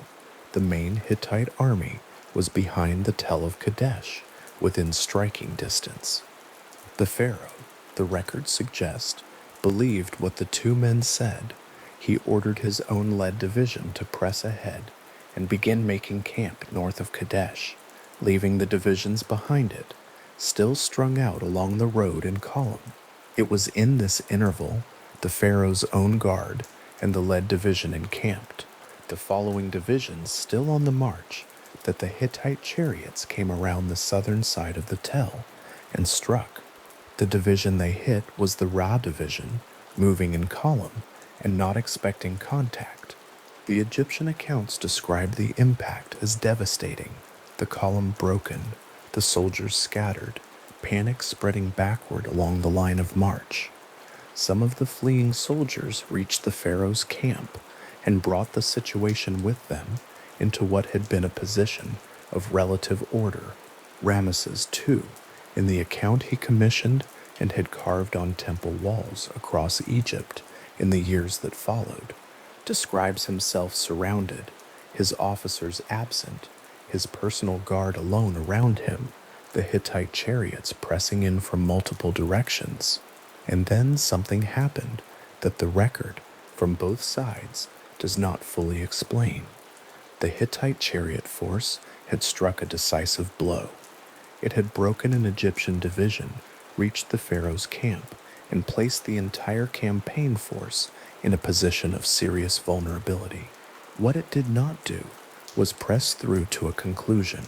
The main Hittite army was behind the Tell of Kadesh, within striking distance. The pharaoh, the records suggest, believed what the 2 men said. He ordered his own led division to press ahead and begin making camp north of Kadesh, leaving the divisions behind it, still strung out along the road in column. It was in this interval the pharaoh's own guard and the led division encamped, the following divisions still on the march, that the Hittite chariots came around the southern side of the Tell and struck. The division they hit was the Ra division, moving in column and not expecting contact. The Egyptian accounts describe the impact as devastating, the column broken, the soldiers scattered, panic spreading backward along the line of march. Some of the fleeing soldiers reached the pharaoh's camp and brought the situation with them into what had been a position of relative order. Ramesses II, in the account he commissioned and had carved on temple walls across Egypt in the years that followed, describes himself surrounded, his officers absent, his personal guard alone around him, the Hittite chariots pressing in from multiple directions. And then something happened that the record, from both sides, does not fully explain. The Hittite chariot force had struck a decisive blow. It had broken an Egyptian division, reached the pharaoh's camp, and placed the entire campaign force in a position of serious vulnerability. What it did not do was press through to a conclusion.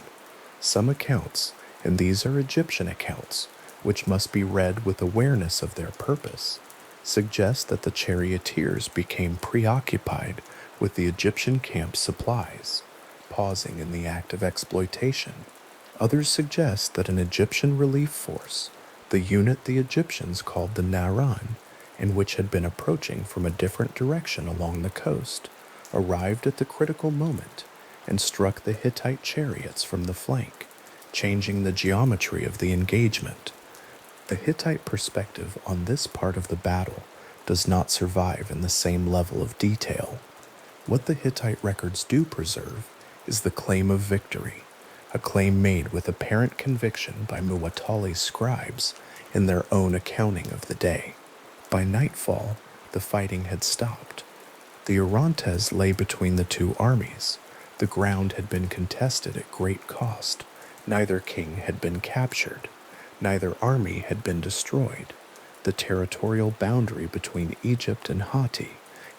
Some accounts, and these are Egyptian accounts, which must be read with awareness of their purpose, suggest that the charioteers became preoccupied with the Egyptian camp supplies, pausing in the act of exploitation. Others suggest that an Egyptian relief force, the unit the Egyptians called the Naran, and which had been approaching from a different direction along the coast, arrived at the critical moment and struck the Hittite chariots from the flank, changing the geometry of the engagement. The Hittite perspective on this part of the battle does not survive in the same level of detail. What the Hittite records do preserve is the claim of victory, a claim made with apparent conviction by Muwatalli's scribes in their own accounting of the day. By nightfall, the fighting had stopped. The Orontes lay between the two armies. The ground had been contested at great cost. Neither king had been captured. Neither army had been destroyed. The territorial boundary between Egypt and Hatti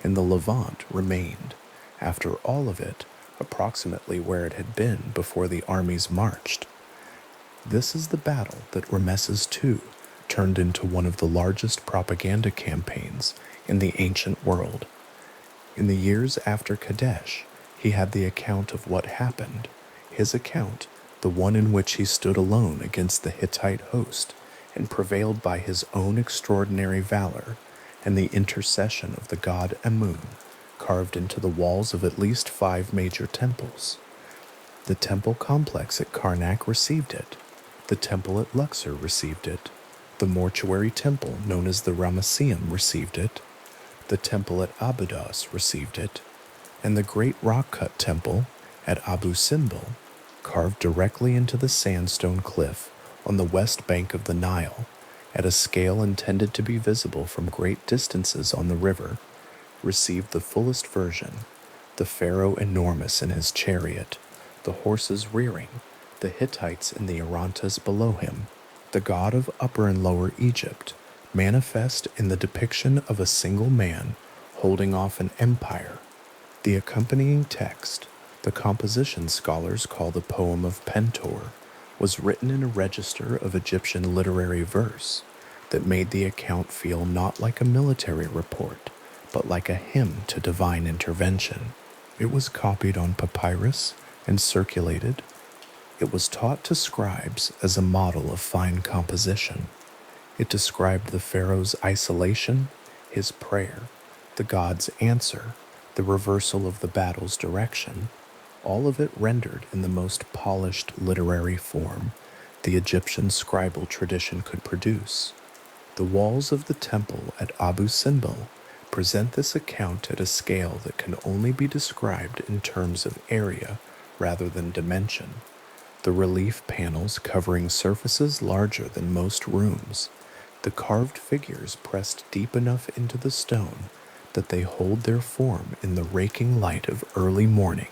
in the Levant remained, after all of it, approximately where it had been before the armies marched. This is the battle that Rameses II turned into one of the largest propaganda campaigns in the ancient world. In the years after Kadesh, he had the account of what happened. His account, the one in which he stood alone against the Hittite host and prevailed by his own extraordinary valor and the intercession of the god Amun, carved into the walls of at least 5 major temples. The temple complex at Karnak received it. The temple at Luxor received it. The mortuary temple known as the Ramesseum received it. The temple at Abydos received it. And the great rock-cut temple at Abu Simbel, carved directly into the sandstone cliff on the west bank of the Nile, at a scale intended to be visible from great distances on the river, received the fullest version, the pharaoh enormous in his chariot, the horses rearing, the Hittites and the Orontes below him, the god of Upper and Lower Egypt, manifest in the depiction of a single man holding off an empire. The accompanying text, the composition scholars call the poem of Pentor, was written in a register of Egyptian literary verse that made the account feel not like a military report, but like a hymn to divine intervention. It was copied on papyrus and circulated. It was taught to scribes as a model of fine composition. It described the pharaoh's isolation, his prayer, the god's answer, the reversal of the battle's direction, all of it rendered in the most polished literary form the Egyptian scribal tradition could produce. The walls of the temple at Abu Simbel present this account at a scale that can only be described in terms of area rather than dimension. The relief panels covering surfaces larger than most rooms, the carved figures pressed deep enough into the stone that they hold their form in the raking light of early morning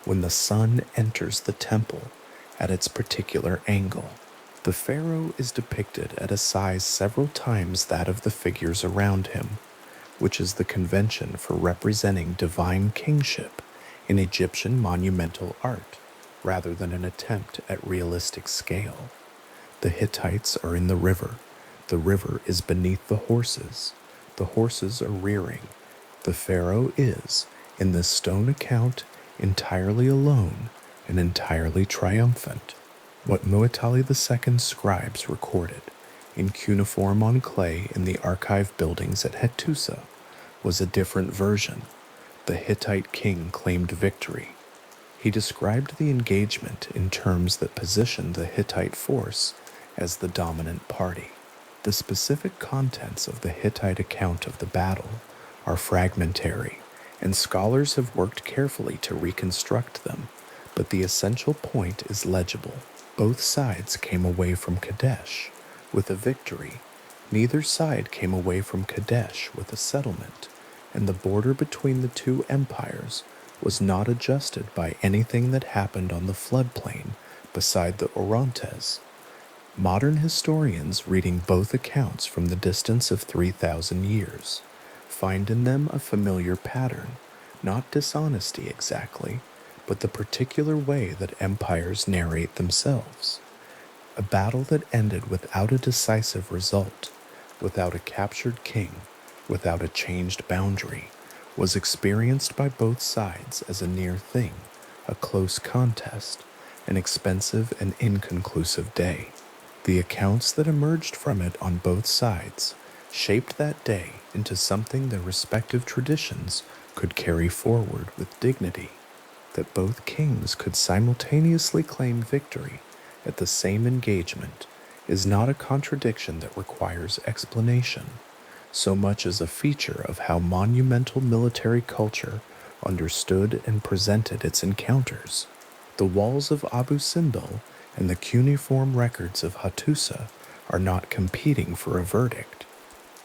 when the sun enters the temple at its particular angle. The pharaoh is depicted at a size several times that of the figures around him, which is the convention for representing divine kingship in Egyptian monumental art, rather than an attempt at realistic scale. The Hittites are in the river. The river is beneath the horses. The horses are rearing. The pharaoh is, in this stone account, entirely alone and entirely triumphant. What Muwatalli II's scribes recorded in cuneiform on clay in the archive buildings at Hattusa was a different version. The Hittite king claimed victory. He described the engagement in terms that positioned the Hittite force as the dominant party. The specific contents of the Hittite account of the battle are fragmentary, and scholars have worked carefully to reconstruct them, but the essential point is legible. Both sides came away from Kadesh with a victory. Neither side came away from Kadesh with a settlement, and the border between the two empires was not adjusted by anything that happened on the floodplain beside the Orontes. Modern historians reading both accounts from the distance of 3,000 years find in them a familiar pattern, not dishonesty exactly, but the particular way that empires narrate themselves. A battle that ended without a decisive result, without a captured king, without a changed boundary, was experienced by both sides as a near thing, a close contest, an expensive and inconclusive day. The accounts that emerged from it on both sides shaped that day into something their respective traditions could carry forward with dignity. That both kings could simultaneously claim victory at the same engagement is not a contradiction that requires explanation, so much as a feature of how monumental military culture understood and presented its encounters. The walls of Abu Simbel and the cuneiform records of Hattusa are not competing for a verdict.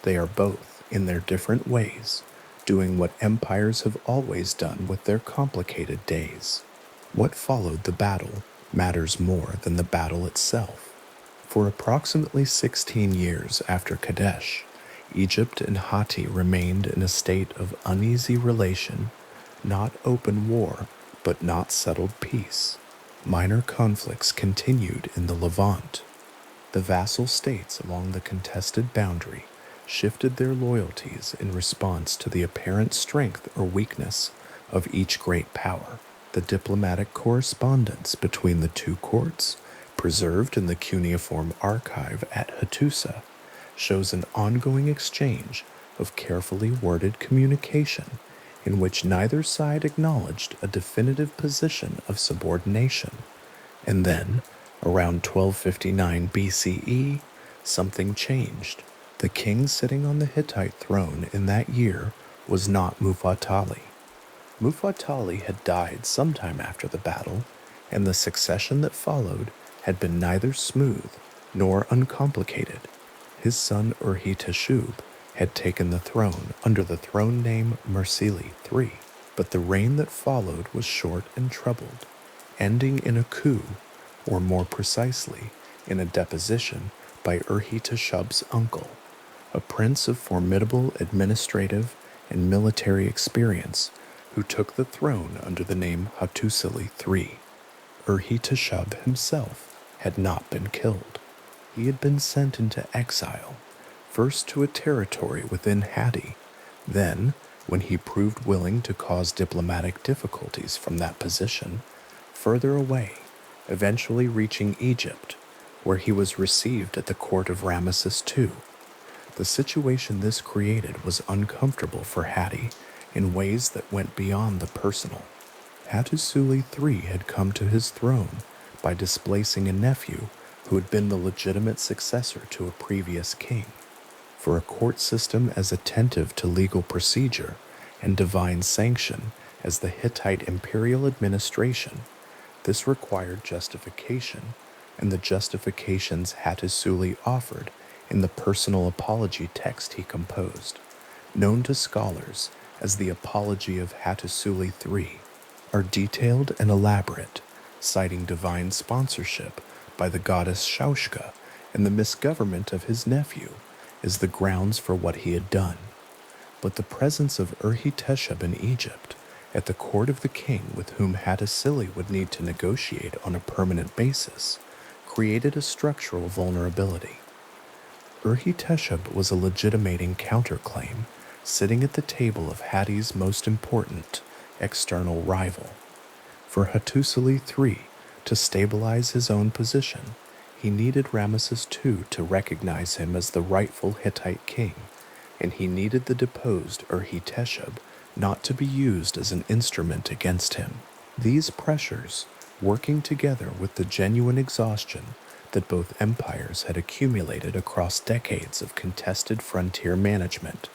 They are both, in their different ways, doing what empires have always done with their complicated days. What followed the battle matters more than the battle itself. For approximately 16 years after Kadesh, Egypt and Hatti remained in a state of uneasy relation, not open war, but not settled peace. Minor conflicts continued in the Levant. The vassal states along the contested boundary shifted their loyalties in response to the apparent strength or weakness of each great power. The diplomatic correspondence between the two courts, preserved in the cuneiform archive at Hattusa, shows an ongoing exchange of carefully worded communication in which neither side acknowledged a definitive position of subordination. And then, around 1259 BCE, something changed. The king sitting on the Hittite throne in that year was not Mufatali. Mufatali had died sometime after the battle, and the succession that followed had been neither smooth nor uncomplicated. His son Urhi-Teshub had taken the throne under the throne name Mursili III, but the reign that followed was short and troubled, ending in a coup, or more precisely, in a deposition by Urhi-Teshub's uncle, a prince of formidable administrative and military experience who took the throne under the name Hattusili III. Urhi-Teshub himself had not been killed. He had been sent into exile, first to a territory within Hatti, then, when he proved willing to cause diplomatic difficulties from that position, further away, eventually reaching Egypt, where he was received at the court of Ramesses II. The situation this created was uncomfortable for Hatti in ways that went beyond the personal. Hattusili III had come to his throne by displacing a nephew who had been the legitimate successor to a previous king. For a court system as attentive to legal procedure and divine sanction as the Hittite imperial administration, this required justification, and the justifications Hattusili offered in the personal apology text he composed, known to scholars as the Apology of Hattusili III, are detailed and elaborate, citing divine sponsorship by the goddess Shaushka and the misgovernment of his nephew as the grounds for what he had done. But the presence of Urhi-Teshub in Egypt, at the court of the king with whom Hattusili would need to negotiate on a permanent basis, created a structural vulnerability. Urhi-Teshub was a legitimating counterclaim, sitting at the table of Hatti's most important external rival. For Hattusili III to stabilize his own position, he needed Ramesses II to recognize him as the rightful Hittite king, and he needed the deposed Urhi-Teshub not to be used as an instrument against him. These pressures, working together with the genuine exhaustion that both empires had accumulated across decades of contested frontier management,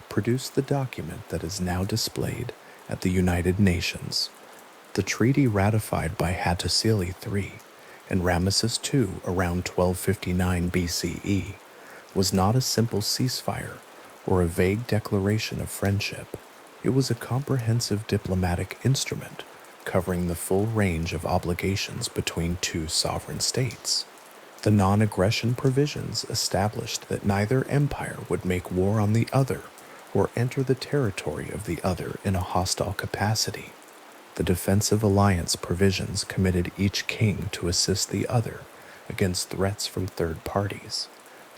produced the document that is now displayed at the United Nations. The treaty ratified by Hattusili III and Ramesses II around 1259 BCE was not a simple ceasefire or a vague declaration of friendship. It was a comprehensive diplomatic instrument covering the full range of obligations between two sovereign states. The non-aggression provisions established that neither empire would make war on the other or enter the territory of the other in a hostile capacity. The defensive alliance provisions committed each king to assist the other against threats from third parties,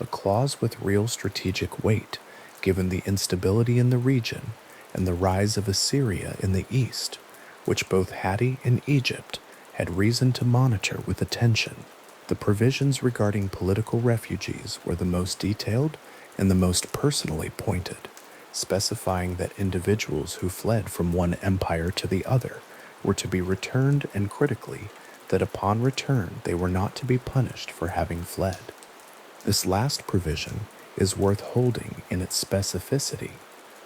a clause with real strategic weight given the instability in the region and the rise of Assyria in the east, which both Hatti and Egypt had reason to monitor with attention. The provisions regarding political refugees were the most detailed and the most personally pointed, specifying that individuals who fled from one empire to the other were to be returned, and critically, that upon return they were not to be punished for having fled. This last provision is worth holding in its specificity.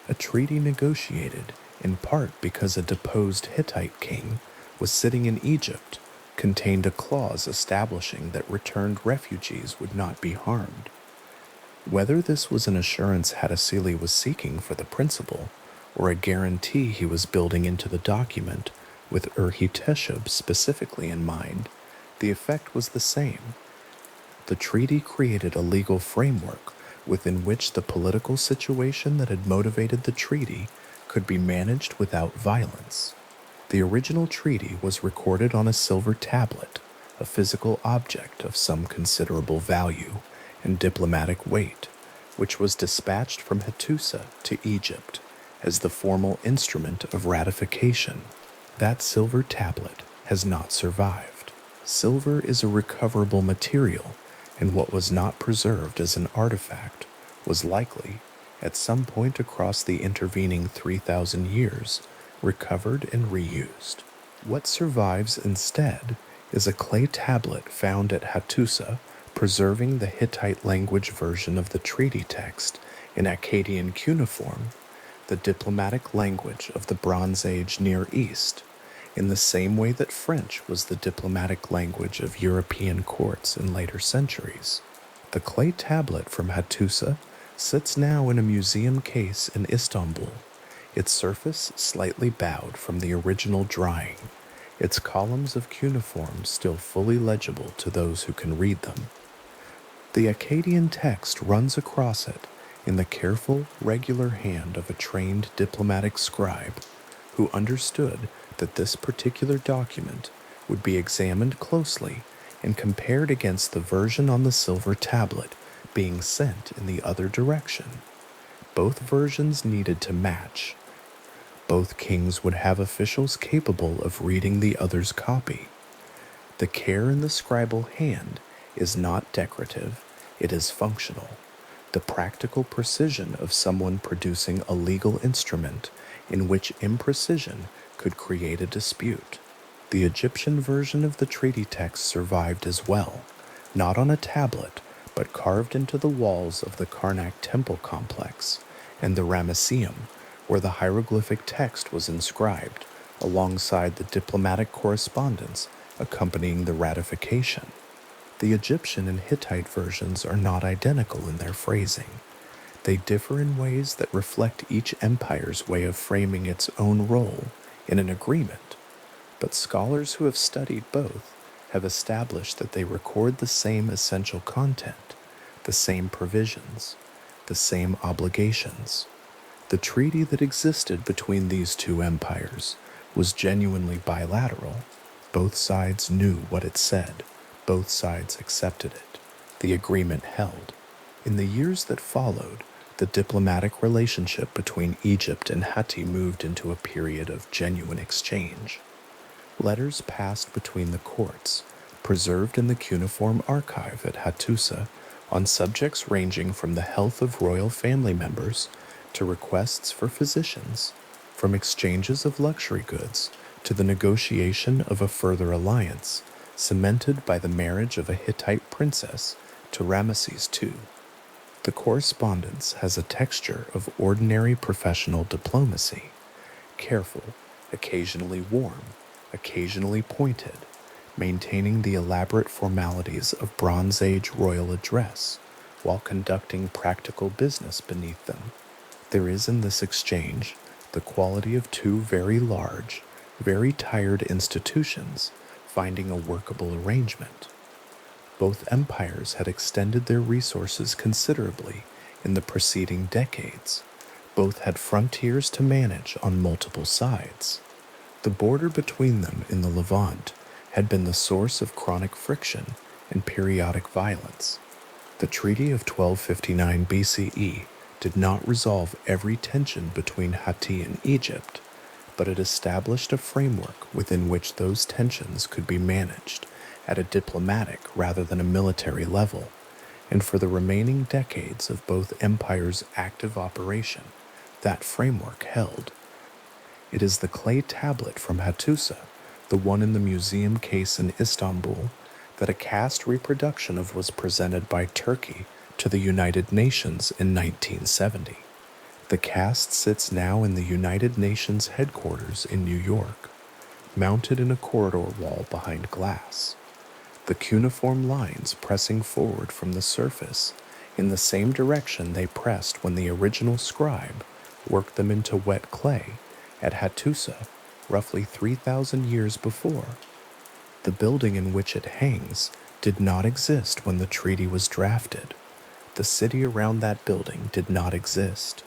A treaty negotiated in part because a deposed Hittite king was sitting in Egypt, contained a clause establishing that returned refugees would not be harmed. Whether this was an assurance Hattusili was seeking for the principal, or a guarantee he was building into the document with Ur-Hiteshub specifically in mind, the effect was the same. The treaty created a legal framework within which the political situation that had motivated the treaty could be managed without violence. The original treaty was recorded on a silver tablet, a physical object of some considerable value and diplomatic weight, which was dispatched from Hattusa to Egypt as the formal instrument of ratification. That silver tablet has not survived. Silver is a recoverable material, and what was not preserved as an artifact was likely, at some point across the intervening 3,000 years, recovered and reused. What survives instead is a clay tablet found at Hattusa, preserving the Hittite language version of the treaty text in Akkadian cuneiform, the diplomatic language of the Bronze Age Near East, in the same way that French was the diplomatic language of European courts in later centuries. The clay tablet from Hattusa sits now in a museum case in Istanbul, its surface slightly bowed from the original drying, its columns of cuneiform still fully legible to those who can read them. The Akkadian text runs across it in the careful, regular hand of a trained diplomatic scribe who understood that this particular document would be examined closely and compared against the version on the silver tablet being sent in the other direction. Both versions needed to match. Both kings would have officials capable of reading the other's copy. The care in the scribal hand is not decorative, it is functional. The practical precision of someone producing a legal instrument in which imprecision could create a dispute. The Egyptian version of the treaty text survived as well, not on a tablet, but carved into the walls of the Karnak temple complex and the Ramesseum, where the hieroglyphic text was inscribed, alongside the diplomatic correspondence accompanying the ratification. The Egyptian and Hittite versions are not identical in their phrasing. They differ in ways that reflect each empire's way of framing its own role in an agreement, but scholars who have studied both have established that they record the same essential content, the same provisions, the same obligations. The treaty that existed between these two empires was genuinely bilateral. Both sides knew what it said. Both sides accepted it. The agreement held. In the years that followed, the diplomatic relationship between Egypt and Hatti moved into a period of genuine exchange. Letters passed between the courts, preserved in the cuneiform archive at Hattusa, on subjects ranging from the health of royal family members to requests for physicians, from exchanges of luxury goods to the negotiation of a further alliance, cemented by the marriage of a Hittite princess to Ramesses II. The correspondence has a texture of ordinary professional diplomacy, careful, occasionally warm, occasionally pointed, maintaining the elaborate formalities of Bronze Age royal address while conducting practical business beneath them. There is in this exchange the quality of two very large, very tired institutions finding a workable arrangement. Both empires had extended their resources considerably in the preceding decades. Both had frontiers to manage on multiple sides. The border between them in the Levant had been the source of chronic friction and periodic violence. The Treaty of 1259 BCE did not resolve every tension between Hatti and Egypt, but it established a framework within which those tensions could be managed at a diplomatic rather than a military level, and for the remaining decades of both empires' active operation, that framework held. It is the clay tablet from Hattusa, the one in the museum case in Istanbul, that a cast reproduction of was presented by Turkey to the United Nations in 1970. The cast sits now in the United Nations headquarters in New York, mounted in a corridor wall behind glass, the cuneiform lines pressing forward from the surface in the same direction they pressed when the original scribe worked them into wet clay at Hattusa roughly 3,000 years before. The building in which it hangs did not exist when the treaty was drafted. The city around that building did not exist.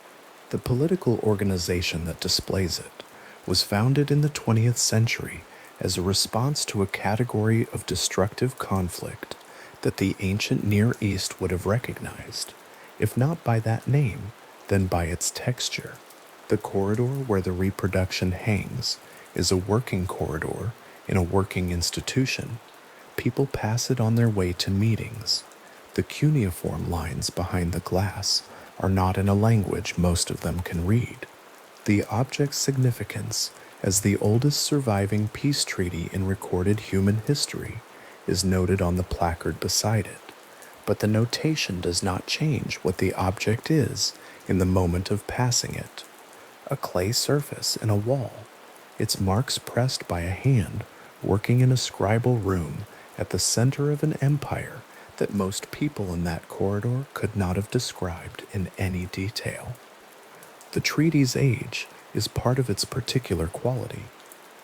The political organization that displays it was founded in the 20th century as a response to a category of destructive conflict that the ancient Near East would have recognized, if not by that name, then by its texture. The corridor where the reproduction hangs is a working corridor in a working institution. People pass it on their way to meetings. The cuneiform lines behind the glass are not in a language most of them can read. The object's significance as the oldest surviving peace treaty in recorded human history is noted on the placard beside it, but the notation does not change what the object is in the moment of passing it. A clay surface in a wall, its marks pressed by a hand working in a scribal room at the center of an empire that most people in that corridor could not have described in any detail. The treaty's age is part of its particular quality.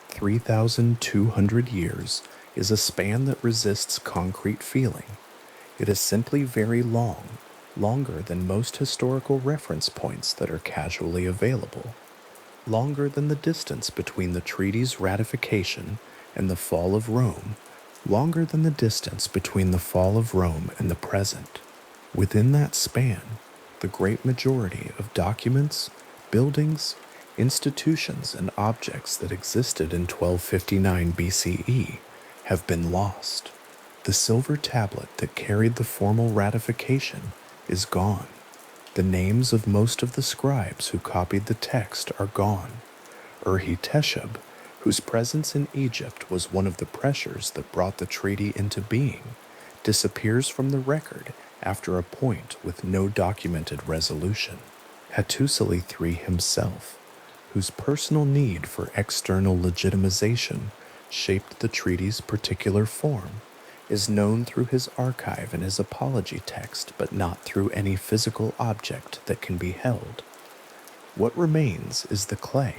3,200 years is a span that resists concrete feeling. It is simply very long, longer than most historical reference points that are casually available, longer than the distance between the treaty's ratification and the fall of Rome, longer than the distance between the fall of Rome and the present. Within that span, the great majority of documents, buildings, institutions, and objects that existed in 1259 BCE have been lost. The silver tablet that carried the formal ratification is gone. The names of most of the scribes who copied the text are gone. Teshub, whose presence in Egypt was one of the pressures that brought the treaty into being, disappears from the record after a point with no documented resolution. Hattusili III himself, whose personal need for external legitimization shaped the treaty's particular form, is known through his archive and his apology text, but not through any physical object that can be held. What remains is the clay,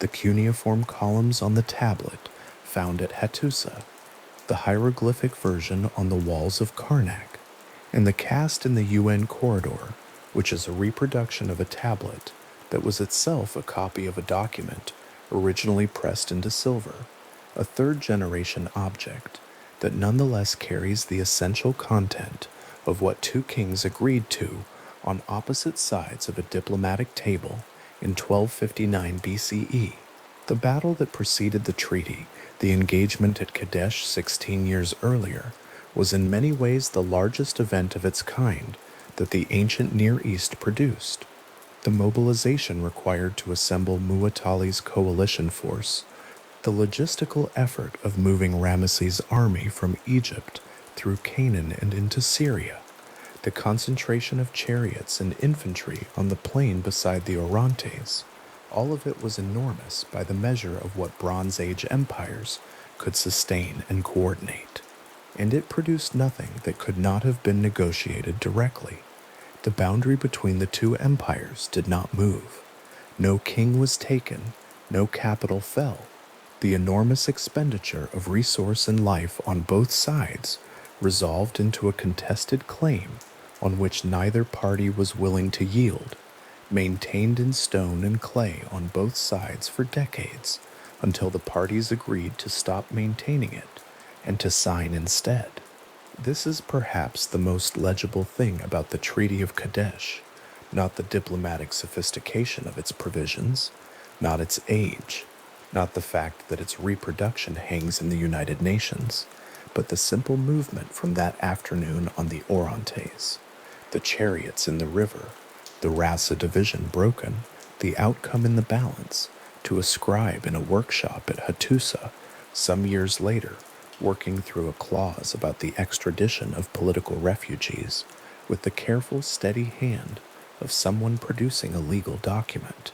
the cuneiform columns on the tablet found at Hattusa, the hieroglyphic version on the walls of Karnak, and the cast in the UN corridor, which is a reproduction of a tablet that was itself a copy of a document originally pressed into silver, a third-generation object that nonetheless carries the essential content of what two kings agreed to on opposite sides of a diplomatic table in 1259 BCE. The battle that preceded the treaty, the engagement at Kadesh 16 years earlier, was in many ways the largest event of its kind that the ancient Near East produced. The mobilization required to assemble Mu'attali's coalition force, the logistical effort of moving Ramesses' army from Egypt through Canaan and into Syria, the concentration of chariots and infantry on the plain beside the Orontes, all of it was enormous by the measure of what Bronze Age empires could sustain and coordinate. And it produced nothing that could not have been negotiated directly. The boundary between the two empires did not move. No king was taken, no capital fell. The enormous expenditure of resource and life on both sides resolved into a contested claim on which neither party was willing to yield, maintained in stone and clay on both sides for decades until the parties agreed to stop maintaining it and to sign instead. This is perhaps the most legible thing about the Treaty of Kadesh, not the diplomatic sophistication of its provisions, not its age, not the fact that its reproduction hangs in the United Nations, but the simple movement from that afternoon on the Orontes, the chariots in the river, the Rasa division broken, the outcome in the balance, to a scribe in a workshop at Hattusa some years later, working through a clause about the extradition of political refugees with the careful, steady hand of someone producing a legal document.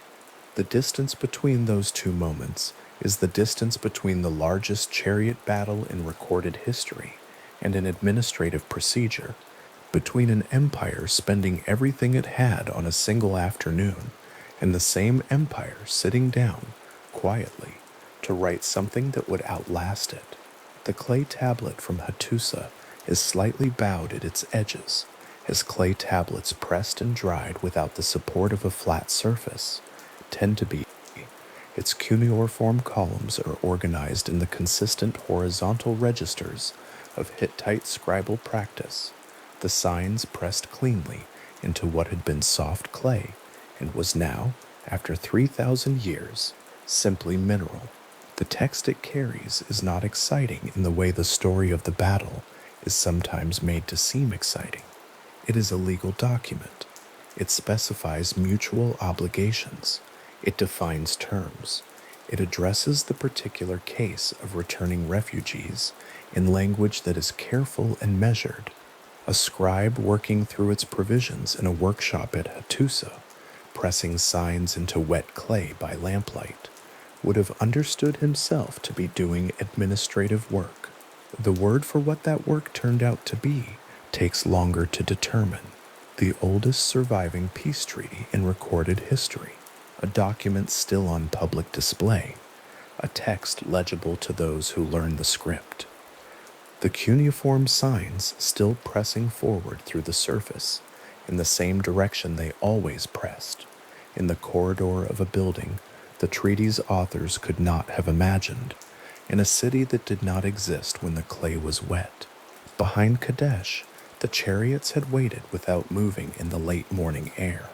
The distance between those two moments is the distance between the largest chariot battle in recorded history and an administrative procedure, between an empire spending everything it had on a single afternoon and the same empire sitting down, quietly, to write something that would outlast it. The clay tablet from Hattusa is slightly bowed at its edges, as clay tablets pressed and dried without the support of a flat surface tend to be. Its cuneiform columns are organized in the consistent horizontal registers of Hittite scribal practice, the signs pressed cleanly into what had been soft clay and was now, after 3,000 years, simply mineral. The text it carries is not exciting in the way the story of the battle is sometimes made to seem exciting. It is a legal document. It specifies mutual obligations. It defines terms. It addresses the particular case of returning refugees in language that is careful and measured. A scribe working through its provisions in a workshop at Hattusa, pressing signs into wet clay by lamplight, would have understood himself to be doing administrative work. The word for what that work turned out to be takes longer to determine. The oldest surviving peace treaty in recorded history, a document still on public display, a text legible to those who learn the script. The cuneiform signs still pressing forward through the surface in the same direction they always pressed, in the corridor of a building the treaty's authors could not have imagined, in a city that did not exist when the clay was wet. Behind Kadesh, the chariots had waited without moving in the late morning air.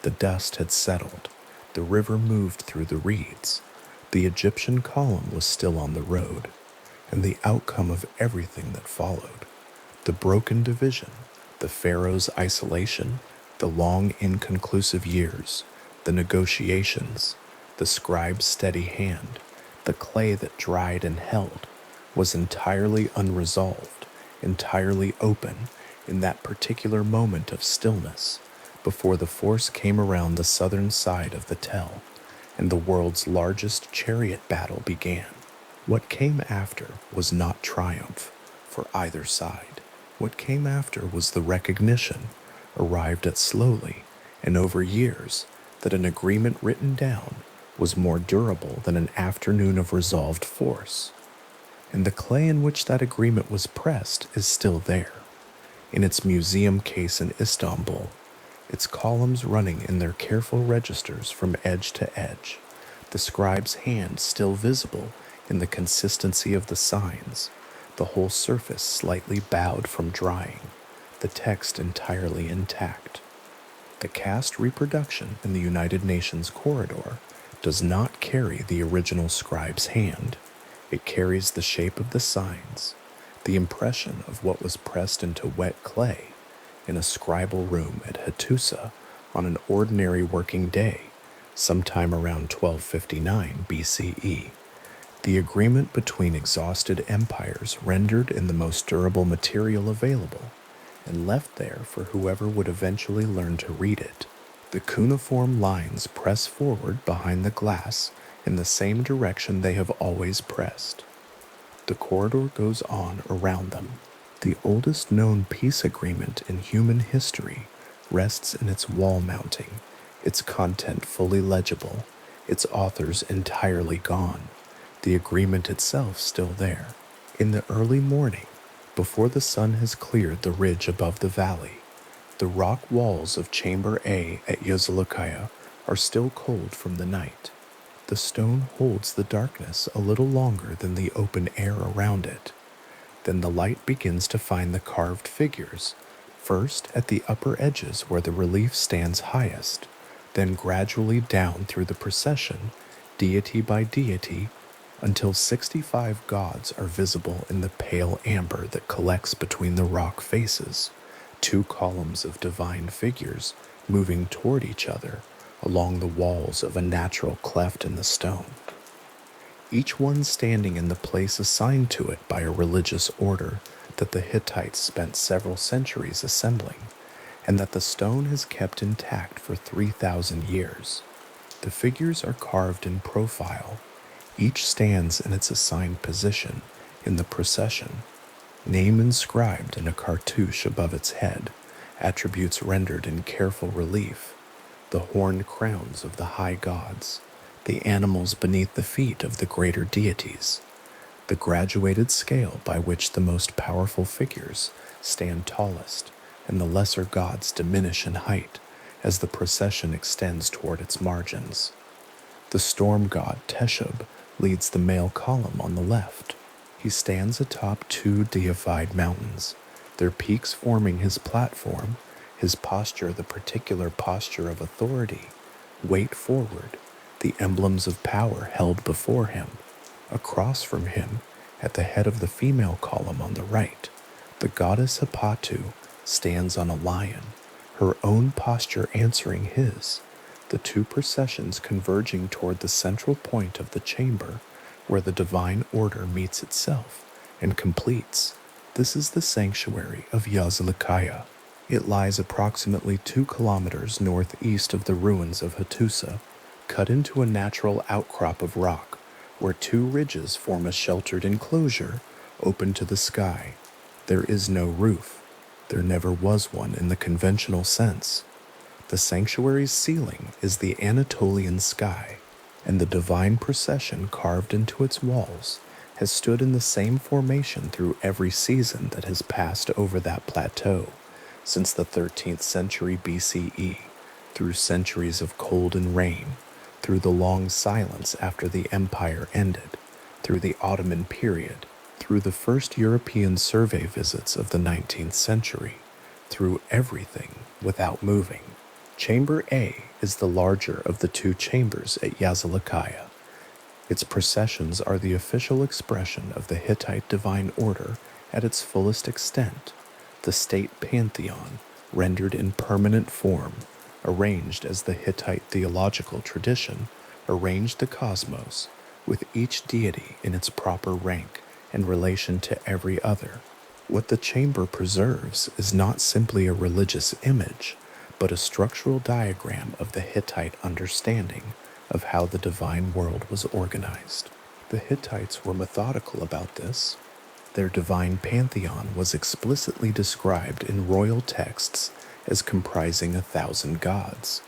The dust had settled. The river moved through the reeds. The Egyptian column was still on the road, and the outcome of everything that followed, the broken division, the pharaoh's isolation, the long inconclusive years, the negotiations, the scribe's steady hand, the clay that dried and held, was entirely unresolved, entirely open in that particular moment of stillness before the force came around the southern side of the Tell and the world's largest chariot battle began. What came after was not triumph for either side. What came after was the recognition, arrived at slowly and over years, that an agreement written down was more durable than an afternoon of resolved force. And the clay in which that agreement was pressed is still there, in its museum case in Istanbul, its columns running in their careful registers from edge to edge, the scribe's hand still visible in the consistency of the signs, the whole surface slightly bowed from drying, the text entirely intact. The cast reproduction in the United Nations corridor does not carry the original scribe's hand. It carries the shape of the signs, the impression of what was pressed into wet clay in a scribal room at Hattusa on an ordinary working day, sometime around 1259 BCE. The agreement between exhausted empires rendered in the most durable material available and left there for whoever would eventually learn to read it. The cuneiform lines press forward behind the glass in the same direction they have always pressed. The corridor goes on around them. The oldest known peace agreement in human history rests in its wall mounting, its content fully legible, its authors entirely gone, the agreement itself still there. In the early morning, before the sun has cleared the ridge above the valley, the rock walls of Chamber A at Yazilikaya are still cold from the night. The stone holds the darkness a little longer than the open air around it. Then the light begins to find the carved figures, first at the upper edges where the relief stands highest, then gradually down through the procession, deity by deity, until 65 gods are visible in the pale amber that collects between the rock faces, 2 columns of divine figures moving toward each other along the walls of a natural cleft in the stone, each one standing in the place assigned to it by a religious order that the Hittites spent several centuries assembling, and that the stone has kept intact for 3,000 years. The figures are carved in profile. Each stands in its assigned position in the procession, name inscribed in a cartouche above its head, attributes rendered in careful relief, the horned crowns of the high gods, the animals beneath the feet of the greater deities, the graduated scale by which the most powerful figures stand tallest and the lesser gods diminish in height as the procession extends toward its margins. The storm god Teshub leads the male column on the left. He stands atop two deified mountains, their peaks forming his platform, his posture the particular posture of authority, weight forward, the emblems of power held before him. Across from him, at the head of the female column on the right, the goddess Hapatu stands on a lion, her own posture answering his, the two processions converging toward the central point of the chamber where the divine order meets itself and completes. This is the sanctuary of Yazilikaya. It lies approximately 2 kilometers northeast of the ruins of Hattusa, cut into a natural outcrop of rock where two ridges form a sheltered enclosure open to the sky. There is no roof. There never was one in the conventional sense. The sanctuary's ceiling is the Anatolian sky, and the divine procession carved into its walls has stood in the same formation through every season that has passed over that plateau since the 13th century BCE, through centuries of cold and rain, through the long silence after the empire ended, through the Ottoman period, through the first European survey visits of the 19th century, through everything without moving. Chamber A is the larger of the two chambers at Yazilikaya. Its processions are the official expression of the Hittite divine order at its fullest extent, the state pantheon rendered in permanent form, arranged as the Hittite theological tradition arranged the cosmos, with each deity in its proper rank and relation to every other. What the chamber preserves is not simply a religious image, but a structural diagram of the Hittite understanding of how the divine world was organized. The Hittites were methodical about this. Their divine pantheon was explicitly described in royal texts as comprising 1,000 gods,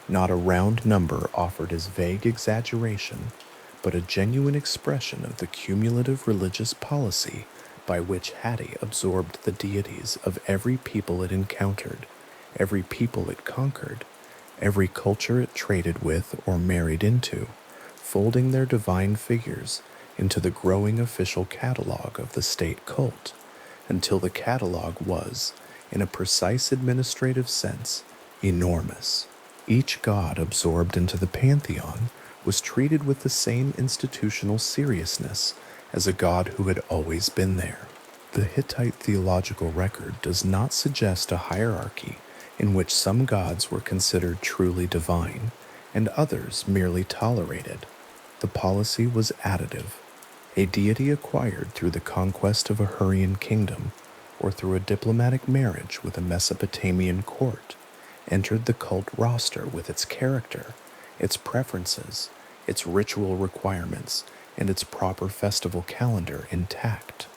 not a round number offered as vague exaggeration, but a genuine expression of the cumulative religious policy by which Hatti absorbed the deities of every people it encountered, every people it conquered, every culture it traded with or married into, folding their divine figures into the growing official catalog of the state cult, until the catalog was, in a precise administrative sense, enormous. Each god absorbed into the pantheon was treated with the same institutional seriousness as a god who had always been there. The Hittite theological record does not suggest a hierarchy in which some gods were considered truly divine and others merely tolerated. The policy was additive. A deity acquired through the conquest of a Hurrian kingdom or through a diplomatic marriage with a Mesopotamian court entered the cult roster with its character, its preferences, its ritual requirements, and its proper festival calendar intact.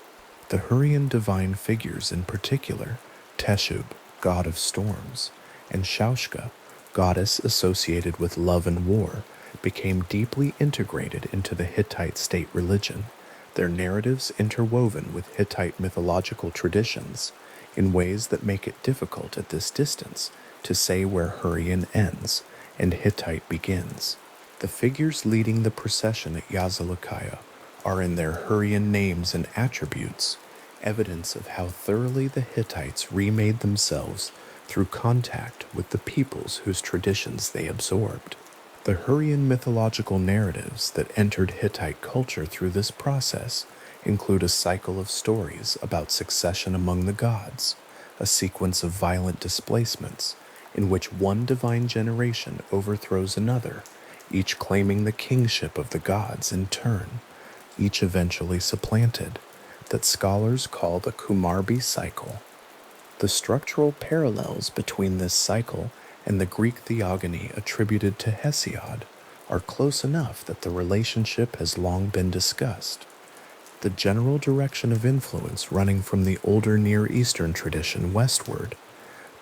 The Hurrian divine figures in particular, Teshub, god of storms, and Shaushka, goddess associated with love and war, became deeply integrated into the Hittite state religion, their narratives interwoven with Hittite mythological traditions in ways that make it difficult at this distance to say where Hurrian ends and Hittite begins. The figures leading the procession at Yazilikaya are in their Hurrian names and attributes, evidence of how thoroughly the Hittites remade themselves through contact with the peoples whose traditions they absorbed. The Hurrian mythological narratives that entered Hittite culture through this process include a cycle of stories about succession among the gods, a sequence of violent displacements in which one divine generation overthrows another, each claiming the kingship of the gods in turn, each eventually supplanted, that scholars call the Kumarbi cycle. The structural parallels between this cycle and the Greek theogony attributed to Hesiod are close enough that the relationship has long been discussed. The general direction of influence running from the older Near Eastern tradition westward,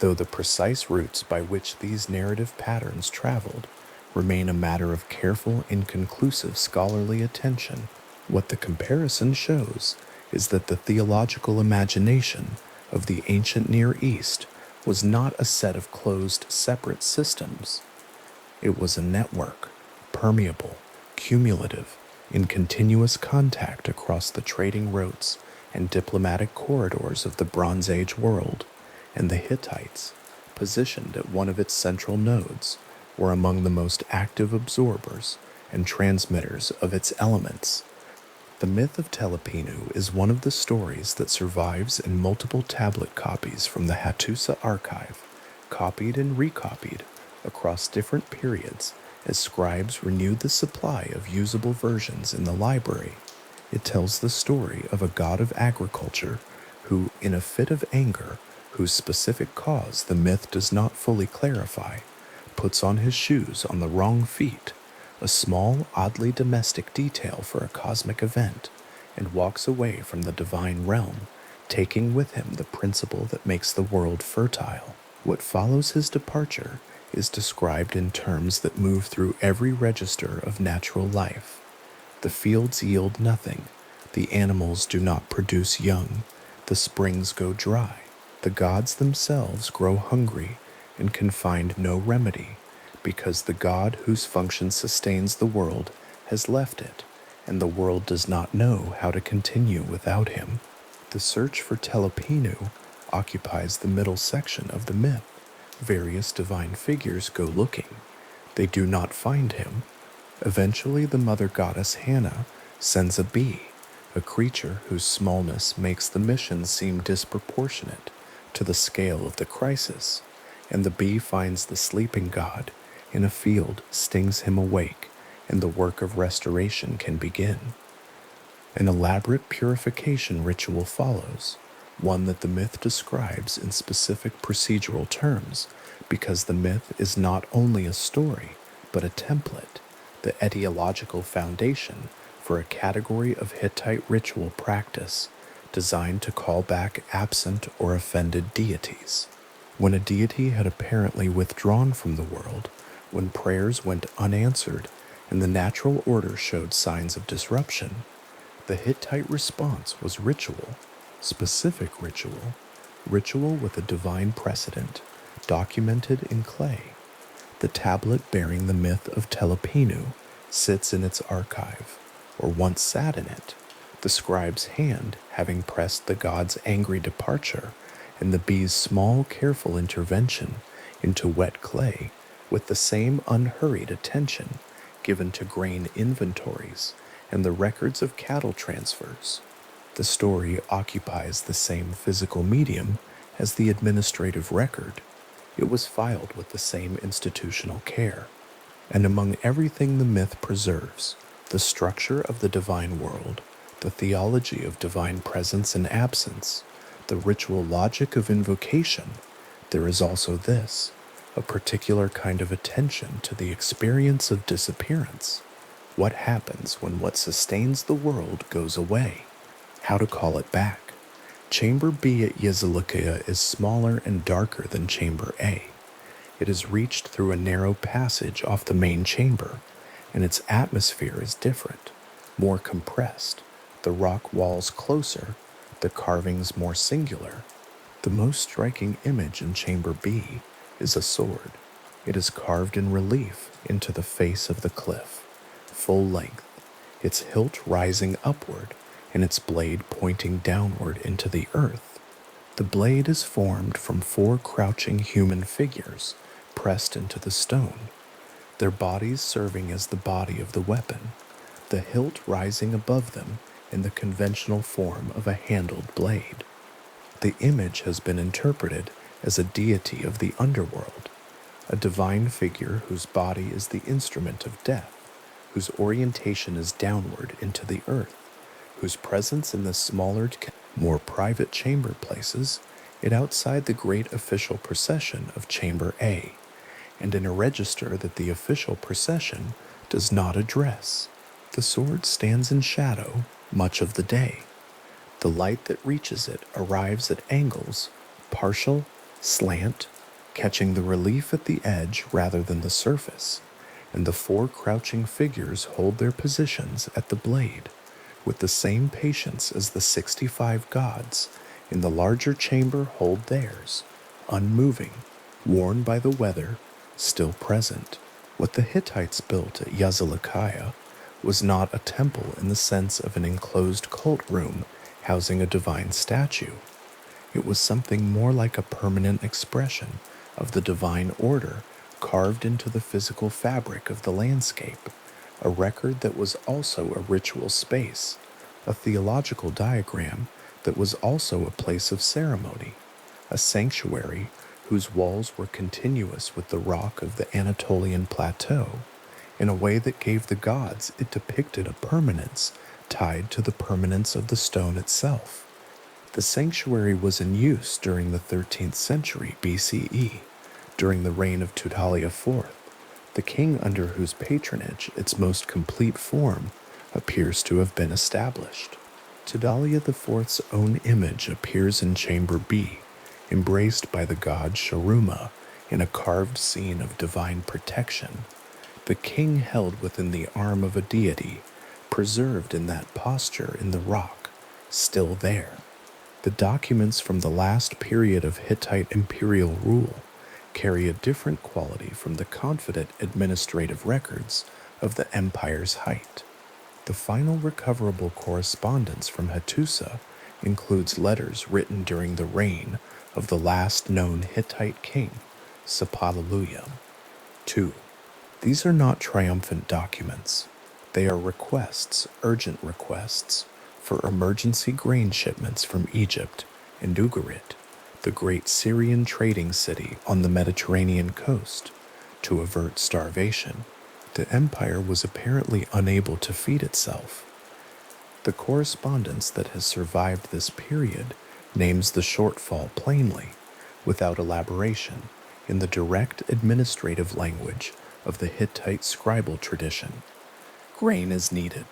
though the precise routes by which these narrative patterns traveled remain a matter of careful and conclusive scholarly attention. What the comparison shows is that the theological imagination of the ancient Near East was not a set of closed, separate systems. It was a network, permeable, cumulative, in continuous contact across the trading routes and diplomatic corridors of the Bronze Age world, and the Hittites, positioned at one of its central nodes, were among the most active absorbers and transmitters of its elements. The myth of Telepinu is one of the stories that survives in multiple tablet copies from the Hattusa archive, copied and recopied across different periods as scribes renewed the supply of usable versions in the library. It tells the story of a god of agriculture who, in a fit of anger, whose specific cause the myth does not fully clarify, puts on his shoes on the wrong feet, a small, oddly domestic detail for a cosmic event, and walks away from the divine realm, taking with him the principle that makes the world fertile. What follows his departure is described in terms that move through every register of natural life. The fields yield nothing, the animals do not produce young, the springs go dry, the gods themselves grow hungry and can find no remedy, because the God whose function sustains the world has left it, and the world does not know how to continue without him. The search for Telepinu occupies the middle section of the myth. Various divine figures go looking. They do not find him. Eventually, the mother goddess Hannah sends a bee, a creature whose smallness makes the mission seem disproportionate to the scale of the crisis, and the bee finds the sleeping god in a field, stings him awake, and the work of restoration can begin. An elaborate purification ritual follows, one that the myth describes in specific procedural terms, because the myth is not only a story, but a template, the etiological foundation for a category of Hittite ritual practice designed to call back absent or offended deities. When a deity had apparently withdrawn from the world, when prayers went unanswered and the natural order showed signs of disruption, the Hittite response was ritual, specific ritual, ritual with a divine precedent, documented in clay. The tablet bearing the myth of Telepinu sits in its archive, or once sat in it, the scribe's hand having pressed the god's angry departure and the bee's small, careful intervention into wet clay with the same unhurried attention given to grain inventories and the records of cattle transfers. The story occupies the same physical medium as the administrative record. It was filed with the same institutional care. And among everything the myth preserves, the structure of the divine world, the theology of divine presence and absence, the ritual logic of invocation, there is also this, a particular kind of attention to the experience of disappearance. What happens when what sustains the world goes away? How to call it back? Chamber B at Yezalikia is smaller and darker than Chamber A. It is reached through a narrow passage off the main chamber, and its atmosphere is different, more compressed, the rock walls closer, the carvings more singular. The most striking image in Chamber B is a sword. It is carved in relief into the face of the cliff, full length, its hilt rising upward and its blade pointing downward into the earth. The blade is formed from 4 crouching human figures pressed into the stone, their bodies serving as the body of the weapon, the hilt rising above them in the conventional form of a handled blade. The image has been interpreted as a deity of the underworld, a divine figure whose body is the instrument of death, whose orientation is downward into the earth, whose presence in the smaller, more private chamber places it outside the great official procession of Chamber A, and in a register that the official procession does not address. The sword stands in shadow much of the day. The light that reaches it arrives at angles, partial, slant, catching the relief at the edge rather than the surface, and the four crouching figures hold their positions at the blade with the same patience as the 65 gods in the larger chamber hold theirs, unmoving, worn by the weather, still present. What the Hittites built at Yazilikiah was not a temple in the sense of an enclosed cult room housing a divine statue. It was something more like a permanent expression of the divine order carved into the physical fabric of the landscape, a record that was also a ritual space, a theological diagram that was also a place of ceremony, a sanctuary whose walls were continuous with the rock of the Anatolian plateau, in a way that gave the gods it depicted a permanence tied to the permanence of the stone itself. The sanctuary was in use during the 13th century BCE, during the reign of Tudhaliya IV, the king under whose patronage its most complete form appears to have been established. Tudhaliya IV's own image appears in Chamber B, embraced by the god Sharuma in a carved scene of divine protection, the king held within the arm of a deity, preserved in that posture in the rock, still there. The documents from the last period of Hittite imperial rule carry a different quality from the confident administrative records of the empire's height. The final recoverable correspondence from Hattusa includes letters written during the reign of the last known Hittite king, Sapaluluyum. 2. These are not triumphant documents. They are requests, urgent requests, for emergency grain shipments from Egypt and Ugarit, the great Syrian trading city on the Mediterranean coast, to avert starvation. The empire was apparently unable to feed itself. The correspondence that has survived this period names the shortfall plainly, without elaboration, in the direct administrative language of the Hittite scribal tradition. Grain is needed.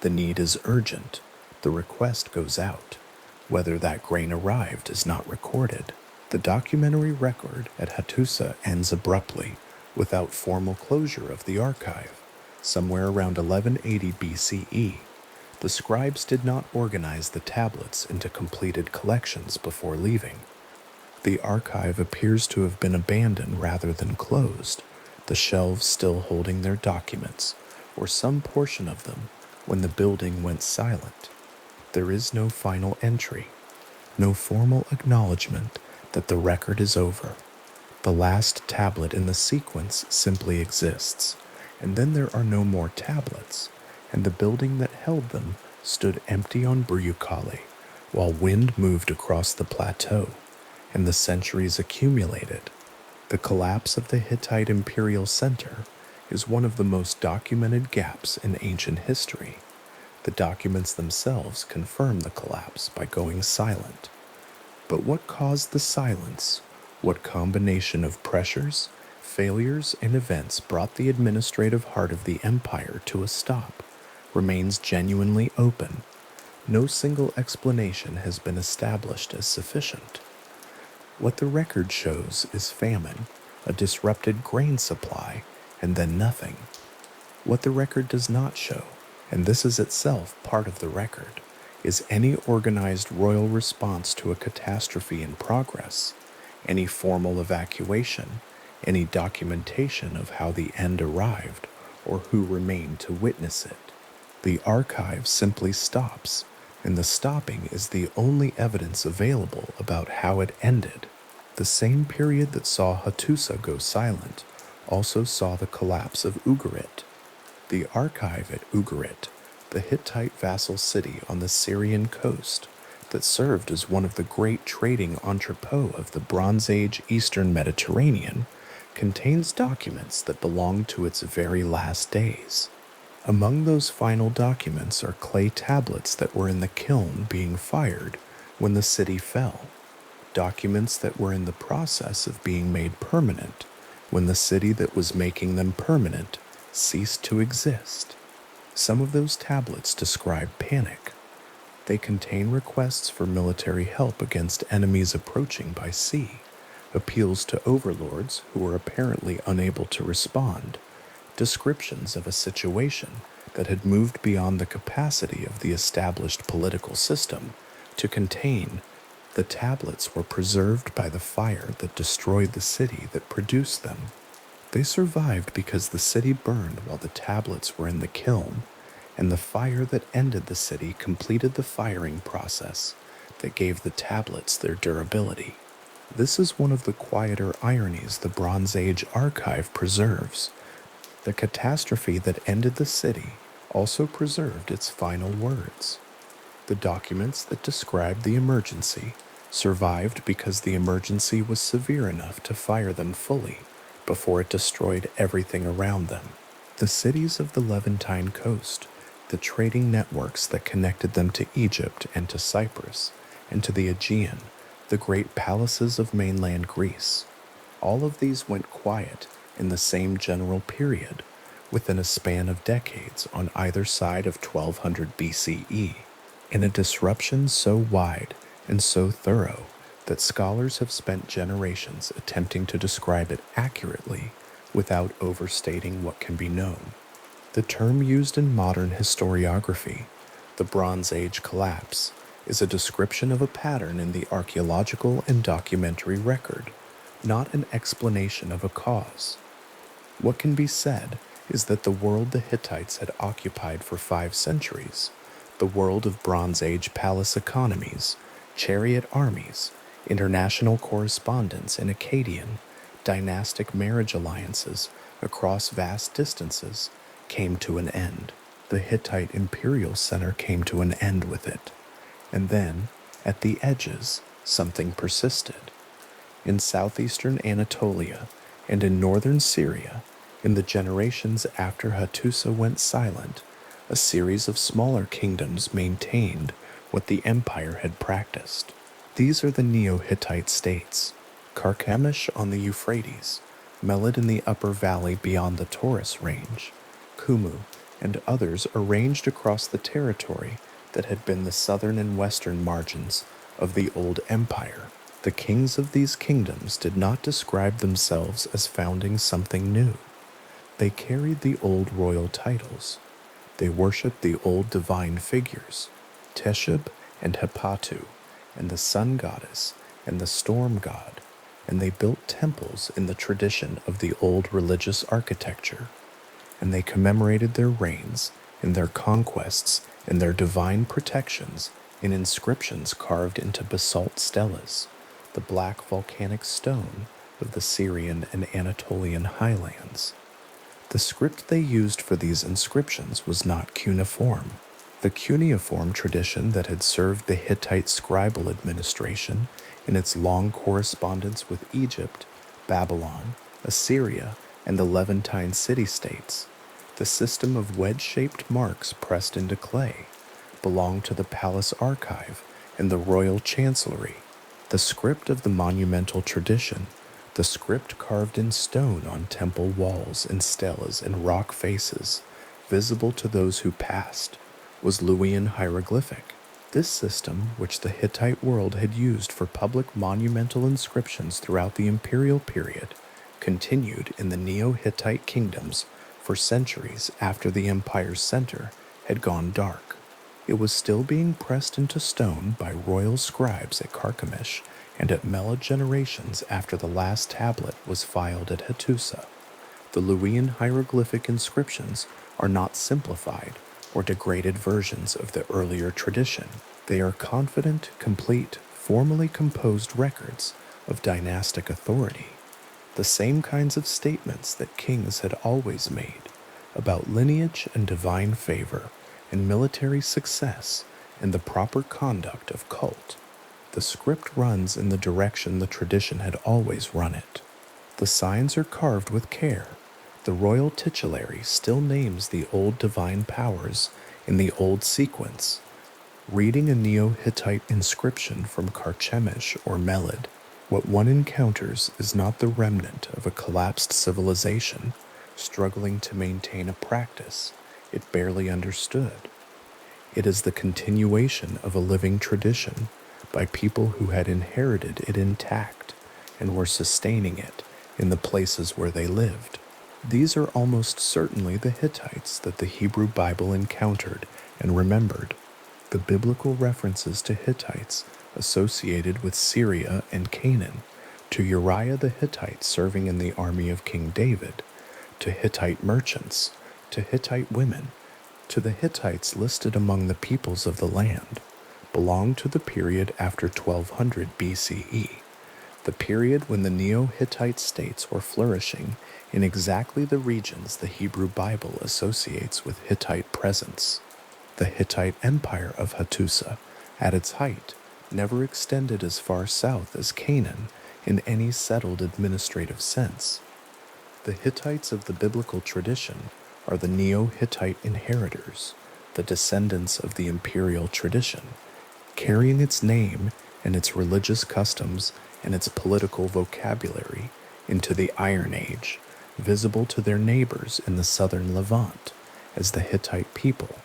The need is urgent. The request goes out. Whether that grain arrived is not recorded. The documentary record at Hattusa ends abruptly, without formal closure of the archive, somewhere around 1180 BCE. The scribes did not organize the tablets into completed collections before leaving. The archive appears to have been abandoned rather than closed, the shelves still holding their documents, or some portion of them, when the building went silent. There is no final entry, no formal acknowledgement that the record is over. The last tablet in the sequence simply exists, and then there are no more tablets, and the building that held them stood empty on Briukali, while wind moved across the plateau, and the centuries accumulated. The collapse of the Hittite imperial center is one of the most documented gaps in ancient history. The documents themselves confirm the collapse by going silent. But what caused the silence? What combination of pressures, failures, and events brought the administrative heart of the empire to a stop remains genuinely open. No single explanation has been established as sufficient. What the record shows is famine, a disrupted grain supply, and then nothing. What the record does not show, and this is itself part of the record, is any organized royal response to a catastrophe in progress, any formal evacuation, any documentation of how the end arrived or who remained to witness it. The archive simply stops, and the stopping is the only evidence available about how it ended. The same period that saw Hattusa go silent also saw the collapse of Ugarit. The archive at Ugarit, the Hittite vassal city on the Syrian coast that served as one of the great trading entrepôts of the Bronze Age Eastern Mediterranean, contains documents that belong to its very last days. Among those final documents are clay tablets that were in the kiln being fired when the city fell. documents that were in the process of being made permanent when the city that was making them permanent ceased to exist. Some of those tablets describe panic. They contain requests for military help against enemies approaching by sea, appeals to overlords who were apparently unable to respond, descriptions of a situation that had moved beyond the capacity of the established political system to contain. The tablets were preserved by the fire that destroyed the city that produced them. They survived because the city burned while the tablets were in the kiln, and the fire that ended the city completed the firing process that gave the tablets their durability. This is one of the quieter ironies the Bronze Age archive preserves. The catastrophe that ended the city also preserved its final words. The documents that described the emergency survived because the emergency was severe enough to fire them fully before it destroyed everything around them. The cities of the Levantine coast, the trading networks that connected them to Egypt and to Cyprus, and to the Aegean, the great palaces of mainland Greece, all of these went quiet in the same general period, within a span of decades on either side of 1200 BCE, in a disruption so wide and so thorough that scholars have spent generations attempting to describe it accurately without overstating what can be known. The term used in modern historiography, the Bronze Age collapse, is a description of a pattern in the archaeological and documentary record, not an explanation of a cause. What can be said is that the world the Hittites had occupied for 5 centuries, the world of Bronze Age palace economies, chariot armies, international correspondence in Akkadian, dynastic marriage alliances across vast distances, came to an end. The Hittite imperial center came to an end with it. And then, at the edges, something persisted. In southeastern Anatolia and in northern Syria, in the generations after Hattusa went silent, a series of smaller kingdoms maintained what the empire had practiced. These are the Neo-Hittite states: Carchemish on the Euphrates, Melid in the upper valley beyond the Taurus range, Kumu, and others arranged across the territory that had been the southern and western margins of the old empire. The kings of these kingdoms did not describe themselves as founding something new. They carried the old royal titles. They worshipped the old divine figures, Teshub and Hepatu, and the sun goddess and the storm god, and they built temples in the tradition of the old religious architecture, and they commemorated their reigns and their conquests and their divine protections in inscriptions carved into basalt stelas, the black volcanic stone of the Syrian and Anatolian highlands. The script they used for these inscriptions was not cuneiform. The cuneiform tradition that had served the Hittite scribal administration in its long correspondence with Egypt, Babylon, Assyria, and the Levantine city-states, the system of wedge-shaped marks pressed into clay, belonged to the palace archive and the royal chancellery. The script of the monumental tradition, the script carved in stone on temple walls and stelas and rock faces, visible to those who passed, was Luwian hieroglyphic. This system, which the Hittite world had used for public monumental inscriptions throughout the imperial period, continued in the Neo-Hittite kingdoms for centuries after the empire's center had gone dark. It was still being pressed into stone by royal scribes at Carchemish and at Mela generations after the last tablet was filed at Hattusa. The Luwian hieroglyphic inscriptions are not simplified or degraded versions of the earlier tradition. They are confident, complete, formally composed records of dynastic authority, the same kinds of statements that kings had always made about lineage and divine favor and military success and the proper conduct of cult. The script runs in the direction the tradition had always run it. The signs are carved with care. The royal titulary still names the old divine powers in the old sequence. Reading a Neo-Hittite inscription from Carchemish or Melid, what one encounters is not the remnant of a collapsed civilization struggling to maintain a practice it barely understood. It is the continuation of a living tradition by people who had inherited it intact and were sustaining it in the places where they lived. These are almost certainly the Hittites that the Hebrew Bible encountered and remembered. The biblical references to Hittites associated with Syria and Canaan, to Uriah the Hittite serving in the army of King David, to Hittite merchants, to Hittite women, to the Hittites listed among the peoples of the land, belong to the period after 1200 BCE, the period when the Neo-Hittite states were flourishing in exactly the regions the Hebrew Bible associates with Hittite presence. The Hittite Empire of Hattusa, at its height, never extended as far south as Canaan in any settled administrative sense. The Hittites of the biblical tradition are the Neo-Hittite inheritors, the descendants of the imperial tradition, carrying its name and its religious customs and its political vocabulary into the Iron Age, visible to their neighbors in the southern Levant as the Hittite people,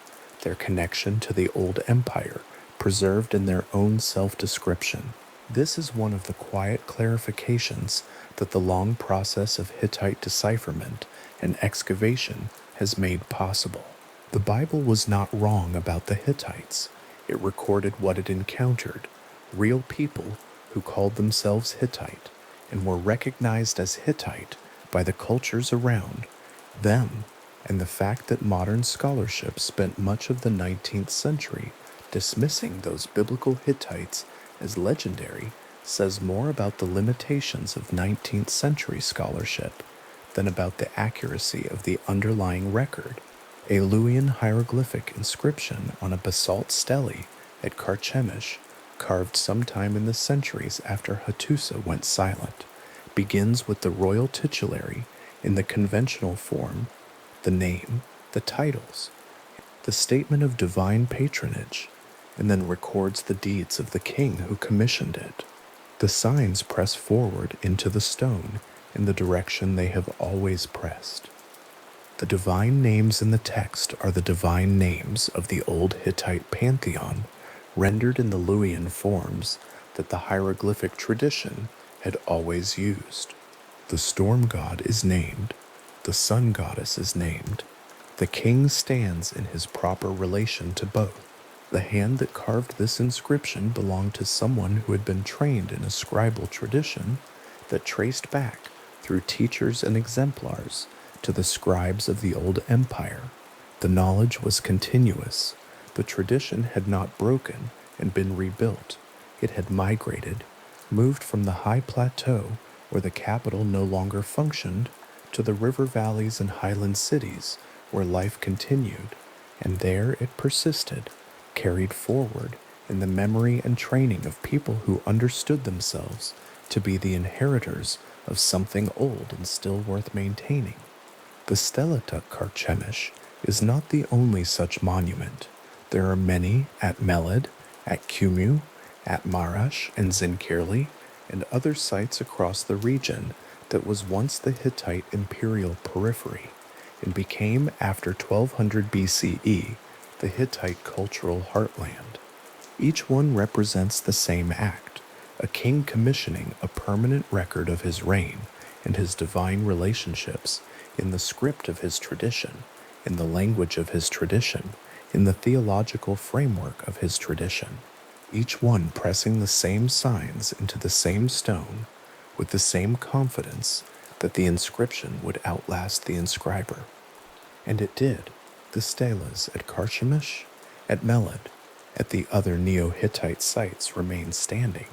their connection to the old empire preserved in their own self-description. This is one of the quiet clarifications that the long process of Hittite decipherment and excavation has made possible. The Bible was not wrong about the Hittites. It recorded what it encountered, real people who called themselves Hittite and were recognized as Hittite by the cultures around them, and the fact that modern scholarship spent much of the 19th century dismissing those biblical Hittites as legendary says more about the limitations of 19th century scholarship than about the accuracy of the underlying record. A Luwian hieroglyphic inscription on a basalt stele at Carchemish, carved sometime in the centuries after Hattusa went silent, begins with the royal titulary in the conventional form, the name, the titles, the statement of divine patronage, and then records the deeds of the king who commissioned it. The signs press forward into the stone in the direction they have always pressed. The divine names in the text are the divine names of the old Hittite pantheon, rendered in the Luwian forms that the hieroglyphic tradition had always used. The storm god is named, the sun goddess is named, the king stands in his proper relation to both. The hand that carved this inscription belonged to someone who had been trained in a scribal tradition that traced back through teachers and exemplars to the scribes of the old empire. The knowledge was continuous. The tradition had not broken and been rebuilt. It had migrated, moved from the high plateau where the capital no longer functioned to the river valleys and highland cities where life continued, and there it persisted, carried forward in the memory and training of people who understood themselves to be the inheritors of something old and still worth maintaining. The Stelatuk Carchemish is not the only such monument. There are many at Melid, at Cumu, at Marash and Zinkirli, and other sites across the region that was once the Hittite imperial periphery and became, after 1200 BCE, the Hittite cultural heartland. Each one represents the same act, a king commissioning a permanent record of his reign and his divine relationships in the script of his tradition, in the language of his tradition, in the theological framework of his tradition, each one pressing the same signs into the same stone with the same confidence that the inscription would outlast the inscriber. And it did. The stelas at Carchemish, at Melid, at the other Neo-Hittite sites remained standing,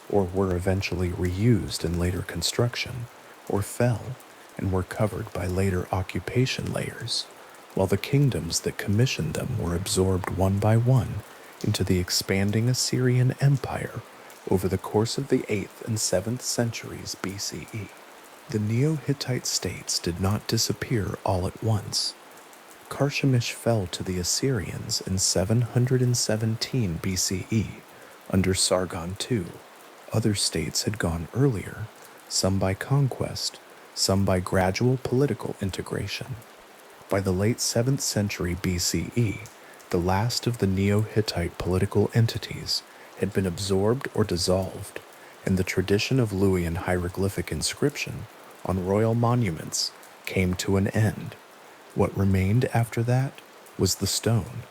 or were eventually reused in later construction, or fell and were covered by later occupation layers, while the kingdoms that commissioned them were absorbed one by one into the expanding Assyrian Empire over the course of the 8th and 7th centuries BCE. The Neo-Hittite states did not disappear all at once. Carchemish fell to the Assyrians in 717 BCE under Sargon II. Other states had gone earlier, some by conquest, some by gradual political integration. By the late 7th century BCE, the last of the Neo-Hittite political entities had been absorbed or dissolved, and the tradition of Luwian hieroglyphic inscription on royal monuments came to an end. What remained after that was the stone.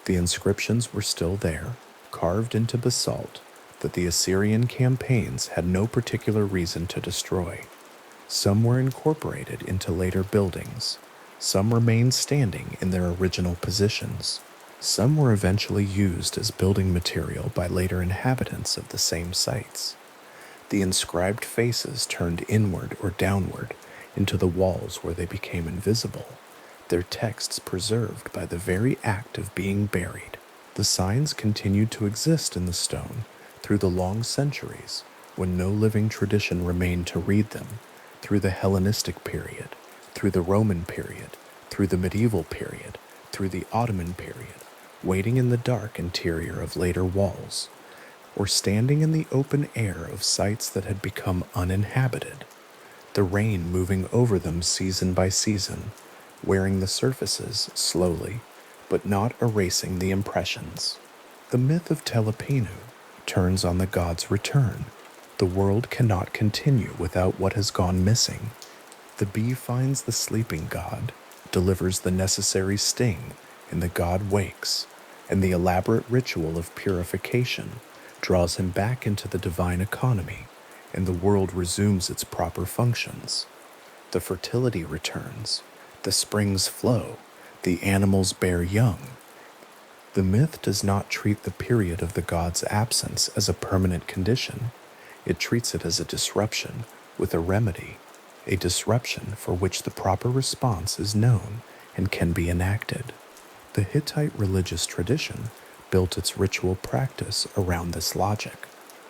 The inscriptions were still there, carved into basalt, that the Assyrian campaigns had no particular reason to destroy. Some were incorporated into later buildings. Some remained standing in their original positions. Some were eventually used as building material by later inhabitants of the same sites. The inscribed faces turned inward or downward into the walls where they became invisible, their texts preserved by the very act of being buried. The signs continued to exist in the stone through the long centuries when no living tradition remained to read them, through the Hellenistic period, through the Roman period, through the medieval period, through the Ottoman period, waiting in the dark interior of later walls, or standing in the open air of sites that had become uninhabited, the rain moving over them season by season, wearing the surfaces slowly, but not erasing the impressions. The myth of Telepinu turns on the god's return. The world cannot continue without what has gone missing. The bee finds the sleeping god, delivers the necessary sting, and the god wakes, and the elaborate ritual of purification draws him back into the divine economy, and the world resumes its proper functions. The fertility returns, the springs flow, the animals bear young. The myth does not treat the period of the god's absence as a permanent condition. It treats it as a disruption with a remedy, a disruption for which the proper response is known and can be enacted. The Hittite religious tradition built its ritual practice around this logic.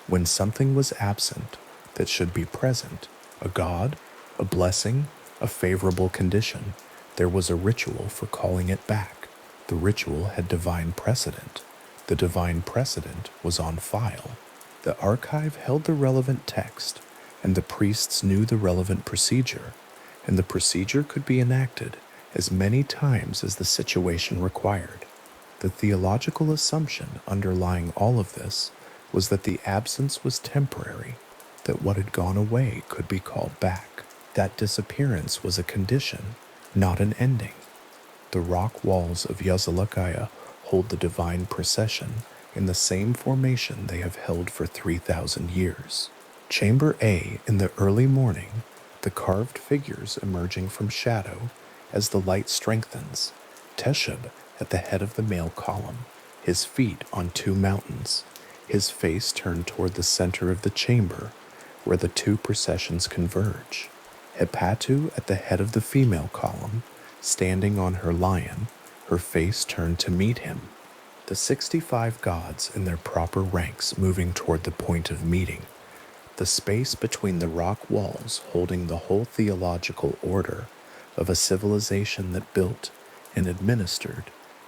When something was absent that should be present, a god, a blessing, a favorable condition, there was a ritual for calling it back. The ritual had divine precedent. The divine precedent was on file. The archive held the relevant text, and the priests knew the relevant procedure, and the procedure could be enacted as many times as the situation required. The theological assumption underlying all of this was that the absence was temporary, that what had gone away could be called back. That disappearance was a condition, not an ending. The rock walls of Yazilikaya hold the divine procession in the same formation they have held for 3,000 years. Chamber A, in the early morning, the carved figures emerging from shadow as the light strengthens. Teshub at the head of the male column, his feet on two mountains, his face turned toward the center of the chamber where the two processions converge. Hepatu at the head of the female column, standing on her lion, her face turned to meet him. The 65 gods in their proper ranks moving toward the point of meeting. The space between the rock walls holding the whole theological order of a civilization that built and administered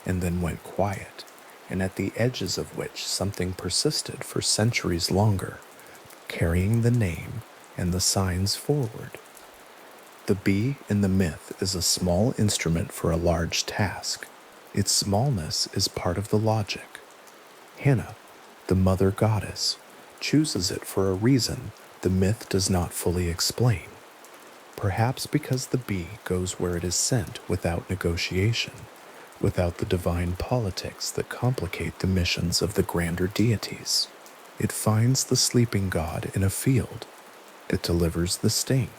and then went quiet, and at the edges of which something persisted for centuries longer, carrying the name and the signs forward. The bee in the myth is a small instrument for a large task. Its smallness is part of the logic. Hannah, the mother goddess, chooses it for a reason the myth does not fully explain. Perhaps because the bee goes where it is sent without negotiation, without the divine politics that complicate the missions of the grander deities. It finds the sleeping god in a field. It delivers the sting.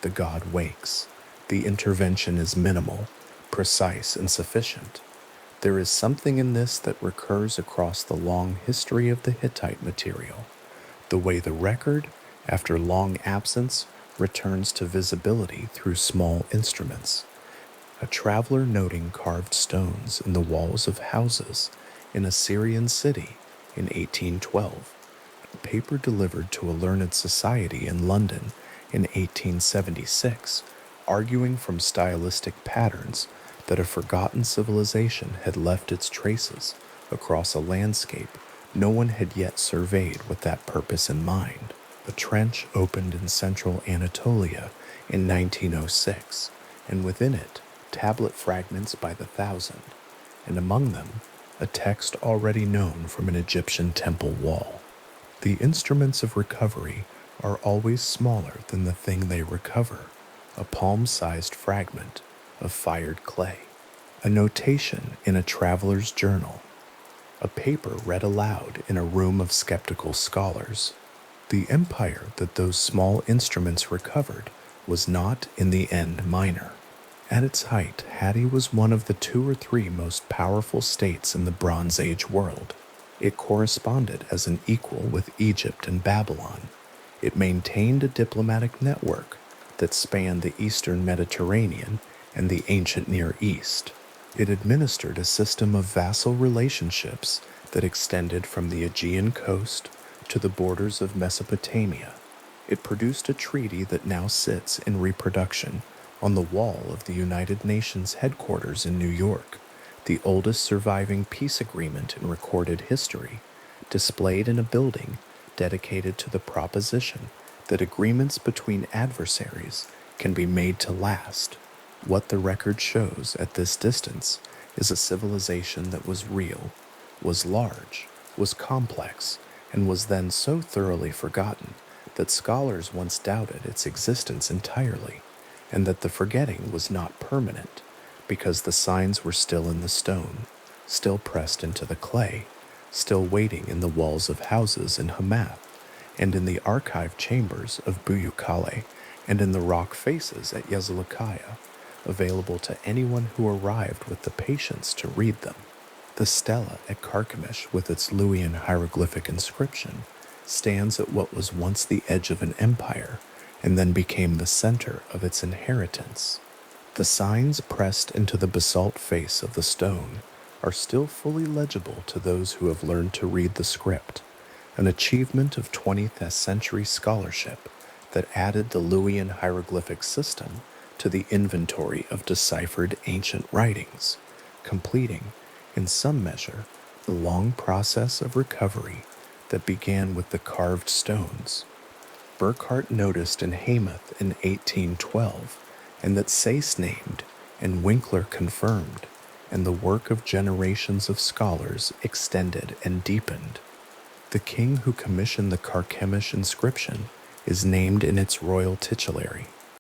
The god wakes. The intervention is minimal, precise, and sufficient. There is something in this that recurs across the long history of the Hittite material, the way the record, after long absence, returns to visibility through small instruments. A traveler noting carved stones in the walls of houses in a Syrian city in 1812, a paper delivered to a learned society in London in 1876, arguing from stylistic patterns that a forgotten civilization had left its traces across a landscape no one had yet surveyed with that purpose in mind. A trench opened in central Anatolia in 1906, and within it, tablet fragments by the thousand, and among them, a text already known from an Egyptian temple wall. The instruments of recovery are always smaller than the thing they recover, a palm-sized fragment of fired clay, a notation in a traveler's journal, a paper read aloud in a room of skeptical scholars. The empire that those small instruments recovered was not in the end minor. At its height, Hatti was one of the 2 or 3 most powerful states in the Bronze Age world. It corresponded as an equal with Egypt and Babylon. It maintained a diplomatic network that spanned the eastern Mediterranean and the ancient Near East. It administered a system of vassal relationships that extended from the Aegean coast to the borders of Mesopotamia. It produced a treaty that now sits in reproduction on the wall of the United Nations headquarters in New York, the oldest surviving peace agreement in recorded history, displayed in a building dedicated to the proposition that agreements between adversaries can be made to last. What the record shows at this distance is a civilization that was real, was large, was complex, and was then so thoroughly forgotten that scholars once doubted its existence entirely, and that the forgetting was not permanent, because the signs were still in the stone, still pressed into the clay, still waiting in the walls of houses in Hamath, and in the archive chambers of Buyukale, and in the rock faces at Yazilikaya, available to anyone who arrived with the patience to read them. The stela at Carchemish, with its Luwian hieroglyphic inscription, stands at what was once the edge of an empire and then became the center of its inheritance. The signs pressed into the basalt face of the stone are still fully legible to those who have learned to read the script, an achievement of 20th century scholarship that added the Luwian hieroglyphic system to the inventory of deciphered ancient writings, completing, in some measure, the long process of recovery that began with the carved stones. Burckhardt noticed in Hamath in 1812, and that Sayce named, and Winkler confirmed, and the work of generations of scholars extended and deepened. The king who commissioned the Carchemish inscription is named in its royal titulary,